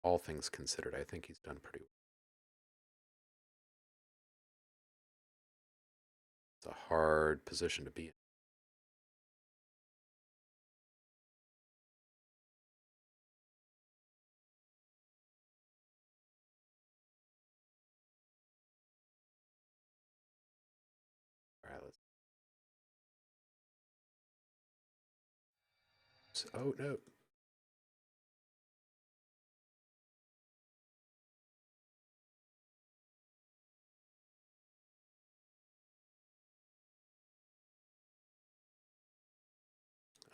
Speaker 3: All things considered, I think he's done pretty well. It's a hard position to be in. All right, oh no.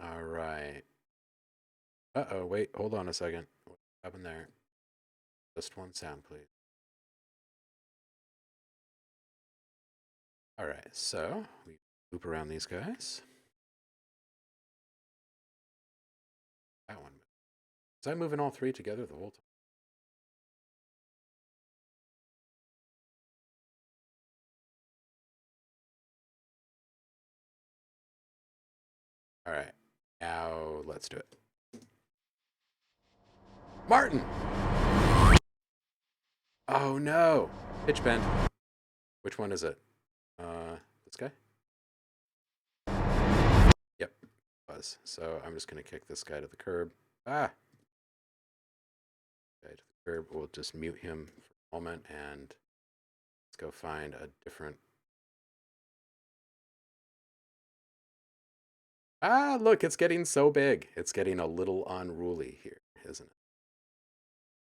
Speaker 3: All right. Uh-oh, wait, hold on a second. What happened there? Just one sound, please. All right, so we loop around these guys. That one. Was I moving all three together the whole time? All right, now let's do it. Martin! Oh no! Pitch bend. Which one is it? This guy? Yep, was. So I'm just gonna kick this guy to the curb. Ah! Guy to the curb. We'll just mute him for a moment and let's go find a different. Ah, look, it's getting so big. It's getting a little unruly here, isn't it?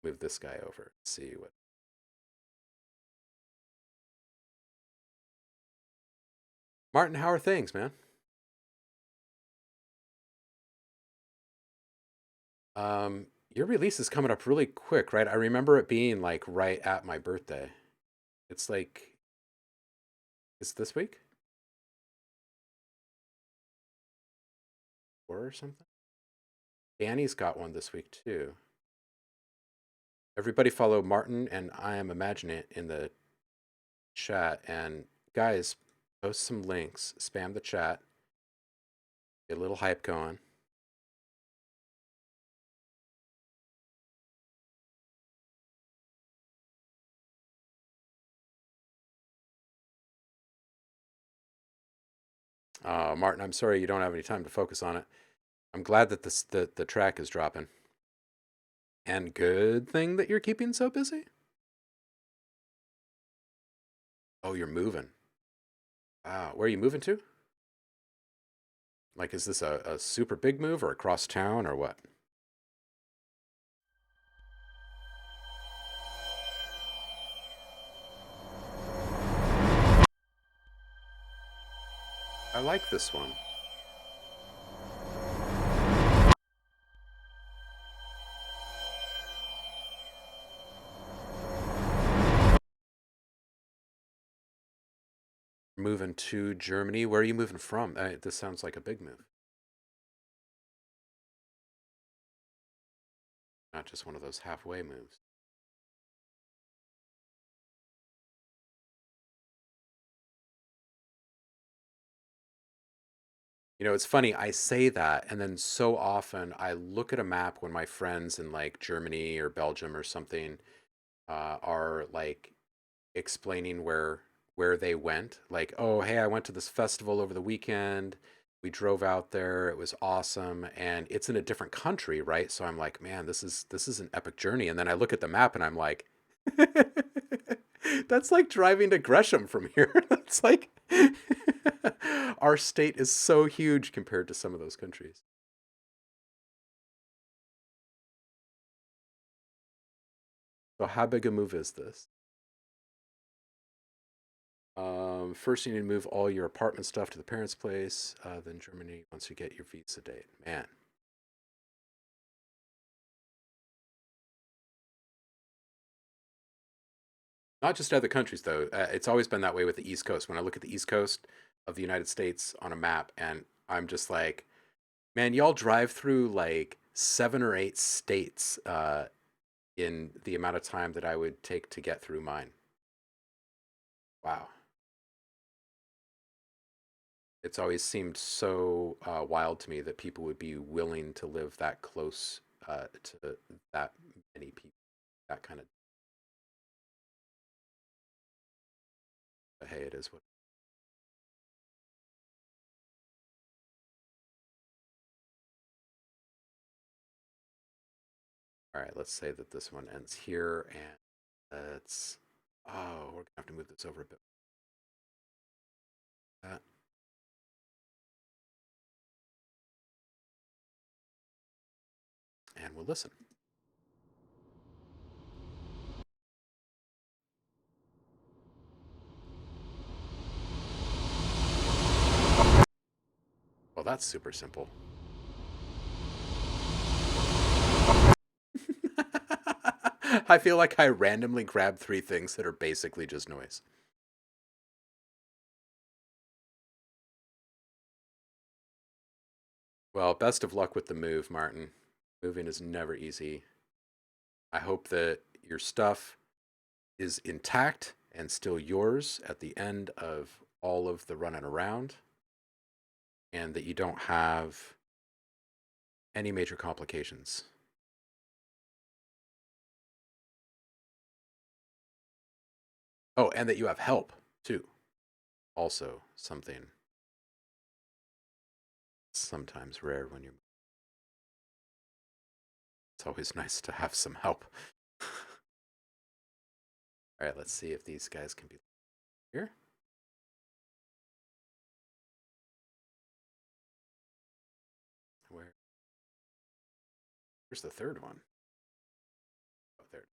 Speaker 3: Move this guy over. See what. Martin, how are things, man? Your release is coming up really quick, right? I remember it being like right at my birthday. It's like, it's this week or something. Danny's got one this week too. Everybody follow Martin and I am imagining it in the chat. And guys, post some links, spam the chat, get a little hype going. Martin, I'm sorry you don't have any time to focus on it. I'm glad that the track is dropping. And good thing that you're keeping so busy. Oh, you're moving. Wow, where are you moving to? Like, is this a super big move or across town or what? like this one. Moving to Germany. Where are you moving from? This sounds like a big move. Not just one of those halfway moves. You know, it's funny, I say that, and then so often I look at a map when my friends in like Germany or Belgium or something are like explaining where they went. Like, oh, hey, I went to this festival over the weekend. We drove out there. It was awesome, and it's in a different country, right? So I'm like, man, this is an epic journey. And then I look at the map and I'm like, that's like driving to Gresham from here. That's like our state is so huge compared to some of those countries. So how big a move is this? First, you need to move all your apartment stuff to the parents' place. Then Germany once you get your visa date. Man. Not just other countries, though. It's always been that way with the East Coast. When I look at the East Coast of the United States on a map, and I'm just like, man, y'all drive through like 7 or 8 states in the amount of time that I would take to get through mine. Wow. It's always seemed so wild to me that people would be willing to live that close to that many people. That kind of. But hey, it is what. All right, let's say that this one ends here, and let's. Oh, we're gonna have to move this over a bit. That. And we'll listen. Well, that's super simple. I feel like I randomly grabbed 3 things that are basically just noise. Well, best of luck with the move, Martin. Moving is never easy. I hope that your stuff is intact and still yours at the end of all of the running around, and that you don't have any major complications. Oh, and that you have help too. Also, something sometimes rare when you're. It's always nice to have some help. All right, let's see if these guys can be here. Where's the third one? Oh, there.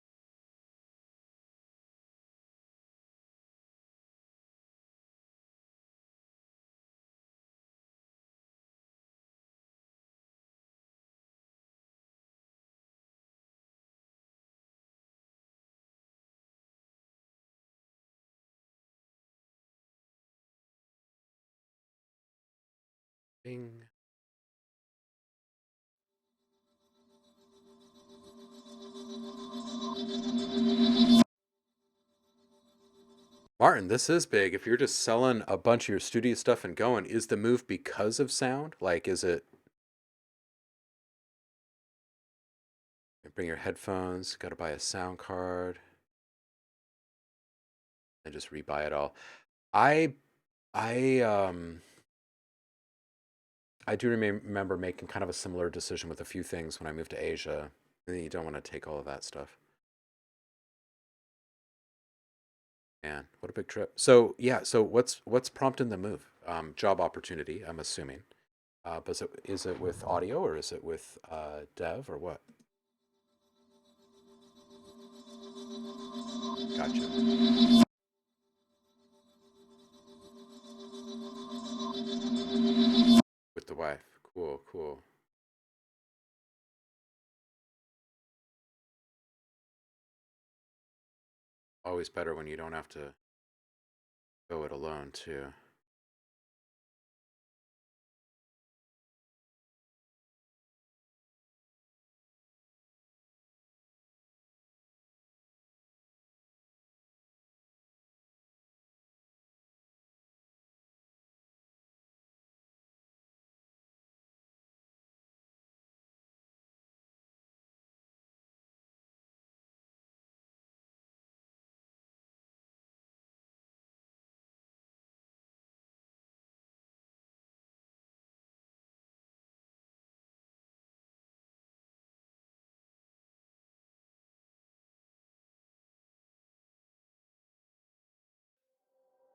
Speaker 3: Bing. Martin, this is big. If you're just selling a bunch of your studio stuff and going, is the move because of sound? Like, is it bring your headphones, got to buy a sound card, and just rebuy it all? I, I, um, I do remember making kind of a similar decision with a few things when I moved to Asia. And you don't want to take all of that stuff. Man, what a big trip. So yeah, so what's prompting the move? Job opportunity, I'm assuming. But is it with audio or is it with dev or what? Gotcha. the wife. Cool, cool. Always better when you don't have to go it alone, too.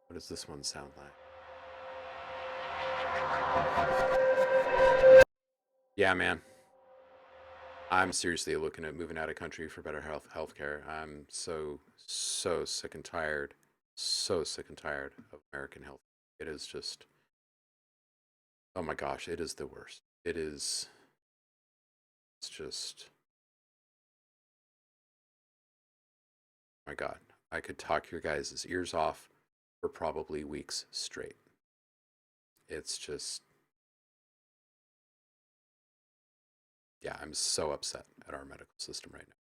Speaker 3: What does this one sound like? Yeah, man. I'm seriously looking at moving out of country for better healthcare. I'm so sick and tired, so sick and tired of American health. It is just, oh my gosh, it is the worst. It is, it's just, oh my God, I could talk your guys' ears off for probably weeks straight. It's just, yeah, I'm so upset at our medical system right now.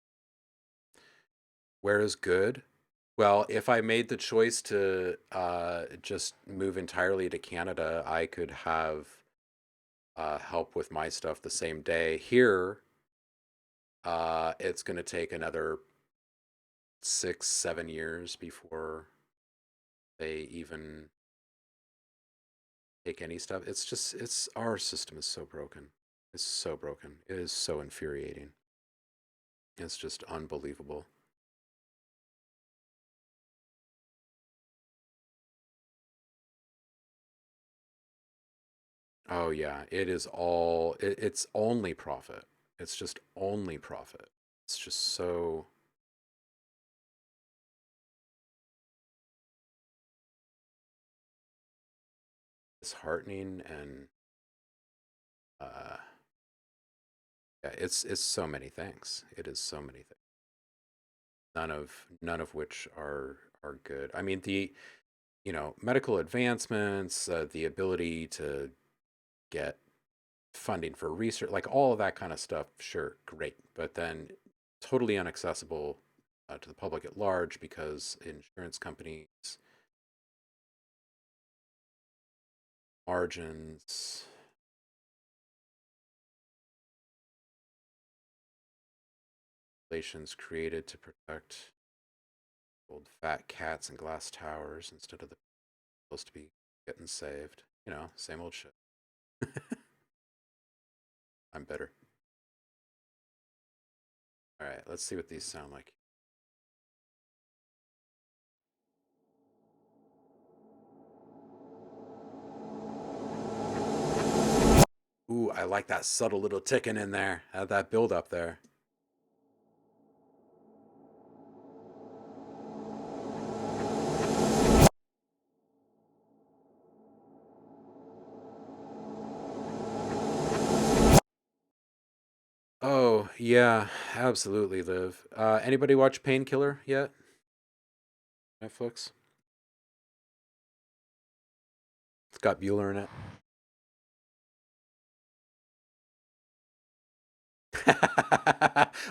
Speaker 3: Where is good? Well, if I made the choice to just move entirely to Canada, I could have help with my stuff the same day. Here, it's going to take another 6, 7 years before they even take any stuff. It's just, it's our system is so broken. It's so broken. It is so infuriating. It's just unbelievable. Oh yeah, it is all it's only profit. It's just only profit. It's just so disheartening and uh yeah, it's so many things. It is so many things. None of which are good. I mean, medical advancements, the ability to get funding for research, like all of that kind of stuff, sure, great. But then totally inaccessible to the public at large because insurance companies, margins, regulations created to protect old fat cats and glass towers instead of the supposed to be getting saved. Same old shit. I'm bitter. All right, let's see what these sound like. Ooh, I like that subtle little ticking in there. That build up there. Oh, yeah, absolutely, Liv. Anybody watch Painkiller yet? Netflix? It's got Bueller in it.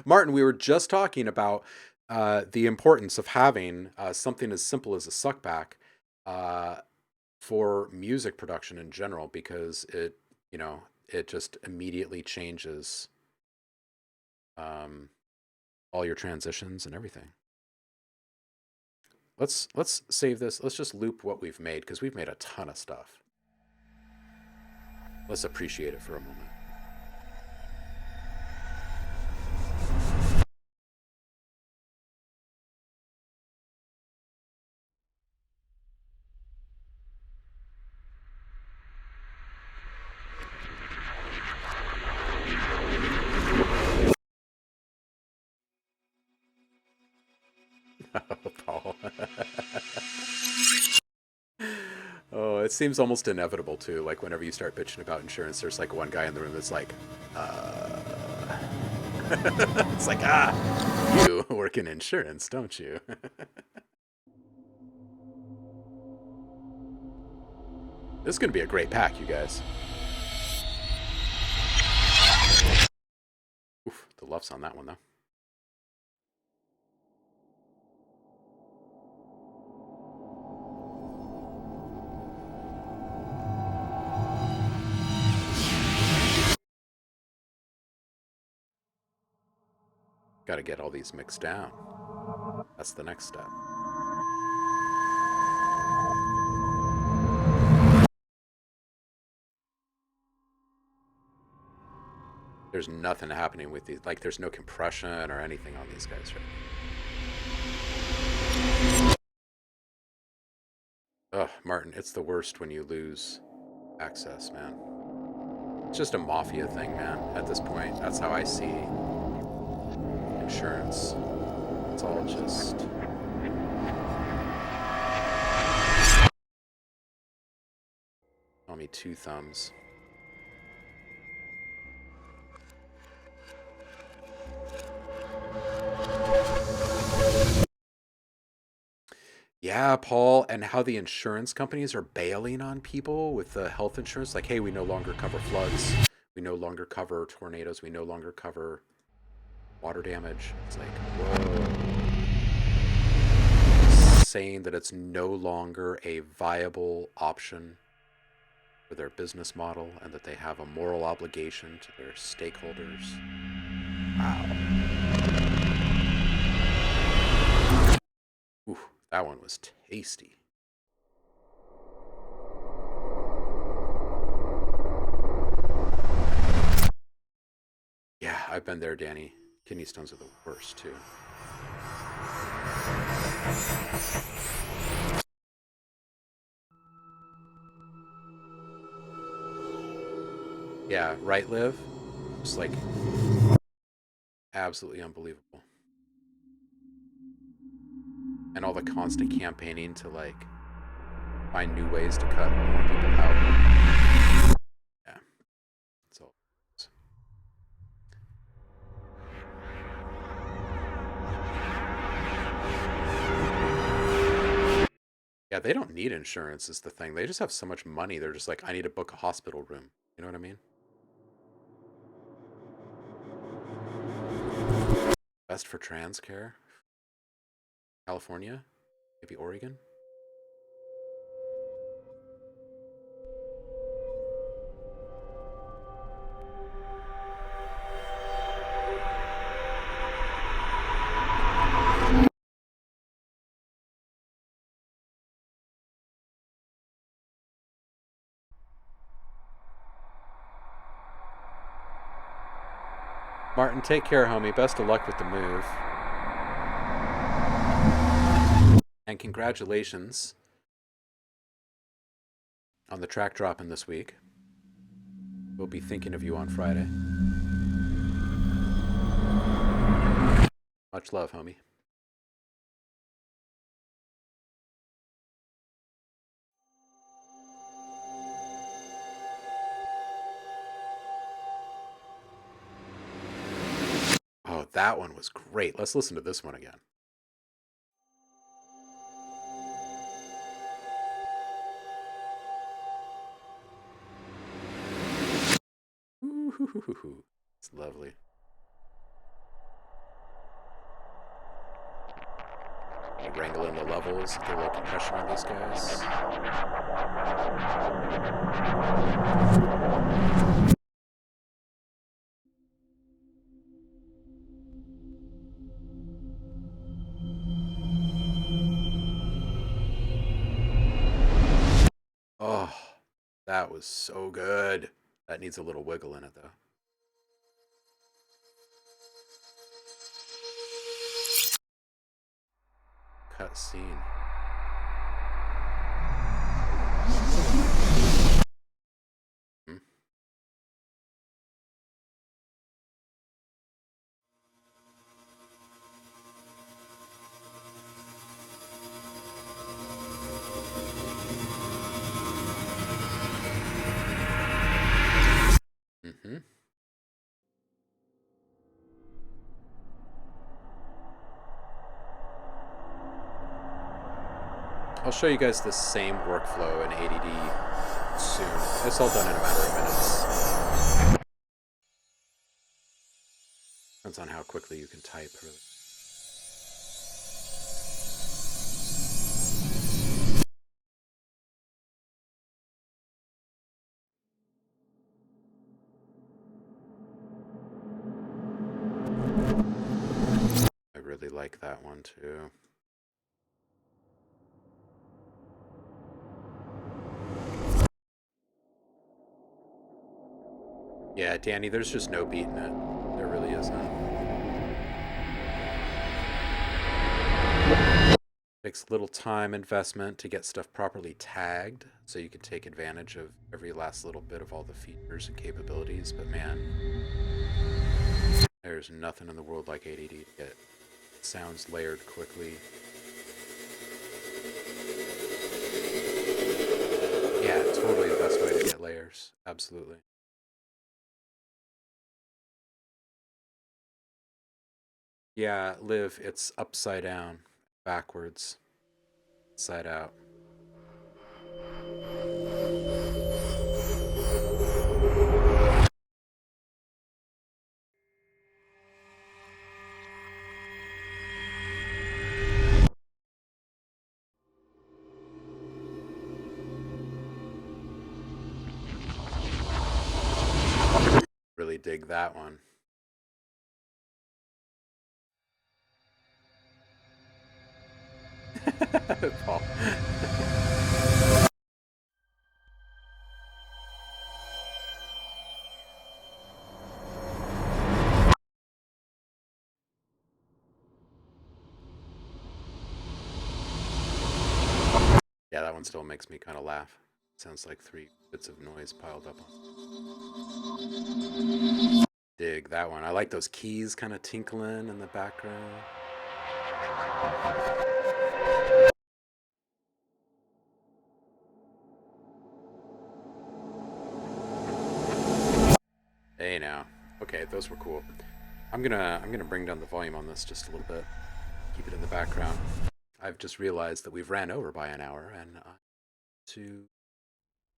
Speaker 3: Martin, we were just talking about the importance of having something as simple as a suckback uh, for music production in general because it just immediately changes all your transitions and everything. Let's save this. Let's just loop what we've made because we've made a ton of stuff. Let's appreciate it for a moment. Oh, Paul. Oh, it seems almost inevitable too. Like whenever you start bitching about insurance, there's like one guy in the room that's like, it's like, you work in insurance, don't you? This is gonna be a great pack, you guys. Oof, the luff's on that one though. Got to get all these mixed down. That's the next step. There's nothing happening with these. Like, there's no compression or anything on these guys, right? Ugh, Martin, it's the worst when you lose access, man. It's just a mafia thing, man, at this point. That's how I see insurance. It's all just... Tell me two thumbs. Yeah, Paul, and how the insurance companies are bailing on people with the health insurance. Like, hey, we no longer cover floods. We no longer cover tornadoes. We no longer cover water damage. It's like, whoa. Saying that it's no longer a viable option for their business model and that they have a moral obligation to their stakeholders. Wow. Ooh, that one was tasty. Yeah, I've been there, Danny. Kidney stones are the worst, too. Yeah, right, Liv? Just like absolutely unbelievable. And all the constant campaigning to like find new ways to cut more people out. Yeah. That's all. Yeah, they don't need insurance is the thing. They just have so much money. They're just like, I need to book a hospital room. You know what I mean? Best for trans care? California? Maybe Oregon? Martin, take care, homie. Best of luck with the move. And congratulations on the track dropping this week. We'll be thinking of you on Friday. Much love, homie. Oh, that one was great. Let's listen to this one again. Ooh, it's lovely. Wrangling the levels, get a little compression on these guys. Oh, that was so good. That needs a little wiggle in it, though. Cut scene. Hmm? I'll show you guys the same workflow in ADD soon. It's all done in a matter of minutes. Depends on how quickly you can type, really. I really like that one too. Yeah, Danny, there's just no beating it. There really isn't. Takes little time investment to get stuff properly tagged so you can take advantage of every last little bit of all the features and capabilities, but man, there's nothing in the world like ADD to get sounds layered quickly. Yeah, totally the best way to get layers. Absolutely. Yeah, Liv, it's upside down, backwards, side out. Really dig that one. Paul. Yeah, that one still makes me kind of laugh. Sounds like 3 bits of noise piled up on. Dig that one. I like those keys kind of tinkling in the background. Hey now. Okay, those were cool. I'm gonna bring down the volume on this just a little bit. Keep it in the background. I've just realized that we've ran over by an hour, and to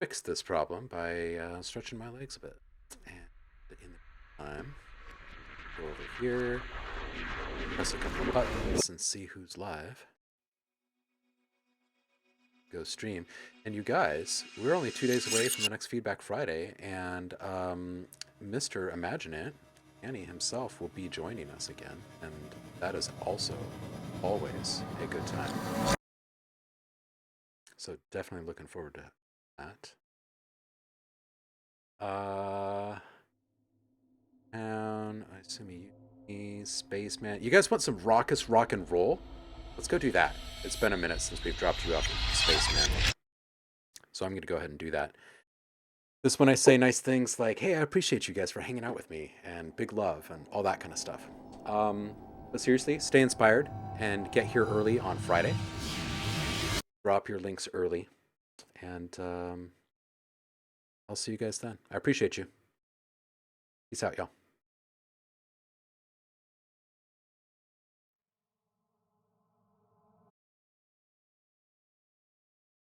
Speaker 3: fix this problem by stretching my legs a bit. And in the meantime, go over here, press a couple of buttons, and see who's live. Go stream. And you guys, we're only 2 days away from the next Feedback Friday, and Mr. Imagine It, Annie himself, will be joining us again, and that is also always a good time. So definitely looking forward to that. Town, I assume Spaceman. You guys want some raucous rock and roll? Let's go do that. It's been a minute since we've dropped you off Spaceman. So I'm going to go ahead and do that. This is when I say nice things like, hey, I appreciate you guys for hanging out with me, and big love, and all that kind of stuff. But seriously, stay inspired, and get here early on Friday. Drop your links early, and I'll see you guys then. I appreciate you. Peace out, y'all.